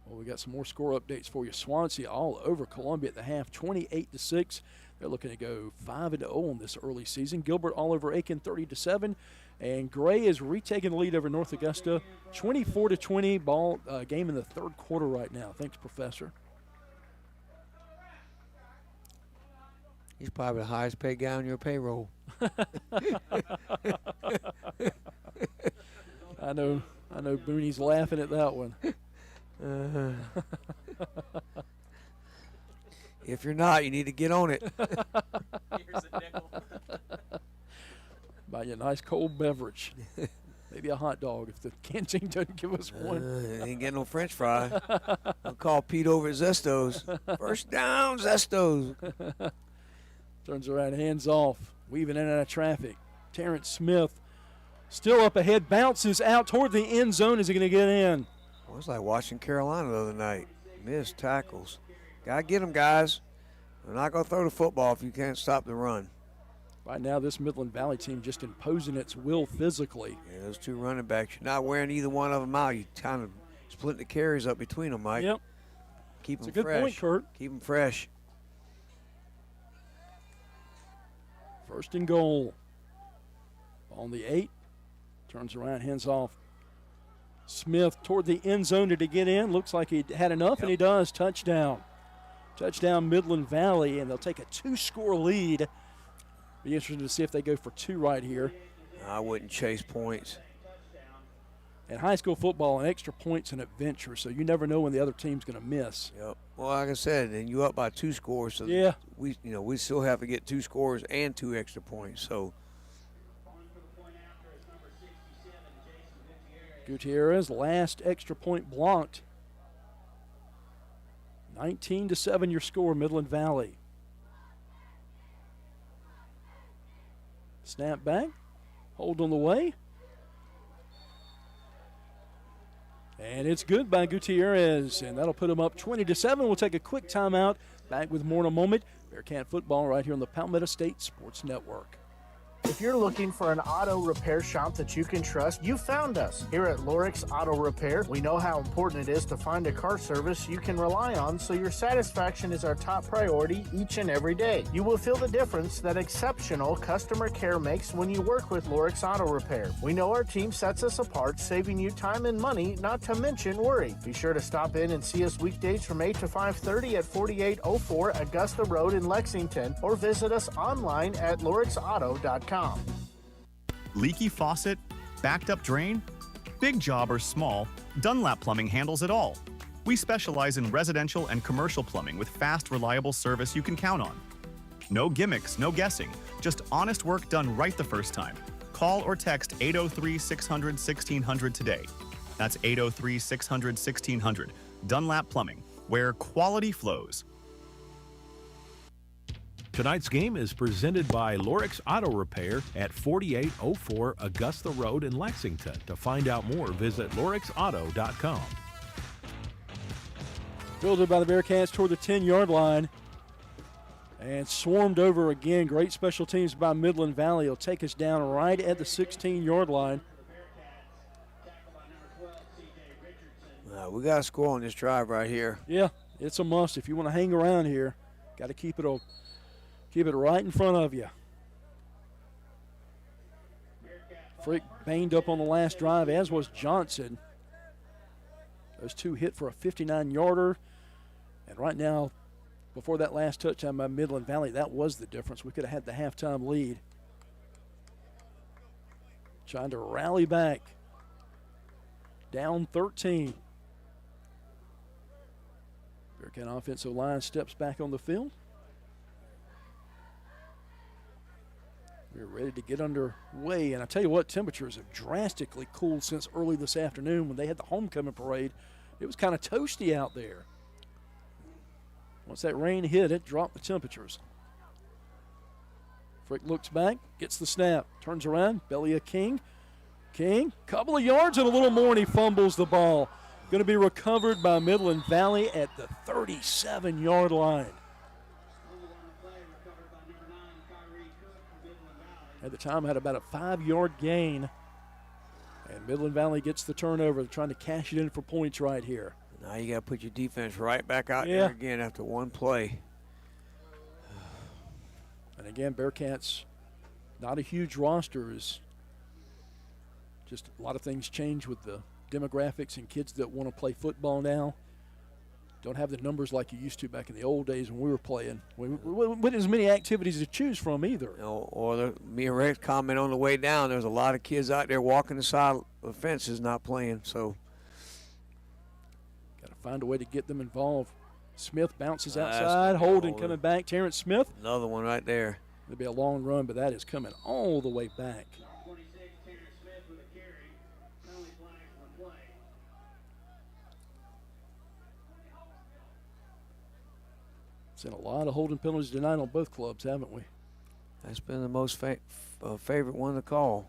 Well, we got some more score updates for you. Swansea all over Columbia at the half, 28-6. They're looking to go 5-0 in this early season. Gilbert all over Aiken, 30-7. And Gray is retaking the lead over North Augusta, 24-20. Ball game in the third quarter right now. Thanks, Professor. He's probably the highest paid guy on your payroll. I know Booney's laughing at that one. If you're not, you need to get on it. Here's a nickel. Buy you a nice cold beverage. Maybe a hot dog if the canteen doesn't give us one. Ain't getting no French fry. I'll call Pete over at Zesto's. First down, Zesto's. Turns around, hands off, weaving in and out of traffic. Terrence Smith still up ahead, bounces out toward the end zone. Is he going to get in? Well, it's like watching Carolina the other night. Missed tackles. Got to get them, guys. They're not going to throw the football if you can't stop the run. Right now, this Midland Valley team just imposing its will physically. Yeah, those two running backs, you're not wearing either one of them out. You kind of splitting the carries up between them, Mike. Yep. Keep them fresh. It's a good point, Kurt. Keep them fresh. First and goal. On the 8. Turns around, hands off. Smith toward the end zone to get in. Looks like he had enough, and he does. Touchdown. Touchdown, Midland Valley, and they'll take a 2-score lead. Be interested to see if they go for 2 right here. I wouldn't chase points. And high school football, an extra point's an adventure, so you never know when the other team's going to miss. Yep. Well, like I said, and you up by 2 scores, so yeah, we still have to get 2 scores and 2 extra points. So Gutierrez, last extra point blocked. 19-7 your score, Midland Valley. Snap back, hold on the way. And it's good by Gutierrez, and that'll put him up 20-7. We'll take a quick timeout. Back with more in a moment. Bearcat football right here on the Palmetto State Sports Network. If you're looking for an auto repair shop that you can trust, you found us. Here at Lorix Auto Repair, we know how important it is to find a car service you can rely on, so your satisfaction is our top priority each and every day. You will feel the difference that exceptional customer care makes when you work with Lorix Auto Repair. We know our team sets us apart, saving you time and money, not to mention worry. Be sure to stop in and see us weekdays from 8 to 5:30 at 4804 Augusta Road in Lexington, or visit us online at lorixauto.com. Leaky faucet? Backed up drain? Big job or small, Dunlap Plumbing handles it all. We specialize in residential and commercial plumbing with fast, reliable service you can count on. No gimmicks, no guessing, just honest work done right the first time. Call or text 803-600-1600 today. That's 803-600-1600. Dunlap Plumbing, where quality flows. Tonight's game is presented by Lorix Auto Repair at 4804 Augusta Road in Lexington. To find out more, visit lorixauto.com. Fielded by the Bearcats toward the 10-yard line. And swarmed over again. Great special teams by Midland Valley. Will take us down right at the 16-yard line. We got to score on this drive right here. Yeah, it's a must. If you want to hang around here, got to keep it right in front of you. Frick banged up on the last drive, as was Johnson. Those two hit for a 59-yarder. And right now, before that last touchdown by Midland Valley, that was the difference. We could have had the halftime lead. Trying to rally back. Down 13. Bearcat offensive line steps back on the field. We're ready to get underway. And I tell you what, temperatures have drastically cooled since early this afternoon when they had the homecoming parade. It was kind of toasty out there. Once that rain hit, it dropped the temperatures. Frick looks back, gets the snap, turns around, belly of King. King, couple of yards and a little more, and he fumbles the ball. Going to be recovered by Midland Valley at the 37-yard line. At the time, had about a 5-yard gain. And Midland Valley gets the turnover. They're trying to cash it in for points right here. Now you got to put your defense right back out there again after one play. And again, Bearcats, not a huge roster. Is just a lot of things change with the demographics and kids that want to play football now. Don't have the numbers like you used to back in the old days when we were playing. We wasn't as many activities to choose from either. Me and Rex comment on the way down, there's a lot of kids out there walking the side of the fences not playing, so. Got to find a way to get them involved. Smith bounces outside, Holden coming back. Terrence Smith. Another one right there. It'll be a long run, but that is coming all the way back. Seen a lot of holding penalties tonight on both clubs, haven't we? That's been the most favorite one to call.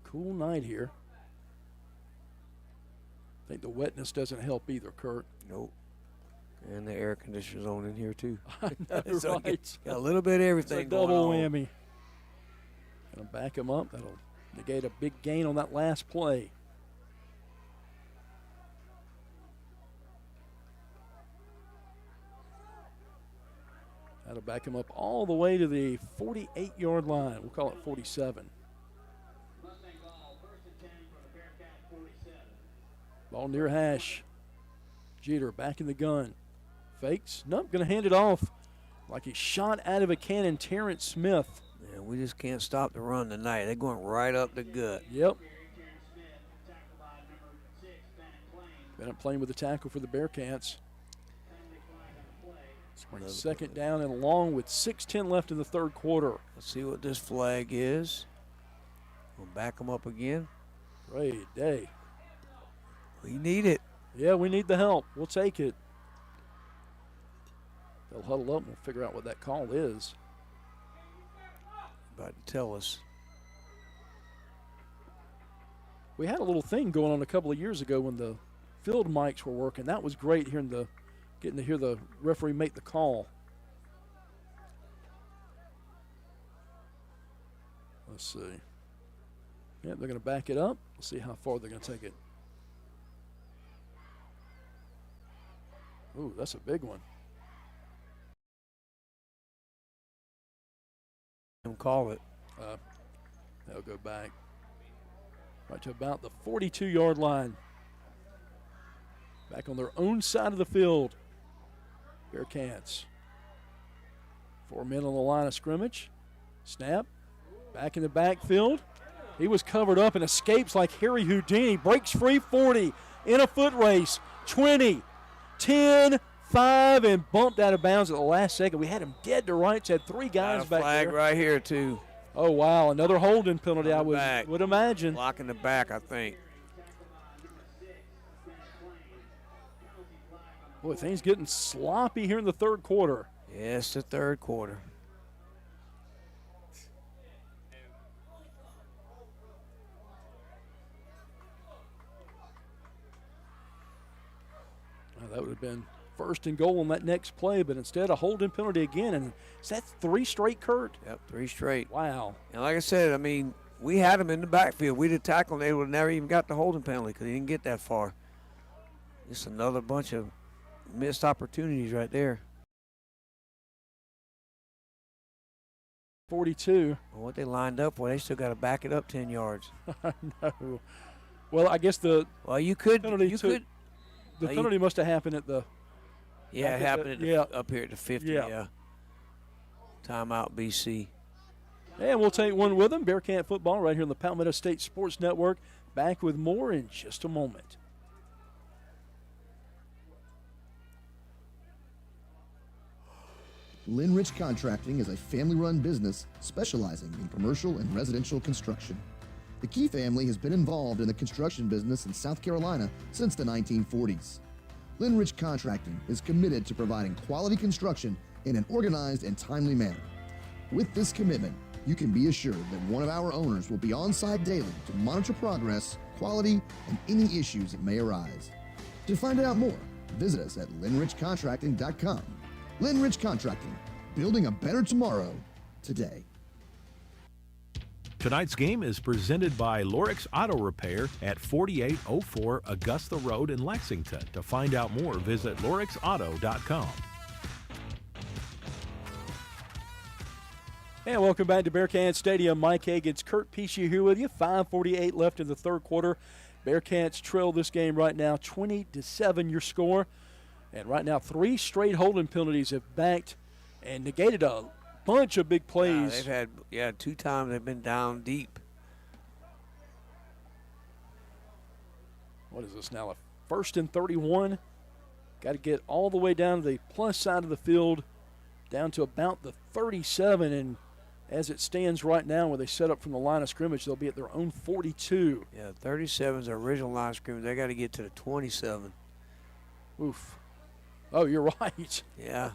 Cool night here. I think the wetness doesn't help either, Kurt. Nope. And the air conditioner's on in here, too. I know, so right? Got a little bit of everything it's a double going on. whammy. Gonna back him up. That'll negate a big gain on that last play. That'll back him up all the way to the 48-yard line. We'll call it 47. Ball near hash. Jeter back in the gun. Fakes. Nope, going to hand it off like he shot out of a cannon. Terrence Smith. Yeah, we just can't stop the run tonight. They're going right up the gut. Yep. Been up playing with the tackle for the Bearcats. Second down and long with 6:10 left in the third quarter. Let's see what this flag is. We'll back them up again. Great day. We need it. Yeah, we need the help. We'll take it. They'll huddle up and we'll figure out what that call is. About to tell us. We had a little thing going on a couple of years ago when the field mics were working. That was great hearing the getting to hear the referee make the call. Let's see. Yeah, they're going to back it up. We'll see how far they're going to take it. Ooh, that's a big one. Call it. They'll go back right to about the 42-yard line. Back on their own side of the field. Bearcats. 4 men on the line of scrimmage. Snap. Back in the backfield. He was covered up and escapes like Harry Houdini. Breaks free, 40. In a foot race. 20. 10. 5 and bumped out of bounds at the last second. We had him dead to rights. Had 3 guys back flag there. right here, too. Oh, wow. Another holding penalty, I would imagine. Blocking the back, I think. Boy, things getting sloppy here in the third quarter. Yeah, it's the third quarter. That would have been first and goal on that next play, but instead a holding penalty again. And is that 3 straight, Kurt? Yep, 3 straight. Wow. And like I said, I mean, we had him in the backfield. We'd have tackled him. They would have never even got the holding penalty because he didn't get that far. Just another bunch of missed opportunities right there. 42. Well, what they lined up for, they still got to back it up 10 yards. I know. Well, I guess the penalty must have happened at the. Yeah, it happened up here at the 50. Yeah. Timeout, BC. And we'll take one with them. Bearcat football right here on the Palmetto State Sports Network. Back with more in just a moment. Linrich Contracting is a family-run business specializing in commercial and residential construction. The Key family has been involved in the construction business in South Carolina since the 1940s. Linrich Contracting is committed to providing quality construction in an organized and timely manner. With this commitment, you can be assured that one of our owners will be on site daily to monitor progress, quality, and any issues that may arise. To find out more, visit us at linrichcontracting.com. Linrich Contracting, building a better tomorrow today. Tonight's game is presented by Lorix Auto Repair at 4804 Augusta Road in Lexington. To find out more, visit lorixauto.com. And welcome back to Bearcat Stadium. Mike Hagan's Kurt Pescia here with you. 5:48 left in the third quarter. Bearcats trail this game right now, 20-7 your score. And right now, 3 straight holding penalties have backed and negated a bunch of big plays. They've had, 2 times they've been down deep. What is this now, a 1st and 31? Got to get all the way down to the plus side of the field, down to about the 37. And as it stands right now, where they set up from the line of scrimmage, they'll be at their own 42. Yeah, 37 is their original line of scrimmage. They got to get to the 27. Oof. Oh, you're right. Yeah.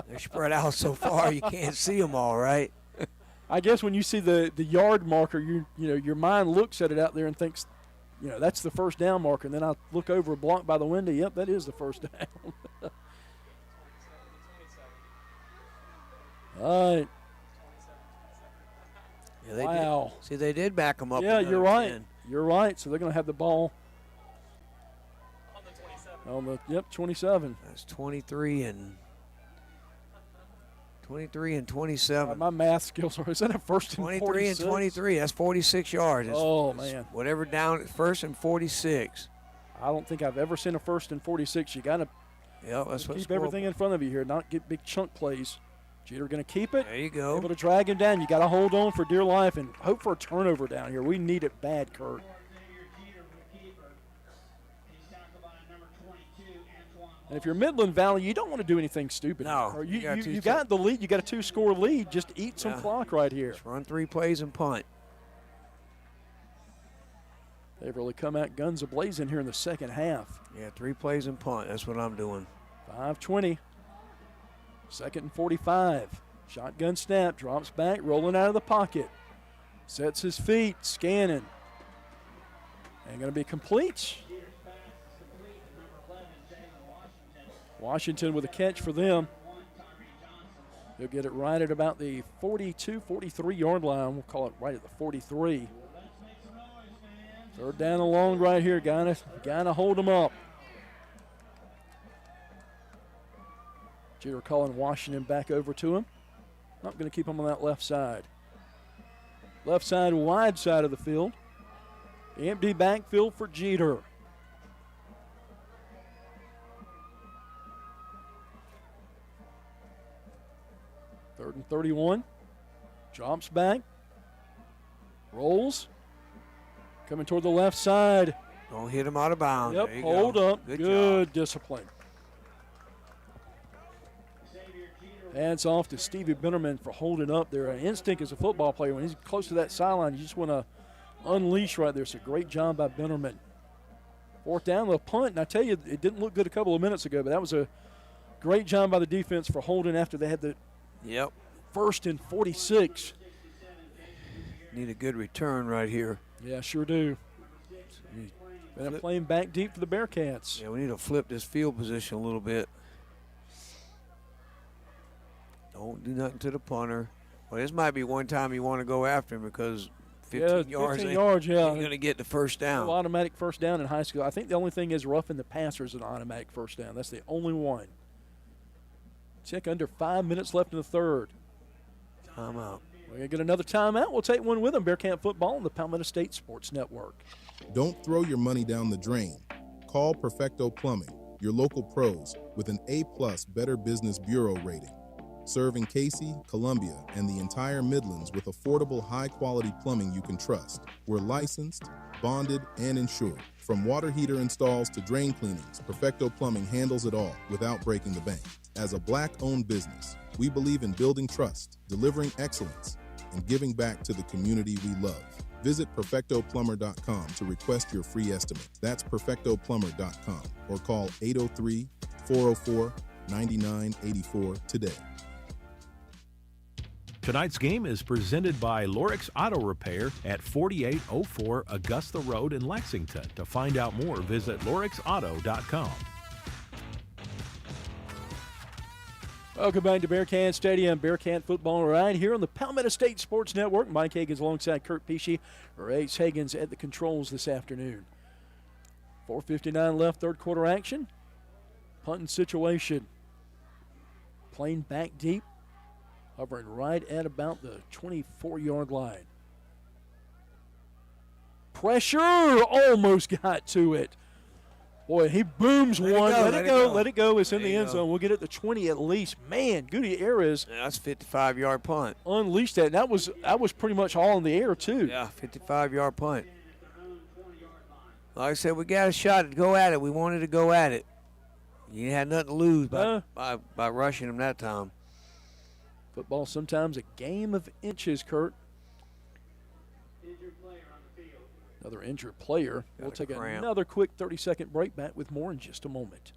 They're spread out so far you can't see them all, right? I guess when you see the yard marker, your mind looks at it out there and thinks, that's the first down marker. And then I look over a block by the window. Yep, that is the first down. All right. Yeah, wow. They did back them up. Yeah, you're right. 10. You're right. So they're going to have the ball. On the 27. That's 23 and 27. My math skills are. Is that a first and 23 46? and 23. That's 46 yards. Man. Whatever down, first and 46. I don't think I've ever seen a first and 46. You got to keep everything in front of you here, not get big chunk plays. Jeter going to keep it. There you go. Able to drag him down. You got to hold on for dear life and hope for a turnover down here. We need it bad, Kurt. And if you're Midland Valley, you don't want to do anything stupid. No. You got the lead. You got a 2-score lead. Just eat some clock right here. Just run 3 plays and punt. They've really come out guns a-blazing here in the second half. Yeah, 3 plays and punt. That's what I'm doing. 5:20. 2nd and 45. Shotgun snap. Drops back. Rolling out of the pocket. Sets his feet. Scanning. And going to be complete. Washington with a catch for them. He'll get it right at about the 42, 43-yard line. We'll call it right at the 43. Third down and long right here. Gotta hold them up. Jeter calling Washington back over to him. Not going to keep him on that left side. Left side, wide side of the field. Empty backfield for Jeter. Third and 31. Drops back. Rolls. Coming toward the left side. Don't hit him out of bounds. Yep, hold up. Good discipline. Hands off to Stevie Bennerman for holding up there. An instinct as a football player, when he's close to that sideline, you just want to unleash right there. So great job by Bennerman. Fourth down, the punt. And I tell you, it didn't look good a couple of minutes ago, but that was a great job by the defense for holding after they had the first and 46. Need a good return right here. Yeah, sure do. And playing back deep for the Bearcats. Yeah, we need to flip this field position a little bit. Don't do nothing to the punter. Well, this might be one time you want to go after him because 15 yards. 15 yards, yeah. You're going to get the first down. Automatic first down in high school. I think the only thing is roughing the passer is an automatic first down. That's the only one. Check under 5 minutes left in the third. Timeout. We're going to get another timeout. We'll take one with them. Bearcat football on the Palmetto State Sports Network. Don't throw your money down the drain. Call Perfecto Plumbing, your local pros, with an A+ Better Business Bureau rating. Serving Cayce, Columbia, and the entire Midlands with affordable, high-quality plumbing you can trust. We're licensed, bonded, and insured. From water heater installs to drain cleanings, Perfecto Plumbing handles it all without breaking the bank. As a Black-owned business, we believe in building trust, delivering excellence, and giving back to the community we love. Visit PerfectoPlumber.com to request your free estimate. That's PerfectoPlumber.com or call 803-404-9984 today. Tonight's game is presented by Lorix Auto Repair at 4804 Augusta Road in Lexington. To find out more, visit lorixauto.com. Welcome back to Bearcat Stadium. Bearcat football right here on the Palmetto State Sports Network. Mike Hagens alongside Kurt Pesci. Ace Hagens at the controls this afternoon. 4:59 left, third quarter action. Punting situation. Playing back deep. Hovering right at about the 24-yard line. Pressure almost got to it. Boy, he booms one. Let it go. Let it go. It's in the end zone. We'll get it to 20 at least. Man, Gutierrez. Yeah, that's a 55-yard punt. Unleashed that. That was pretty much all in the air, too. Yeah, 55-yard punt. Like I said, we got a shot to go at it. We wanted to go at it. You had nothing to lose by rushing him that time. Football sometimes a game of inches, Kurt. Another injured player. We'll take another quick 30-second break. Back with more in just a moment.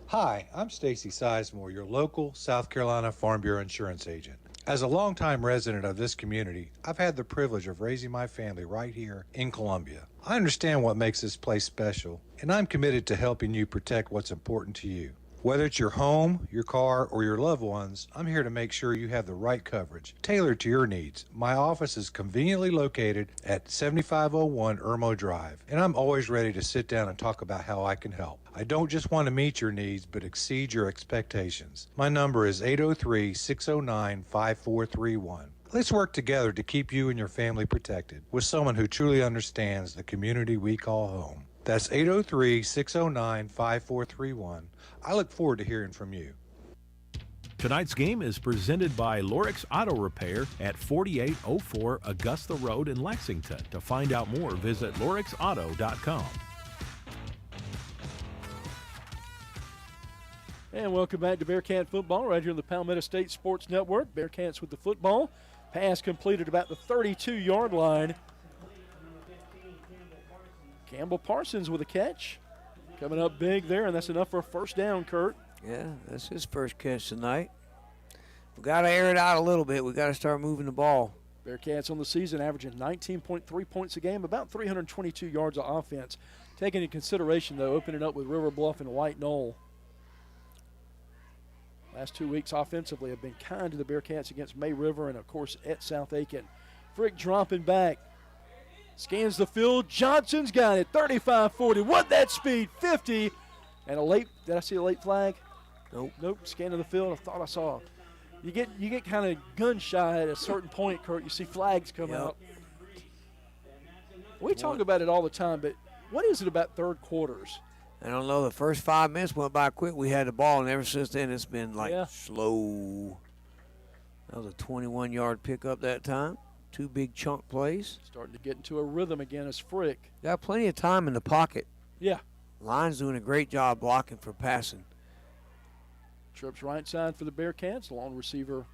Hi, I'm Stacy Sizemore, your local South Carolina Farm Bureau insurance agent. As a longtime resident of this community, I've had the privilege of raising my family right here in Columbia. I understand what makes this place special, and I'm committed to helping you protect what's important to you. Whether it's your home, your car, or your loved ones, I'm here to make sure you have the right coverage, tailored to your needs. My office is conveniently located at 7501 Irmo Drive, and I'm always ready to sit down and talk about how I can help. I don't just want to meet your needs, but exceed your expectations. My number is 803-609-5431. Let's work together to keep you and your family protected with someone who truly understands the community we call home. That's 803-609-5431. I look forward to hearing from you. Tonight's game is presented by Lorix Auto Repair at 4804 Augusta Road in Lexington. To find out more, visit lorixauto.com. And welcome back to Bearcat football right here on the Palmetto State Sports Network. Bearcats with the football. Pass completed about the 32-yard line. Campbell Parsons with a catch. Coming up big there, and that's enough for a first down, Kurt. Yeah, that's his first catch tonight. We've got to air it out a little bit. We've got to start moving the ball. Bearcats on the season averaging 19.3 points a game, about 322 yards of offense. Taking into consideration, though, opening up with River Bluff and White Knoll. Last 2 weeks offensively have been kind to the Bearcats against May River and, of course, at South Aiken. Frick dropping back. Scans the field. Johnson's got it. 35-40. What that speed? 50. And a late, did I see a late flag? Nope. Nope. Scanning the field. I thought I saw. You get kind of gun shy at a certain point, Kurt. You see flags come out. We talk about it all the time, but what is it about third quarters? I don't know. The first 5 minutes went by quick. We had the ball, and ever since then it's been like slow. That was a 21-yard pickup that time. 2 big chunk plays. Starting to get into a rhythm again as Frick. Got plenty of time in the pocket. Yeah. Line's doing a great job blocking for passing. Trips right side for the Bearcats. Long receiver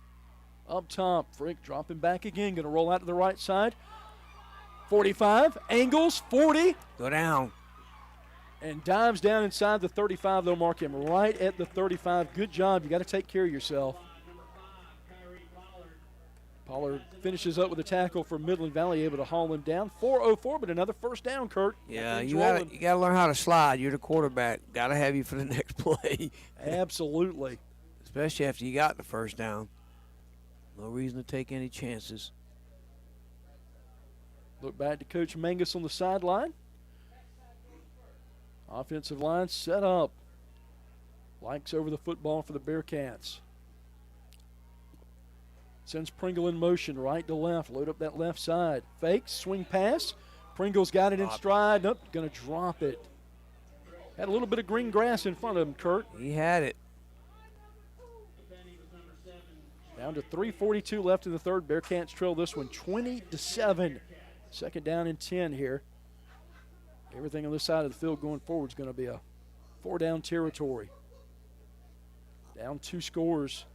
up top. Frick dropping back again. Going to roll out to the right side. 45. Angles. 40. Go down. And dives down inside the 35. They'll mark him right at the 35. Good job. You got to take care of yourself. Pollard finishes up with a tackle for Midland Valley, able to haul him down. 4:04, but another first down, Kurt. Yeah, you got to learn how to slide. You're the quarterback. Got to have you for the next play. Absolutely. Especially after you got the first down. No reason to take any chances. Look back to Coach Mangus on the sideline. Offensive line set up. Likes over the football for the Bearcats. Sends Pringle in motion, right to left. Load up that left side. Fakes, swing pass. Pringle's got it in stride. Nope, going to drop it. Had a little bit of green grass in front of him, Kurt. He had it. Down to 3:42 left in the third. Bearcats trail this one 20-7. Second down and 10 here. Everything on this side of the field going forward is going to be a 4-down territory. Down 2 scores.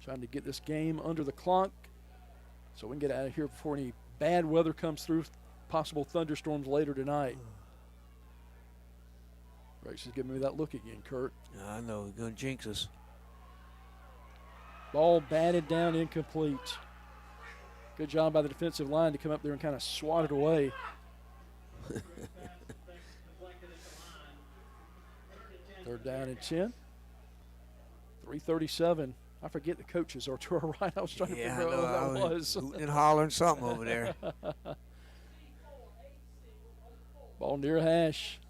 Trying to get this game under the clock so we can get out of here before any bad weather comes through, possible thunderstorms later tonight. Rex is giving me that look again, Kurt. I know, he's going to jinx us. Ball batted down, incomplete. Good job by the defensive line to come up there and kind of swat it away. Third down and 10. 3:37. I forget the coaches are to our right. I was trying to figure out what that was. Hooting and hollering something over there. Ball near hash.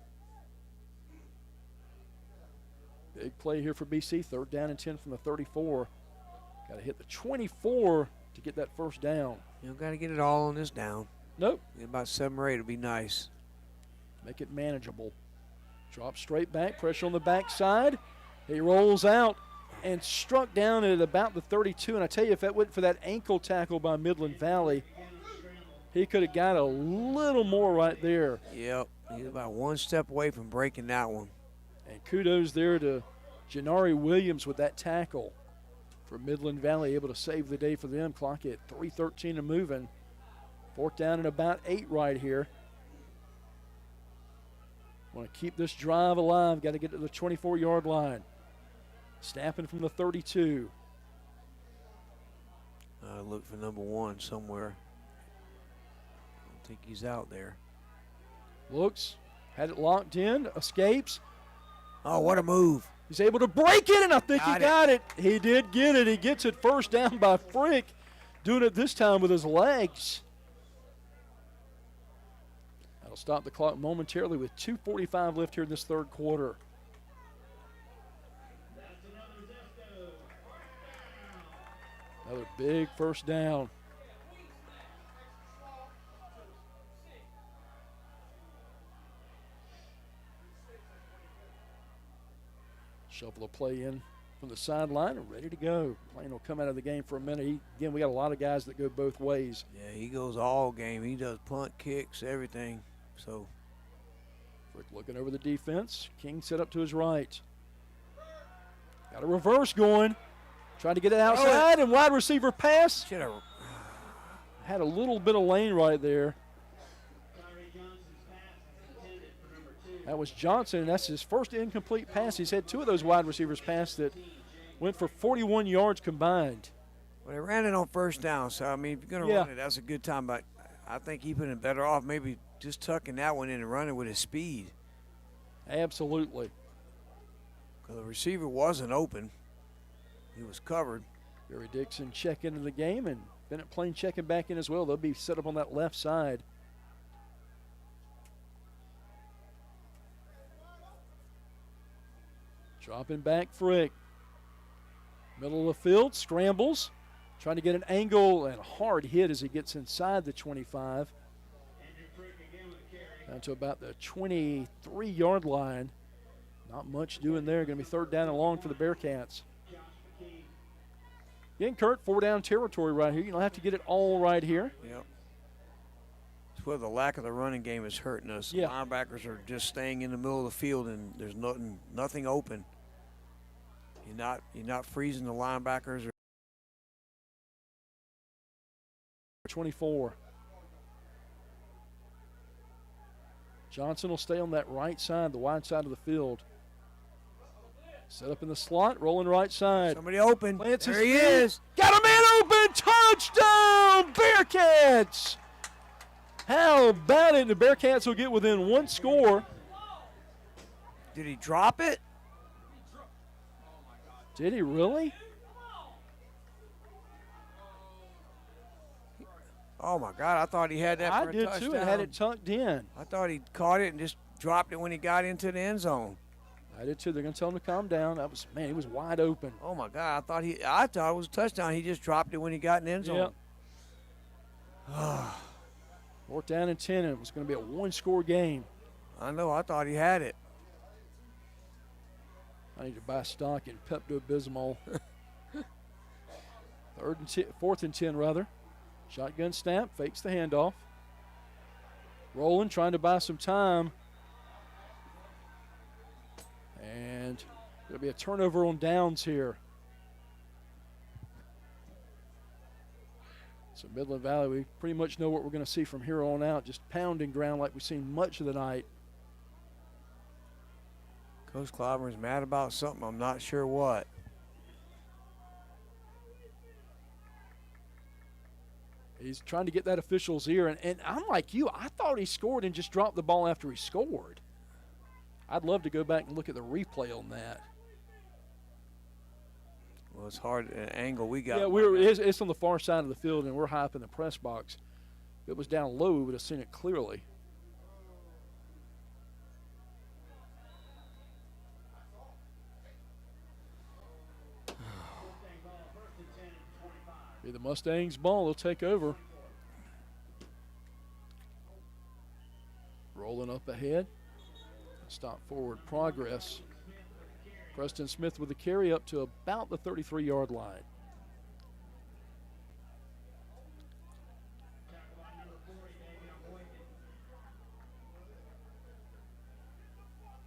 Big play here for BC. Third down and 10 from the 34. Got to hit the 24 to get that first down. You don't got to get it all on this down. Nope. Get about 7 or 8 will be nice. Make it manageable. Drop straight back. Pressure on the backside. He rolls out and struck down at about the 32. And I tell you, if that went for that ankle tackle by Midland Valley, he could have got a little more right there. Yep. He's about 1 step away from breaking that one. And kudos there to Janari Williams with that tackle for Midland Valley, able to save the day for them. Clock at 3:13 and moving. 4th down and about 8 right here. Want to keep this drive alive. Got to get to the 24-yard line. Snapping from the 32. Look for number 1 somewhere. I don't think he's out there. Looks, had it locked in, escapes. Oh, what a move. He's able to break it, and I think he got it. He did get it. He gets it first down by Frick, doing it this time with his legs. That'll stop the clock momentarily with 2:45 left here in this third quarter. Another big first down. Shuffle a play in from the sideline and ready to go. Plain will come out of the game for a minute. Again, we got a lot of guys that go both ways. Yeah, he goes all game. He does punt, kicks, everything. So, Frick looking over the defense. King set up to his right. Got a reverse going. Trying to get it outside and wide receiver pass. Had a little bit of lane right there. That was Johnson, and that's his first incomplete pass. He's had 2 of those wide receivers pass that went for 41 yards combined. Well, they ran it on first down, so, I mean, if you're going to run it, that's a good time. But I think he been better off maybe just tucking that one in and running with his speed. Absolutely. Because the receiver wasn't open. He was covered. Barry Dixon check into the game, and Bennett Plain checking back in as well. They'll be set up on that left side. Dropping back, Frick. Middle of the field, scrambles. Trying to get an angle and a hard hit as he gets inside the 25. Down to about the 23-yard line. Not much doing there. Going to be third down and long for the Bearcats. Again, Kurt, 4-down territory right here. You don't have to get it all right here. Yep. It's where the lack of the running game is hurting us. Yeah. Linebackers are just staying in the middle of the field, and there's nothing open. You're not freezing the linebackers. 24. Johnson will stay on that right side, the wide side of the field. Set up in the slot, rolling right side. Somebody open. Plants there his he feet. is. Got a man open. Touchdown, Bearcats. How about it? The Bearcats will get within one score. Did he drop it? Did he really? Oh, my God. I thought he had that for a touchdown. I did, too, and had it tucked in. I thought he caught it and just dropped it when he got into the end zone. I did, too. They're going to tell him to calm down. Man, he was wide open. Oh, my God. I thought it was a touchdown. He just dropped it when he got in the end zone. Yep. Fourth down and 10, and it was going to be a one-score game. I know. I thought he had it. I need to buy stock in Pepto-Bismol. Fourth and 10, rather. Shotgun snap, fakes the handoff. Rolling, trying to buy some time. And there'll be a turnover on downs here. So Midland Valley, we pretty much know what we're going to see from here on out, just pounding ground like we've seen much of the night. Coach Clobber's mad about something. I'm not sure what. He's trying to get that official's ear, and I'm like you. I thought he scored and just dropped the ball after he scored. I'd love to go back and look at the replay on that. Well, it's hard, an angle we got. Yeah, it's on the far side of the field, and we're high up in the press box. If it was down low, we would have seen it clearly. Be the Mustangs' ball. They'll take over. Rolling up ahead. Stop forward progress. Preston Smith with the carry up to about the 33-yard line.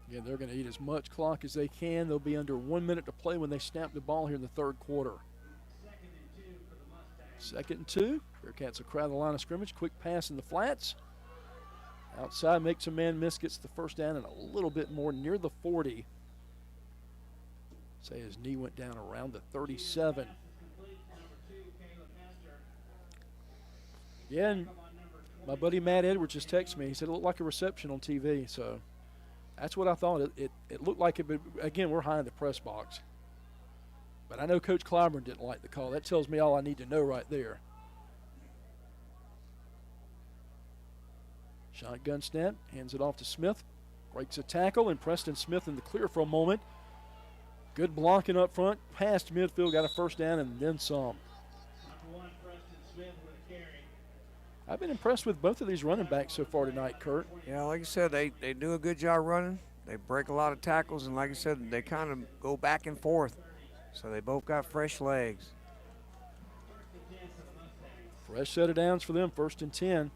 Again, they're going to eat as much clock as they can. They'll be under 1 minute to play when they snap the ball here in the third quarter. 2nd and 2. Bearcats will crowd the line of scrimmage. Quick pass in the flats. Outside, makes a man miss, gets the first down and a little bit more near the 40. Say his knee went down around the 37. Yeah, and my buddy Matt Edwards just texted me. He said it looked like a reception on TV, so that's what I thought. It looked like it, but again, we're high in the press box. But I know Coach Clyburn didn't like the call. That tells me all I need to know right there. Shotgun snap, hands it off to Smith. Breaks a tackle, and Preston Smith in the clear for a moment. Good blocking up front, past midfield, got a first down and then some. Number 1, Preston Smith with a carry. I've been impressed with both of these running backs so far tonight, Kurt. Yeah, like I said, they do a good job running. They break a lot of tackles, and like I said, they kind of go back and forth. So they both got fresh legs. Fresh set of downs for them, 1st and 10.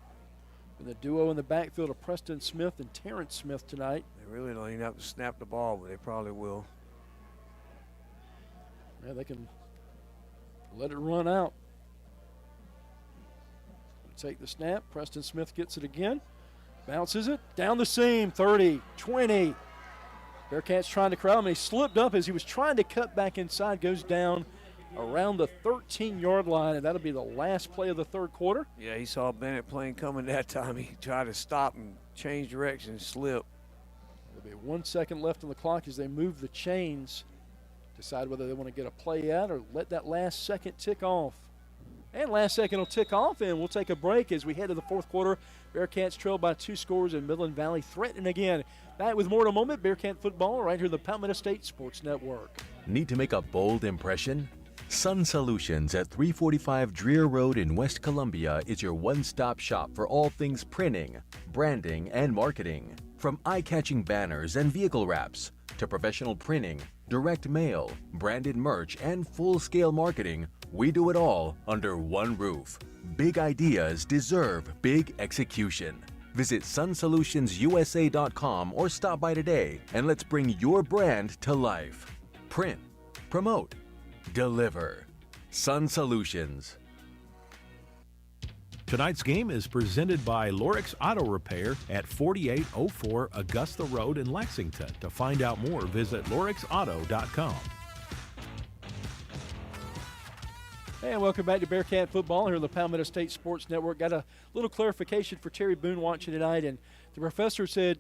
And the duo in the backfield of Preston Smith and Terrence Smith tonight. They really don't even have to snap the ball, but they probably will. Yeah, they can let it run out. Take the snap. Preston Smith gets it again. Bounces it down the seam. 30, 20. Bearcats trying to crowd him. He slipped up as he was trying to cut back inside. Goes down around the 13-yard line, and that'll be the last play of the third quarter. Yeah, he saw Bennett plane coming that time. He tried to stop and change direction and slip. There'll be 1 second left on the clock as they move the chains. Decide whether they want to get a play out or let that last second tick off. And last second will tick off, and we'll take a break as we head to the fourth quarter. Bearcats trail by 2 scores, and Midland Valley threatening again. Back with more in a moment. Bearcat football right here on the Palmetto State Sports Network. Need to make a bold impression? Sun Solutions at 345 Dreer Road in West Columbia is your one-stop shop for all things printing, branding, and marketing. From eye-catching banners and vehicle wraps to professional printing, direct mail, branded merch, and full-scale marketing, we do it all under one roof. Big ideas deserve big execution. Visit sunsolutionsUSA.com or stop by today and let's bring your brand to life. Print, promote, deliver. Sun Solutions. Tonight's game is presented by Lorix Auto Repair at 4804 Augusta Road in Lexington. To find out more, visit lorixauto.com. And welcome back to Bearcat football here on the Palmetto State Sports Network. Got a little clarification for Terry Boone watching tonight, and the professor said,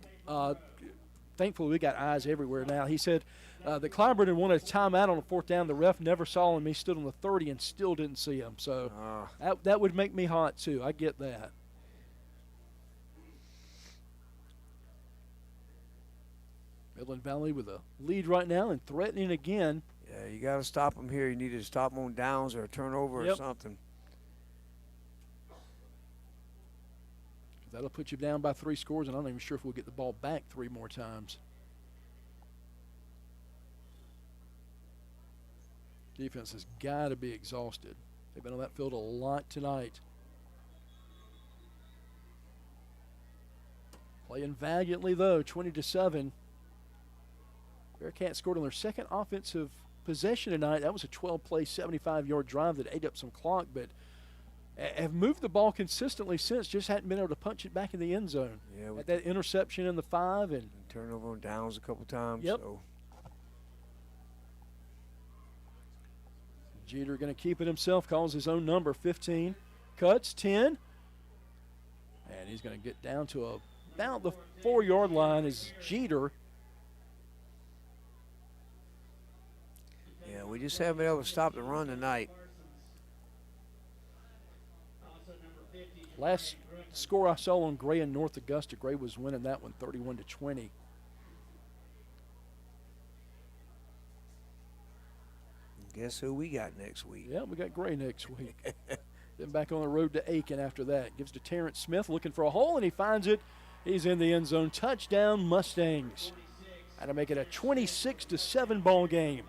thankfully we got eyes everywhere now. He said that Clyburn had wanted a timeout on the fourth down. The ref never saw him. He stood on the 30 and still didn't see him. So that would make me hot too. I get that. Midland Valley with a lead right now and threatening again. Yeah, you got to stop them here. You need to stop them on downs or a turnover or something. That'll put you down by 3 scores, and I'm not even sure if we'll get the ball back 3 more times. Defense has got to be exhausted. They've been on that field a lot tonight. Playing valiantly, though, 20-7. Bearcats scored on their second offensive possession tonight. That was a 12-play, 75-yard drive that ate up some clock, but have moved the ball consistently since, just hadn't been able to punch it back in the end zone. Yeah, had that interception in the 5 and turnover on downs a couple times. Yep. So. Jeter going to keep it himself, calls his own number, 15, cuts, 10, and he's going to get down to about the 4-yard line as Jeter. Yeah, we just haven't been able to stop the run tonight. Last score I saw on Gray and North Augusta, Gray was winning that one 31-20. Guess who we got next week? Yeah, we got Gray next week. Then back on the road to Aiken after that. Gives to Terrence Smith, looking for a hole, and he finds it. He's in the end zone. Touchdown, Mustangs. How to make it a 26-7 ball game.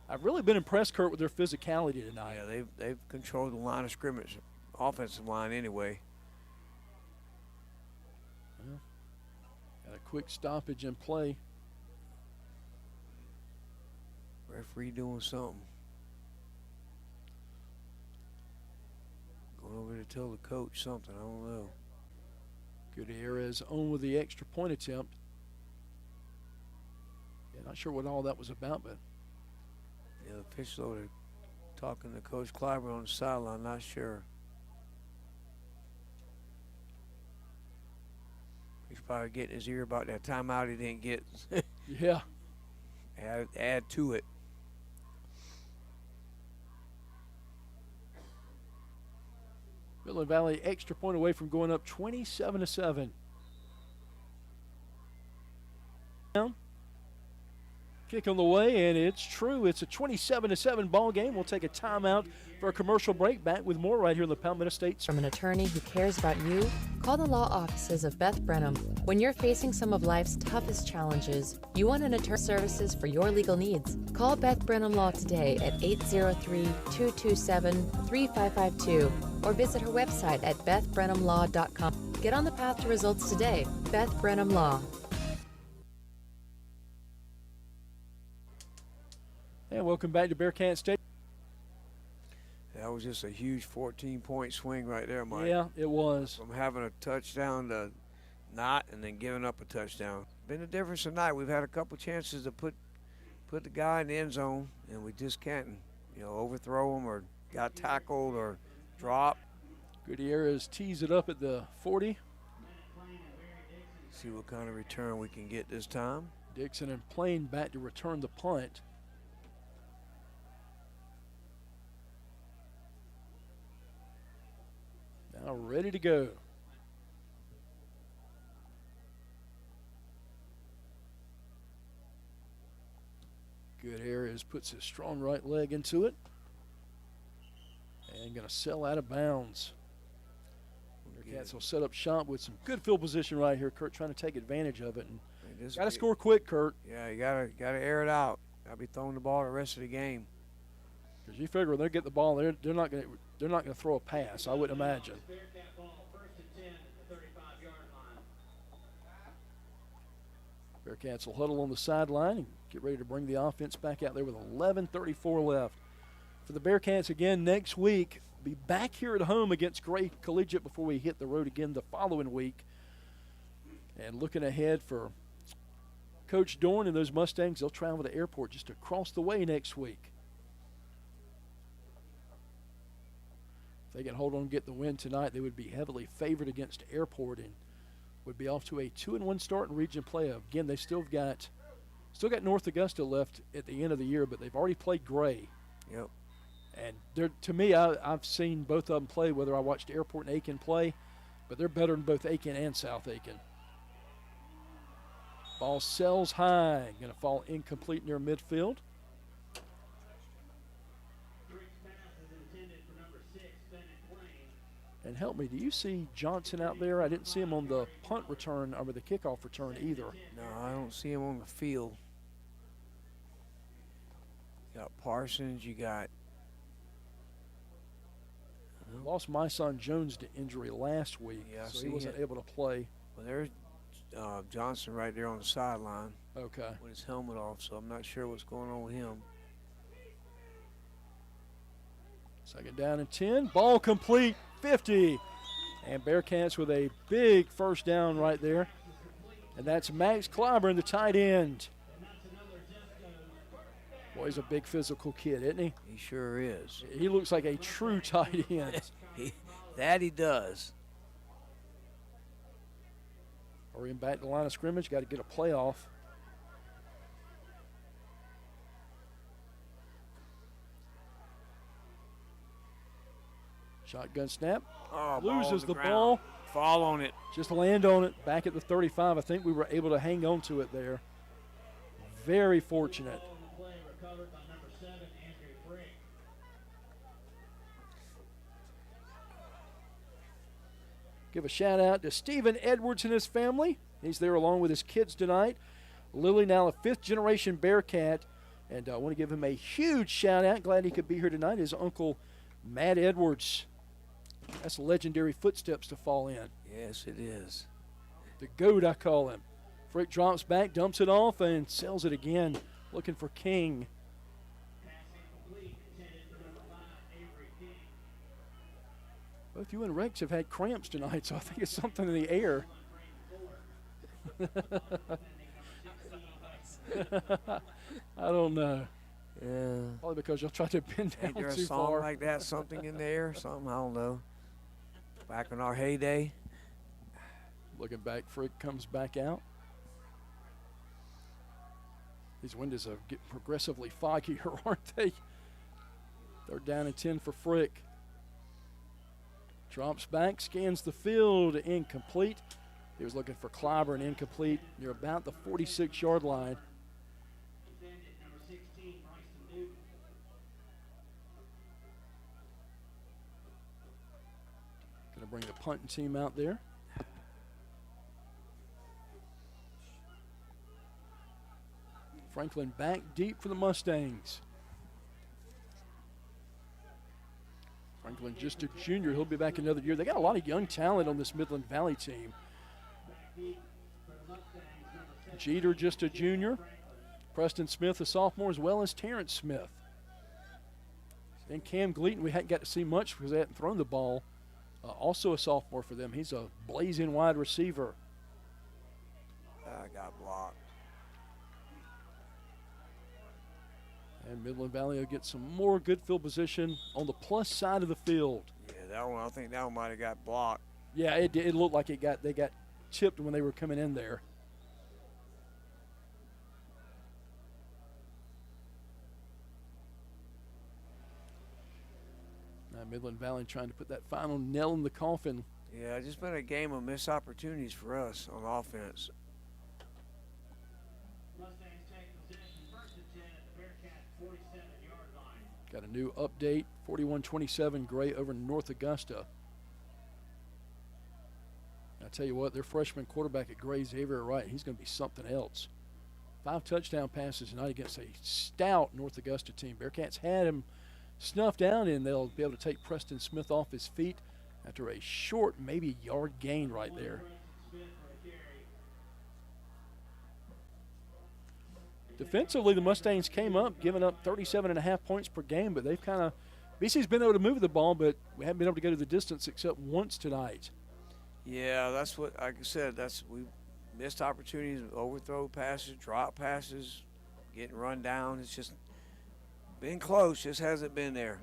I've really been impressed, Kurt, with their physicality tonight. Yeah, they've controlled the line of scrimmage, offensive line anyway. Well, got a quick stoppage in play. Referee doing something. Going over to tell the coach something, I don't know. Gutierrez on with the extra point attempt. Yeah, not sure what all that was about, but. Yeah, the official over talking to Coach Clyburn on the sideline, not sure. He's probably getting his ear about that timeout he didn't get. Yeah. Add to it. Midland Valley extra point away from going up 27-7. Kick on the way, and it's true. It's a 27-7 ball game. We'll take a timeout for a commercial break. Back with more right here in the Palmetto State. From an attorney who cares about you, call the law offices of Beth Brenham. When you're facing some of life's toughest challenges, you want an attorney services for your legal needs. Call Beth Brenham Law today at 803-227-3552 or visit her website at bethbrenhamlaw.com. Get on the path to results today. Beth Brenham Law. And welcome back to Bearcat State. That was just a huge 14-point swing right there, Mike. Yeah, it was. From having a touchdown to not, and then giving up a touchdown. Been the difference tonight. We've had a couple chances to put put the guy in the end zone, and we just can't, overthrow him or got tackled or dropped. Gutierrez tees it up at the 40. See what kind of return we can get this time. Dixon and Plain back to return the punt. Now ready to go. Gutierrez puts his strong right leg into it. And going to sell out of bounds. Bearcats will set up shop with some good field position right here. Kurt trying to take advantage of it. And got to score quick, Kurt. Yeah, you gotta air it out. Got to be throwing the ball the rest of the game. Because you figure when they get the ball, they're not going to throw a pass. I would imagine. Bearcats will huddle on the sideline and get ready to bring the offense back out there with 11:34 left. For the Bearcats again next week, be back here at home against Gray Collegiate before we hit the road again the following week. And looking ahead for Coach Dorn and those Mustangs, they'll travel to the airport just across the way next week. If they can hold on and get the win tonight, they would be heavily favored against Airport and would be off to a 2-1 start in region play. Again, they still got North Augusta left at the end of the year, but they've already played Gray. Yep. And to me, I've seen both of them play, whether I watched Airport and Aiken play, but they're better than both Aiken and South Aiken. Ball sails high, going to fall incomplete near midfield. And help me, do you see Johnson out there? I didn't see him on the punt return or the kickoff return either. No, I don't see him on the field. You got Parsons, you got... Lost my son Jones to injury last week, so he wasn't able to play. Well, there's Johnson right there on the sideline. Okay. With his helmet off, so I'm not sure what's going on with him. Second down and 10. Ball complete, 50. And Bearcats with a big first down right there. And that's Max Clyburn, the tight end. Boy, he's a big physical kid, isn't he? He sure is. He looks like a true tight end. That he does. Hurrying back to the line of scrimmage, got to get a playoff. Shotgun snap. Oh, loses the ground. ball. Fall on it. Just land on it. Back at the 35. I think we were able to hang on to it there. Very fortunate. Give a shout out to Stephen Edwards and his family. He's there along with his kids tonight. Lily, now a fifth-generation Bearcat. And I want to give him a huge shout out. Glad he could be here tonight. His uncle, Matt Edwards. That's legendary footsteps to fall in. Yes, it is. The GOAT, I call him. Frick drops back, dumps it off, and sells it again. Looking for King. Both you and Rex have had cramps tonight, so I think it's something in the air. I don't know. Yeah. Probably because y'all tried to bend down Ain't there a too song far. like that, something in the air, something, I don't know. Back in our heyday. Looking back, Frick comes back out. These windows are getting progressively foggier, aren't they? Third down and 10 for Frick. Drops back, scans the field, incomplete. He was looking for Clyburn, incomplete. Near about the 46-yard line. Going to bring the punting team out there. Franklin back deep for the Mustangs. Franklin just a junior. He'll be back another year. They got a lot of young talent on this Midland Valley team. Jeter just a junior. Preston Smith a sophomore, as well as Terrence Smith. And Cam Gleaton, we hadn't got to see much because they hadn't thrown the ball. Also a sophomore for them. He's a blazing wide receiver. I got blocked. And Midland Valley will get some more good field position on the plus side of the field. Yeah, that one, I think that one might have got blocked. Yeah, it looked like they got chipped when they were coming in there. Now Midland Valley trying to put that final nail in the coffin. Yeah, it's just been a game of missed opportunities for us on offense. Mustangs take possession, 1st and 10 at the Bearcat 47-yard line. Got a new update, 41-27 Gray over North Augusta. I tell you what, their freshman quarterback at Gray, Xavier Wright, he's going to be something else. 5 touchdown passes tonight against a stout North Augusta team. Bearcats had him snuffed down, and they'll be able to take Preston Smith off his feet after a short, maybe yard gain right there. Defensively, the Mustangs came up, giving up 37.5 points per game, but they've kind of – BC's been able to move the ball, but we haven't been able to go to the distance except once tonight. Yeah, that's what, like I said, we missed opportunities, overthrow passes, drop passes, getting run down. It's just been close, just hasn't been there.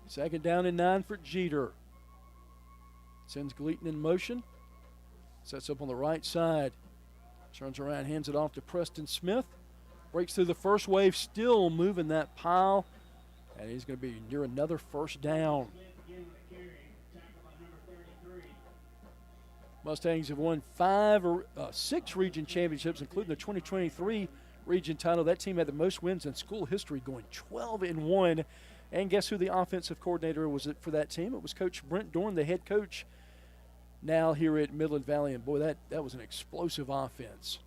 2nd down and 9 for Jeter. Sends Gleaton in motion. Sets up on the right side. Turns around, hands it off to Preston Smith. Breaks through the first wave, still moving that pile. And he's going to be near another 1st down. Mustangs have won 6 region championships, including the 2023 region title. That team had the most wins in school history, going 12-1. And guess who the offensive coordinator was for that team? It was Coach Brent Dorn, the head coach, now here at Midland Valley. And, boy, that was an explosive offense.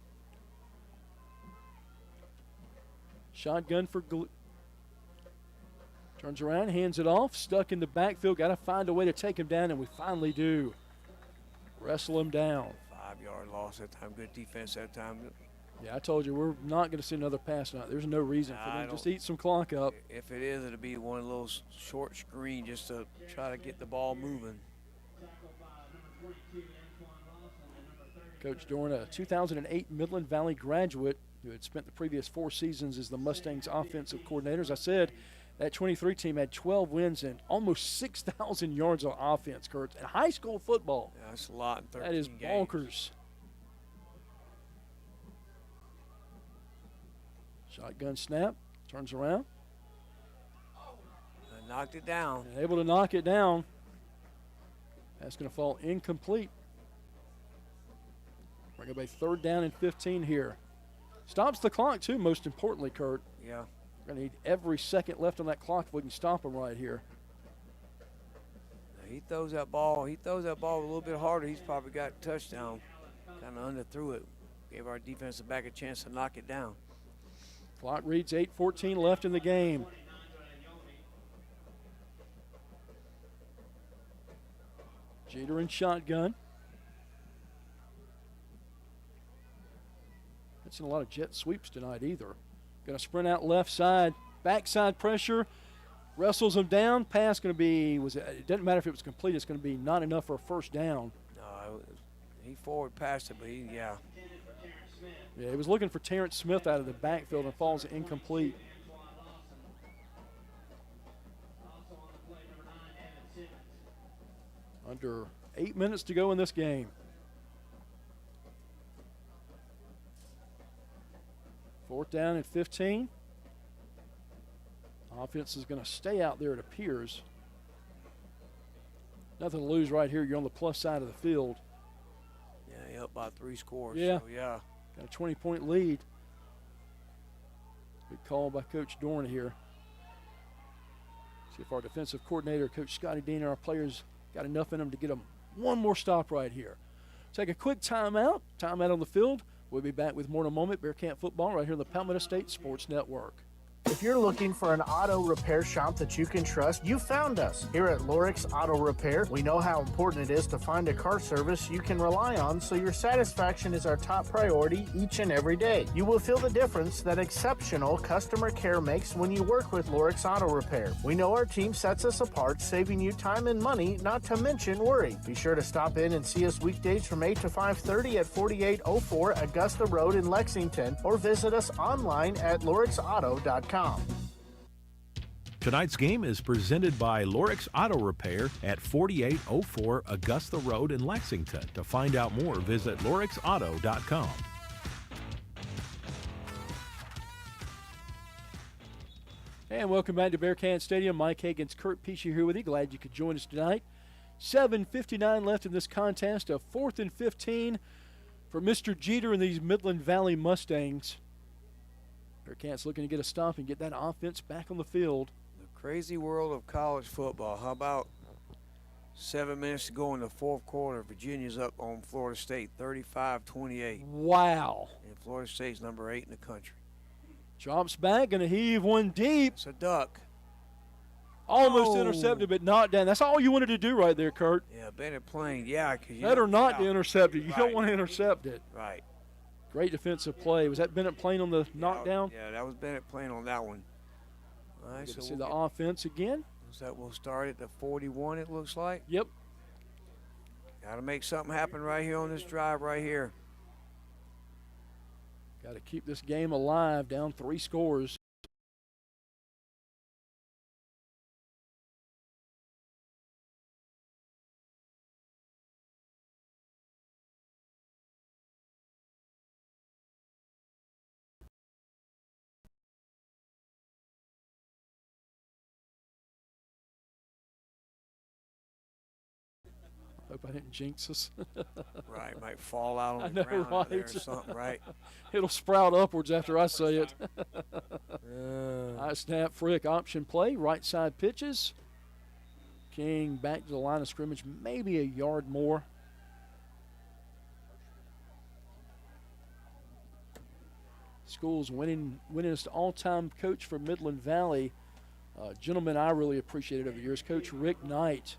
Shotgun for turns around, hands it off, stuck in the backfield. Got to find a way to take him down, and we finally do. Wrestle him down. 5-yard loss that time. Good defense that time. Yeah, I told you, we're not going to see another pass tonight. There's no reason for them to just eat some clock up. If it is, it'll be one little short screen just to try to get the ball moving. Coach Dorn, a 2008 Midland Valley graduate who had spent the previous 4 seasons as the Mustangs offensive coordinator. As I said, that 23 team had 12 wins and almost 6,000 yards on offense, Kurt. And high school football. Yeah, that's a lot in 13 That is games. bonkers. Shotgun snap, turns around. Knocked it down. And able to knock it down. That's going to fall incomplete. We're going to be 3rd down and 15 here. Stops the clock, too, most importantly, Kurt. Yeah. We're going to need every second left on that clock if we can stop him right here. He throws that ball a little bit harder. He's probably got a touchdown. Kind of underthrew it. Gave our defensive back a chance to knock it down. Clock reads 8:14 left in the game. Jeter in shotgun. That's in a lot of jet sweeps tonight either. Going to sprint out left side, backside pressure, wrestles him down. Pass going to be, it doesn't matter if it was complete, it's going to be not enough for a 1st down. No, he forward passed it, but yeah. Yeah, he was looking for Terrence Smith out of the backfield and falls incomplete. Under 8 minutes to go in this game. 4th down and 15. Offense is going to stay out there, it appears. Nothing to lose right here. You're on the plus side of the field. Yeah, he up by 3 scores. Yeah. So, yeah. Got a 20-point lead. Good call by Coach Dorn here. See if our defensive coordinator, Coach Scotty Dean, and our players got enough in them to get them one more stop right here. Take a quick timeout. Timeout on the field. We'll be back with more in a moment. Bearcat football right here on the Palmetto State Sports Network. If you're looking for an auto repair shop that you can trust, you found us. Here at Lorix Auto Repair, we know how important it is to find a car service you can rely on, so your satisfaction is our top priority each and every day. You will feel the difference that exceptional customer care makes when you work with Lorix Auto Repair. We know our team sets us apart, saving you time and money, not to mention worry. Be sure to stop in and see us weekdays from 8 to 5:30 at 4804 Augusta Road in Lexington, or visit us online at lorixauto.com. Tonight's game is presented by Lorix Auto Repair at 4804 Augusta Road in Lexington. To find out more, visit lorixauto.com. And welcome back to Bearcat Stadium. Mike Hagan's Kurt Pesci here with you. Glad you could join us tonight. 7:59 left in this contest. A 4th and 15 for Mr. Jeter and these Midland Valley Mustangs. Bearcats looking to get a stop and get that offense back on the field. The crazy world of college football. How about 7 minutes to go in the fourth quarter? Virginia's up on Florida State, 35-28. Wow. And Florida State's number 8 in the country. Drops back, going to heave one deep. It's a duck. Almost intercepted, but not down. That's all you wanted to do right there, Kurt. Yeah, Bennett Plain, yeah. Better not to intercept it. You don't want to intercept it. Right. Great defensive play. Was that Bennett Plain on the knockdown? Yeah, that was Bennett Plain on that one. All right, so we'll see the offense again. So that will start at the 41, it looks like. Yep. Got to make something happen right here on this drive right here. Got to keep this game alive, down 3 scores. Hope I didn't jinx us. Right, might fall out on I the know, ground right? there or something, right? It'll sprout upwards after I say it. High snap, Frick, option play, right side pitches. King back to the line of scrimmage, maybe a yard more. School's winningest all-time coach for Midland Valley. Gentleman I really appreciated over the years, Coach Rick Knight.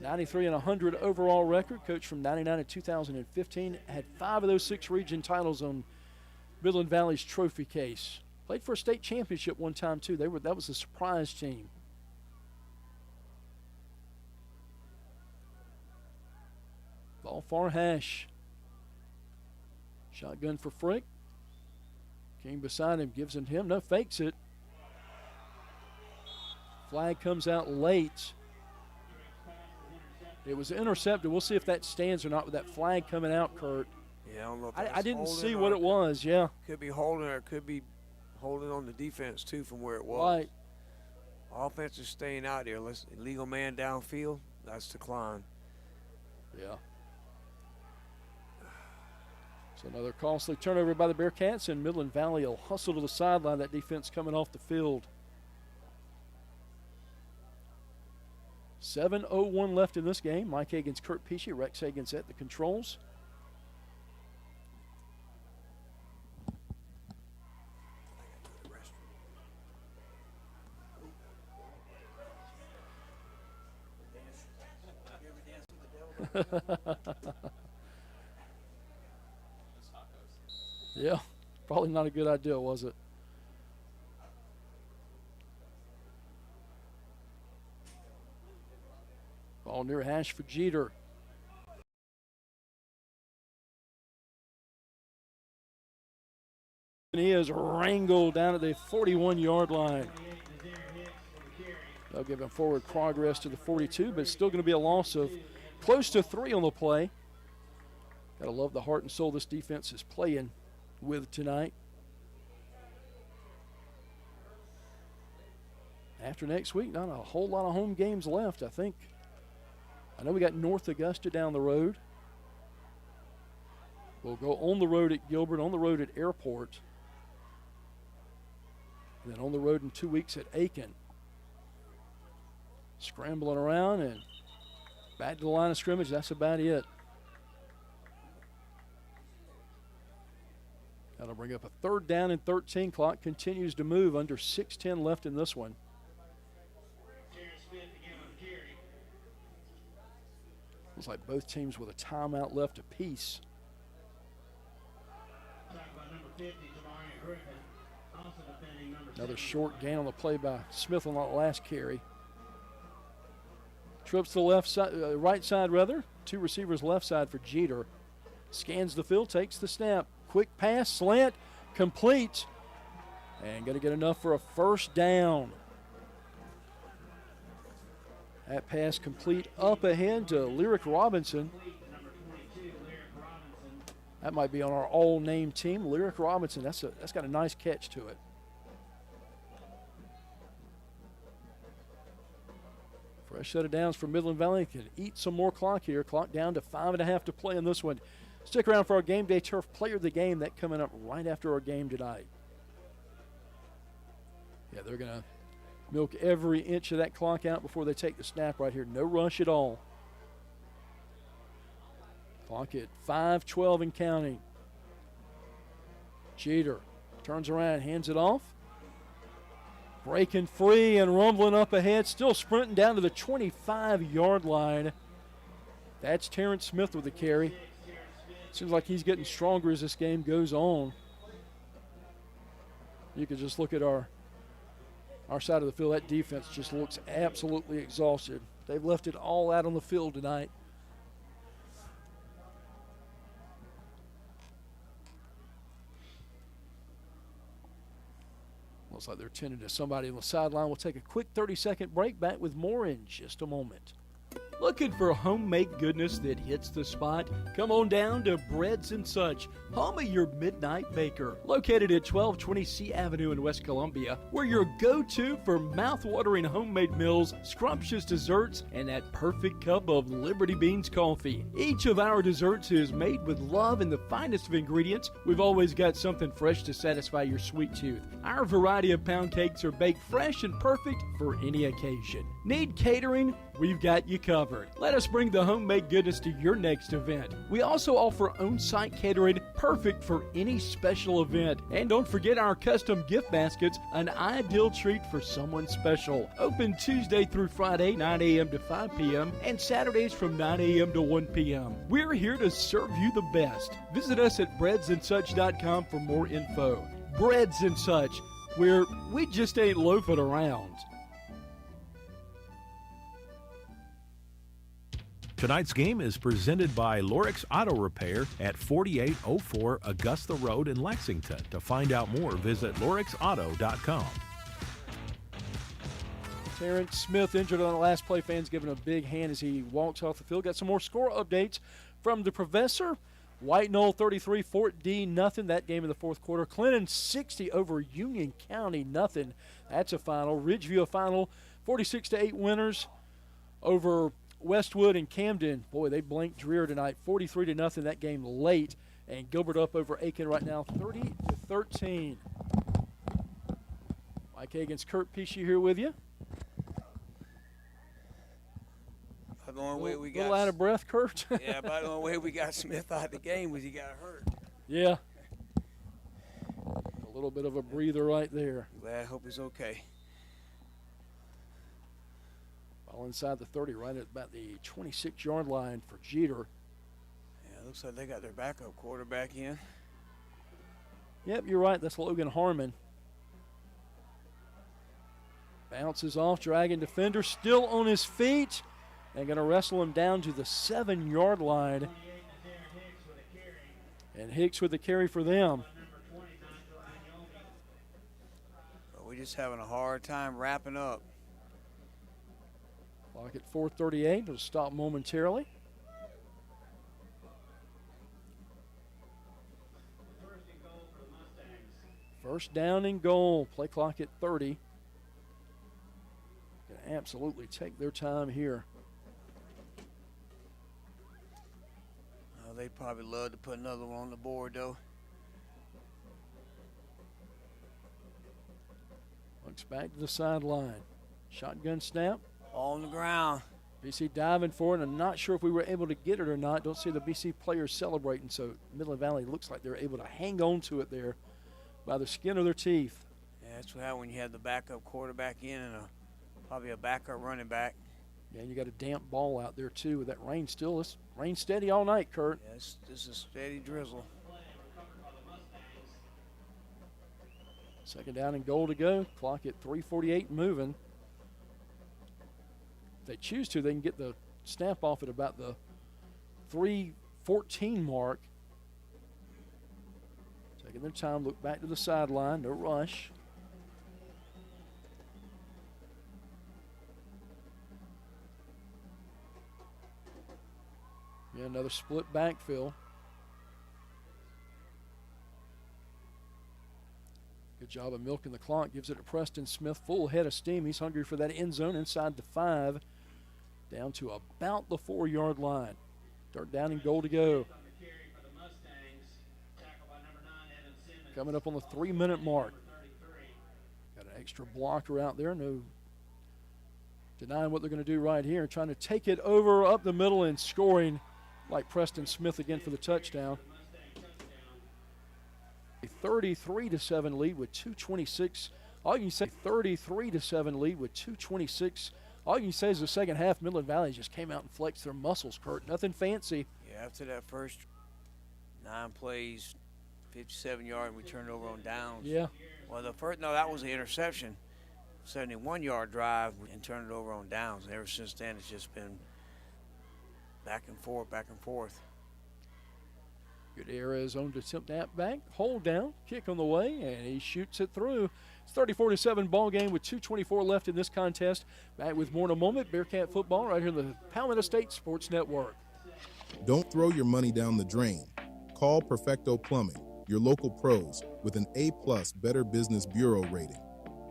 93 and 100 overall record, coach from 99 to 2015. Had 5 of those 6 region titles on Midland Valley's trophy case. Played for a state championship one time too. That was a surprise team. Ball far hash. Shotgun for Frick. King beside him, gives it to him. No, fakes it. Flag comes out late. It was intercepted. We'll see if that stands or not with that flag coming out, Kurt. Yeah, I don't know if I that's didn't holding see or what it was, yeah. Could be holding, or it could be holding on the defense, too, from where it was. Right. Offense is staying out there. Illegal man downfield, that's decline. Yeah. So another costly turnover by the Bearcats, and Midland Valley will hustle to the sideline. That defense coming off the field. 7:01 left in this game. Mike Hagan's Kurt Pesci, Rex Hagan's at the controls. Yeah, probably not a good idea, was it? Ball near hash for Jeter. And he is wrangled down at the 41-yard line. They'll give him forward progress to the 42, but it's still going to be a loss of close to 3 on the play. Got to love the heart and soul this defense is playing with tonight. After next week, not a whole lot of home games left, I think. I know we got North Augusta down the road. We'll go on the road at Gilbert, on the road at Airport, and then on the road in 2 weeks at Aiken. Scrambling around and back to the line of scrimmage, that's about it. Got to bring up a 3rd down and 13. Clock continues to move. Under 6:10 left in this one. Looks like both teams with a timeout left apiece. Another short gain on the play by Smith on that last carry. Trips to the left side, right side rather. 2 receivers left side for Jeter. Scans the field, takes the snap. Quick pass, slant, complete. And going to get enough for a 1st down. That pass complete up ahead to Lyric Robinson. That might be on our all-name team, Lyric Robinson. That's got a nice catch to it. Fresh set of downs for Midland Valley. Can eat some more clock here. Clock down to 5.5 to play in this one. Stick around for our Game Day Turf Player of the Game. That coming up right after our game tonight. Yeah, they're going to milk every inch of that clock out before they take the snap right here. No rush at all. Clock at 5:12 and counting. Jeter turns around, hands it off. Breaking free and rumbling up ahead, still sprinting down to the 25-yard line. That's Terrence Smith with the carry. Seems like he's getting stronger as this game goes on. You can just look at our side of the field. That defense just looks absolutely exhausted. They've left it all out on the field tonight. Looks like they're tending to somebody on the sideline. We'll take a quick 30-second break. Back with more in just a moment. Looking for homemade goodness that hits the spot? Come on down to Breads and Such, home of your midnight baker. Located at 1220 C Avenue in West Columbia, we're your go-to for mouth-watering homemade meals, scrumptious desserts, and that perfect cup of Liberty Beans coffee. Each of our desserts is made with love and the finest of ingredients. We've always got something fresh to satisfy your sweet tooth. Our variety of pound cakes are baked fresh and perfect for any occasion. Need catering? We've got you covered. Let us bring the homemade goodness to your next event. We also offer on-site catering, perfect for any special event. And don't forget our custom gift baskets, an ideal treat for someone special. Open Tuesday through Friday, 9 a.m. to 5 p.m. and Saturdays from 9 a.m. to 1 p.m. We're here to serve you the best. Visit us at breadsandsuch.com for more info. Breads and Such, where we just ain't loafing around. Tonight's game is presented by Lorix Auto Repair at 4804 Augusta Road in Lexington. To find out more, visit lorixauto.com. Terrence Smith injured on the last play. Fans giving a big hand as he walks off the field. Got some more score updates from the professor. White Knoll 33, Fort D nothing. That game in the fourth quarter. Clinton 60 over Union County nothing. That's a final. Ridgeview a final. 46-8 winners over Westwood and Camden. Boy, they blanked Dreer tonight. 43-0. That game late. And Gilbert up over Aiken right now, 30-13. Mike Hagan's Kurt Pesci here with you. The only way we got little out of breath, Kurt. Yeah, about the only way we got Smith out of the game was he got hurt. Yeah. A little bit of a breather right there. Glad I hope he's okay. Ball inside the 30, right at about the 26-yard line for Jeter. Yeah, looks like they got their backup quarterback in. Yep, you're right. That's Logan Harmon. Bounces off, dragging defender, still on his feet. And going to wrestle him down to the 7-yard line. And Hicks with the carry for them. But we're just having a hard time wrapping up. Clock at 4:38. It'll stop momentarily. First down and goal. Play clock at 30. Going to absolutely take their time here. They'd probably love to put another one on the board, though. Looks back to the sideline. Shotgun snap. On the ground. BC diving for it. I'm not sure if we were able to get it or not. Don't see the BC players celebrating, so Midland Valley looks like they're able to hang on to it there by the skin of their teeth. Yeah, that's what happened when you have the backup quarterback in and probably a backup running back. Yeah, you got a damp ball out there, too, with that rain still. It's rain steady all night, Kurt. Yes, this is steady drizzle. Second down and goal to go. Clock at 3:48 moving. If they choose to, they can get the snap off at about the 3:14 mark. Taking their time, look back to the sideline, no rush. Yeah, another split backfield. Good job of milking the clock. Gives it to Preston Smith. Full head of steam. He's hungry for that end zone inside the 5. Down to about the 4-yard line. Third down and goal to go. Coming up on the 3-minute mark. Got an extra blocker out there. No denying what they're going to do right here. Trying to take it over up the middle and scoring like Preston Smith again for the touchdown. A 33-7 lead with 2:26. All you can say 33-7 lead with 2:26. All you can say is the second half, Midland Valley just came out and flexed their muscles, Kurt. Nothing fancy. Yeah, after that first 9 plays, 57-yard, we turned over on downs. Yeah. Well, that was the interception. 71-yard drive and turned it over on downs. And ever since then, it's just been back and forth, back and forth. Good Arizona to attempt that back. Hold down, kick on the way, and he shoots it through. It's 34-7 ball game with 2:24 left in this contest. Back with more in a moment. Bearcat football right here in the Palmetto State Sports Network. Don't throw your money down the drain. Call Perfecto Plumbing, your local pros, with an A+ Better Business Bureau rating.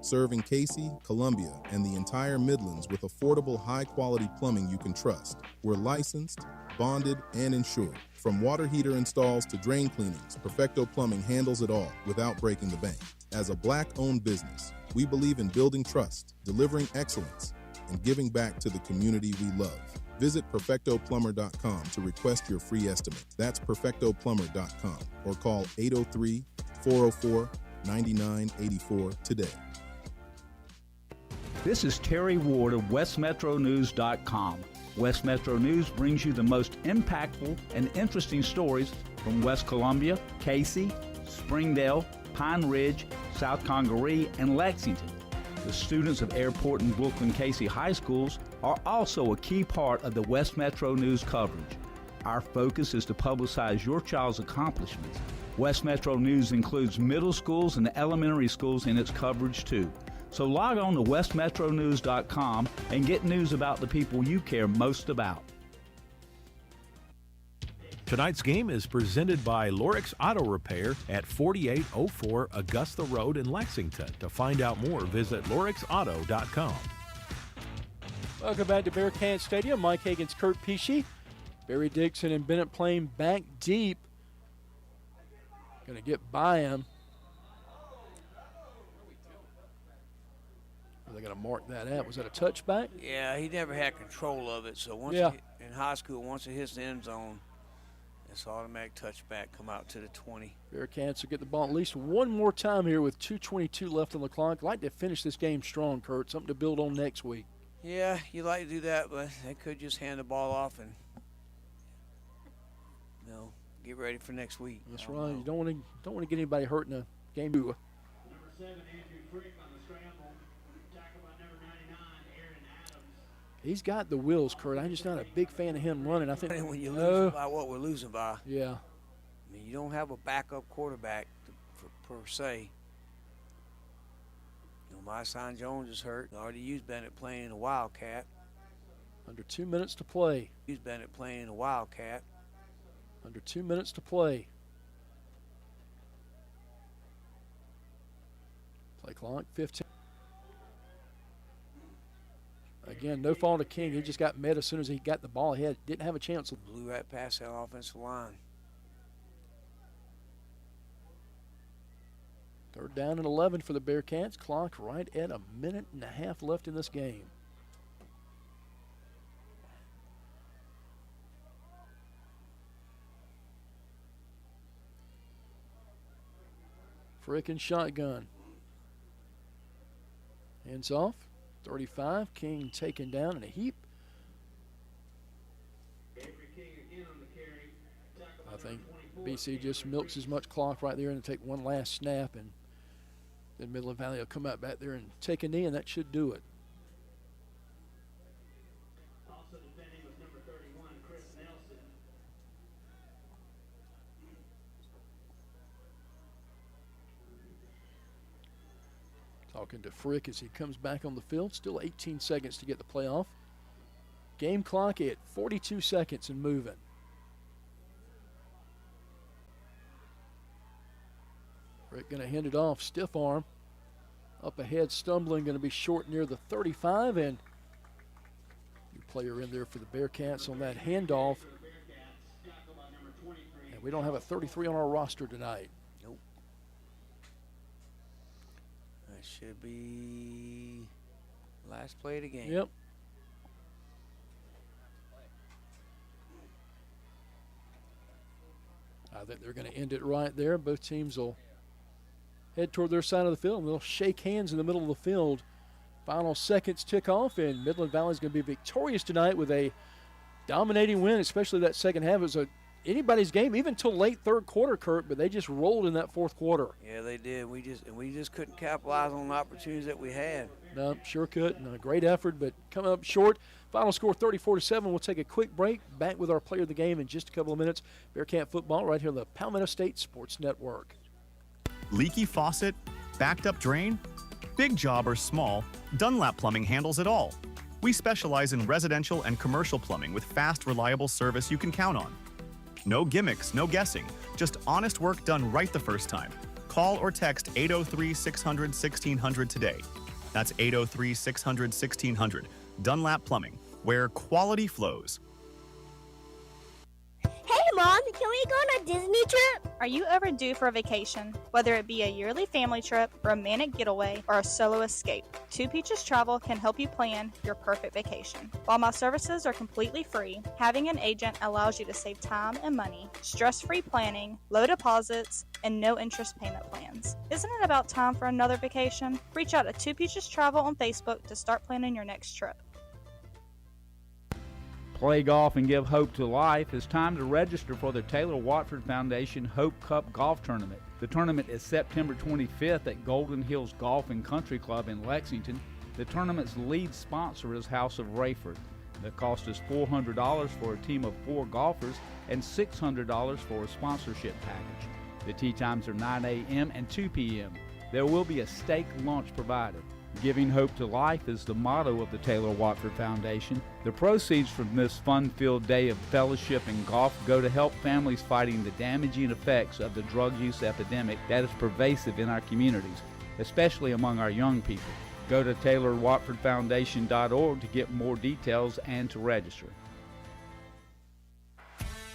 Serving Cayce, Columbia, and the entire Midlands with affordable, high-quality plumbing you can trust. We're licensed, bonded, and insured. From water heater installs to drain cleanings, Perfecto Plumbing handles it all without breaking the bank. As a Black-owned business, we believe in building trust, delivering excellence, and giving back to the community we love. Visit PerfectoPlumber.com to request your free estimate. That's PerfectoPlumber.com or call 803-404-9984 today. This is Terry Ward of WestMetroNews.com. West Metro News brings you the most impactful and interesting stories from West Columbia, Cayce, Springdale, Pine Ridge, South Congaree, and Lexington. The students of Airport and Brookland-Cayce high schools are also a key part of the West Metro News coverage. Our focus is to publicize your child's accomplishments. West Metro News includes middle schools and elementary schools in its coverage too. So log on to westmetronews.com and get news about the people you care most about. Tonight's game is presented by Lorix Auto Repair at 4804 Augusta Road in Lexington. To find out more, visit lorixauto.com. Welcome back to Bearcat Stadium. Mike Hagan's Kurt Pesci. Barry Dixon and Bennett playing back deep. Going to get by him. They're going to mark that out. Was that a touchback? Yeah, he never had control of it. So once in high school, once it hits the end zone, it's automatic touchback, come out to the 20. Bearcats will get the ball at least one more time here with 2:22 left on the clock. I'd like to finish this game strong, Kurt. Something to build on next week. Yeah, you like to do that, but they could just hand the ball off and, get ready for next week. That's right. You don't want to get anybody hurt in a game. Number 7, Andrew Frick on the scramble. Tackled by number 99, Aaron Adams. He's got the wheels, Kurt. I'm just not a big fan of him running. I think when you lose by what we're losing by. Yeah. I mean, you don't have a backup quarterback per se. My son Jones is hurt. I already used Bennett playing in a Wildcat. Under 2 minutes to play. Used Bennett playing in a Wildcat. Under 2 minutes to play. Play clock, 15. Again, no fault of King. He just got met as soon as he got the ball. He didn't have a chance. Blew right past that offensive line. Third down and 11 for the Bearcats. Clock right at 1.5 minutes left in this game. Frick and shotgun. Hands off. 35. King taken down in a heap. I think BC just milks as much clock right there and take one last snap, and then Midland Valley will come out back there and take a knee, and that should do it. Also defending was number 31, Chris Nelson. Talking to Frick as he comes back on the field. Still 18 seconds to get the play off. Game clock at 42 seconds and moving. Frick going to hand it off. Stiff arm. Up ahead, stumbling, going to be short near the 35. And new player in there for the Bearcats on that handoff. And we don't have a 33 on our roster tonight. Nope. That should be last play of the game. Yep. I think they're going to end it right there. Both teams will head toward their side of the field, and they'll shake hands in the middle of the field. Final seconds tick off, and Midland Valley is going to be victorious tonight with a dominating win, especially that second half. It was anybody's game, even till late third quarter, Kurt, but they just rolled in that fourth quarter. Yeah, they did. We just couldn't capitalize on the opportunities that we had. No, sure couldn't. A great effort, but coming up short. Final score 34-7. We'll take a quick break. Back with our player of the game in just a couple of minutes. Bearcat football right here on the Palmetto State Sports Network. Leaky faucet? Backed up drain? Big job or small, Dunlap Plumbing handles it all. We specialize in residential and commercial plumbing with fast, reliable service you can count on. No gimmicks, no guessing, just honest work done right the first time. Call or text 803-600-1600 today. That's 803-600-1600. Dunlap Plumbing, where quality flows. Hey, Mom, can we go on a Disney trip? Are you overdue for a vacation? Whether it be a yearly family trip, romantic getaway, or a solo escape, Two Peaches Travel can help you plan your perfect vacation. While my services are completely free, having an agent allows you to save time and money, stress-free planning, low deposits, and no interest payment plans. Isn't it about time for another vacation? Reach out to Two Peaches Travel on Facebook to start planning your next trip. Play golf and give hope to life. It's time to register for the Taylor Watford Foundation Hope Cup Golf Tournament. The tournament is September 25th at Golden Hills Golf and Country Club in Lexington. The tournament's lead sponsor is House of Rayford. The cost is $400 for a team of 4 golfers and $600 for a sponsorship package. The tee times are 9 a.m. and 2 p.m. There will be a steak lunch provided. Giving hope to life is the motto of the Taylor Watford Foundation. The proceeds from this fun-filled day of fellowship and golf go to help families fighting the damaging effects of the drug use epidemic that is pervasive in our communities, especially among our young people. Go to TaylorWatfordFoundation.org to get more details and to register.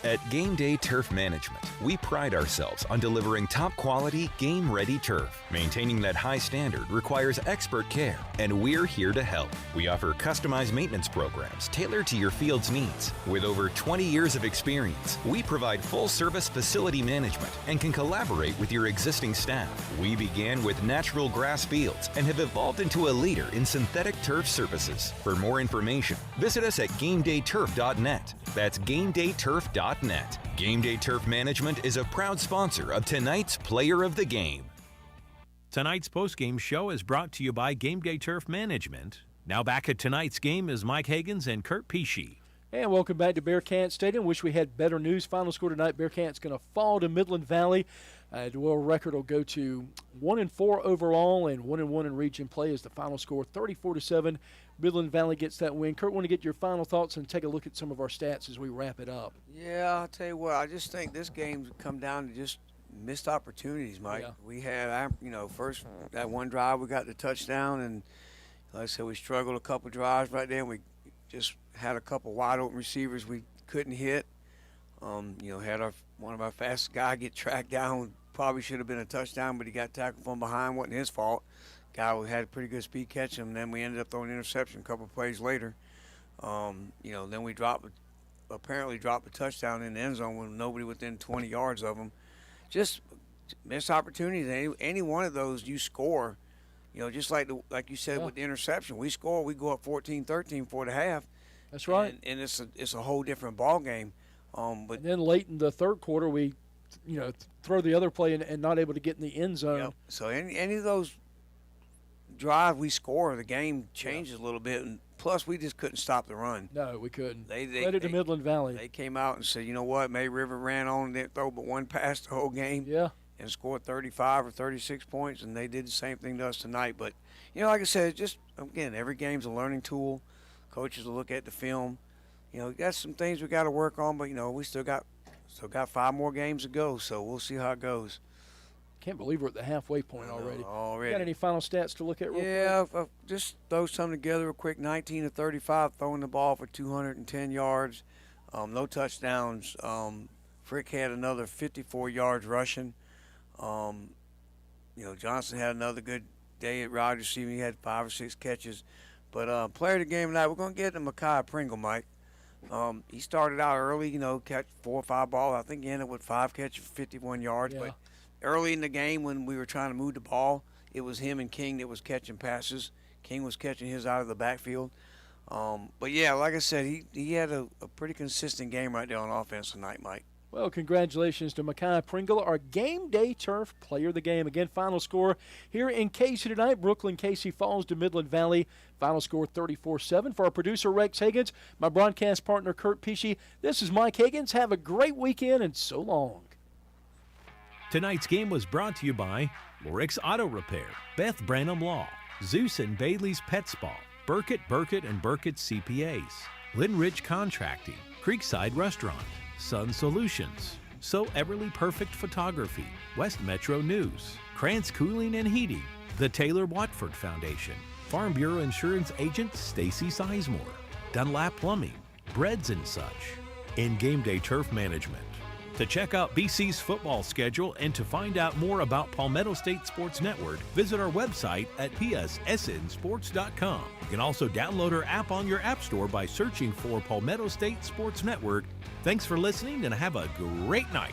At Game Day Turf Management, we pride ourselves on delivering top-quality, game-ready turf. Maintaining that high standard requires expert care, and we're here to help. We offer customized maintenance programs tailored to your field's needs. With over 20 years of experience, we provide full-service facility management and can collaborate with your existing staff. We began with natural grass fields and have evolved into a leader in synthetic turf services. For more information, visit us at GameDayTurf.net. That's GameDayTurf.net. Game Day Turf Management is a proud sponsor of tonight's Player of the Game. Tonight's postgame show is brought to you by Game Day Turf Management. Now back at tonight's game is Mike Hagans and Kurt Pesci. And welcome back to Bearcat Stadium. Wish we had better news. Final score tonight, Bearcat's going to fall to Midland Valley. The world record will go to 1-4 overall and 1-1 in region play as the final score, 34-7. Midland Valley gets that win. Kurt, want to get your final thoughts and take a look at some of our stats as we wrap it up. Yeah, I'll tell you what, I just think this game's come down to just missed opportunities, Mike. Yeah. We had, first that one drive we got the touchdown, and like I said, we struggled a couple drives right there, and we just had a couple wide open receivers we couldn't hit. Had one of our fastest guy get tracked down. Probably should have been a touchdown, but he got tackled from behind. Wasn't his fault. Guy had a pretty good speed catch him. Then we ended up throwing an interception a couple plays later. Then we apparently dropped a touchdown in the end zone with nobody within 20 yards of him. Just missed opportunities. Any one of those you score, you know, just like you said with the interception, we score, we go up 14-13 for the half. That's right. And it's a whole different ball game. But and then late in the third quarter, we, you know, throw the other play and not able to get in the end zone. Yep. So any of those drive we score, the game changes a little bit. And plus, we just couldn't stop the run. No, we couldn't. Credit to Midland Valley. They came out and said, you know what, May River ran on, didn't throw but one pass the whole game. Yeah. And scored 35 or 36 points, and they did the same thing to us tonight. But, you know, like I said, just, again, every game's a learning tool. Coaches will look at the film. You know, we got some things we got to work on, but, you know, we still got 5 more games to go, so we'll see how it goes. Can't believe we're at the halfway point already. Already. Got any final stats to look at real quick? quick? Just throw some together real quick. 19 to 35, throwing the ball for 210 yards. No touchdowns. Frick had another 54 yards rushing. You know, Johnson had another good day at wide receiver. He had 5 or 6 catches. But player of the game tonight, we're going to get to Mekhi Pringle, Mike. He started out early, you know, catch 4 or 5 balls. I think he ended with 5 catches for 51 yards. Yeah. But early in the game when we were trying to move the ball, it was him and King that was catching passes. King was catching his out of the backfield. But, yeah, like I said, he had a pretty consistent game right there on offense tonight, Mike. Well, congratulations to Mekhi Pringle, our Game Day Turf Player of the Game. Again, final score here in Cayce tonight. Brookland-Cayce falls to Midland Valley. Final score 34-7. For our producer, Rex Higgins, my broadcast partner, Kurt Pesci, this is Mike Higgins. Have a great weekend and so long. Tonight's game was brought to you by Lorix Auto Repair, Beth Branham Law, Zeus and Bailey's Pet Spa, Burkett and Burkett CPAs, Linrich Contracting, Creekside Restaurant, Sun Solutions, So Everly Perfect Photography, West Metro News, Krantz Cooling and Heating, the Taylor Watford Foundation, Farm Bureau Insurance Agent Stacy Sizemore, Dunlap Plumbing, Breads and Such, and Game Day Turf Management. To check out BC's football schedule and to find out more about Palmetto State Sports Network, visit our website at pssnsports.com. You can also download our app on your app store by searching for Palmetto State Sports Network. Thanks for listening and have a great night.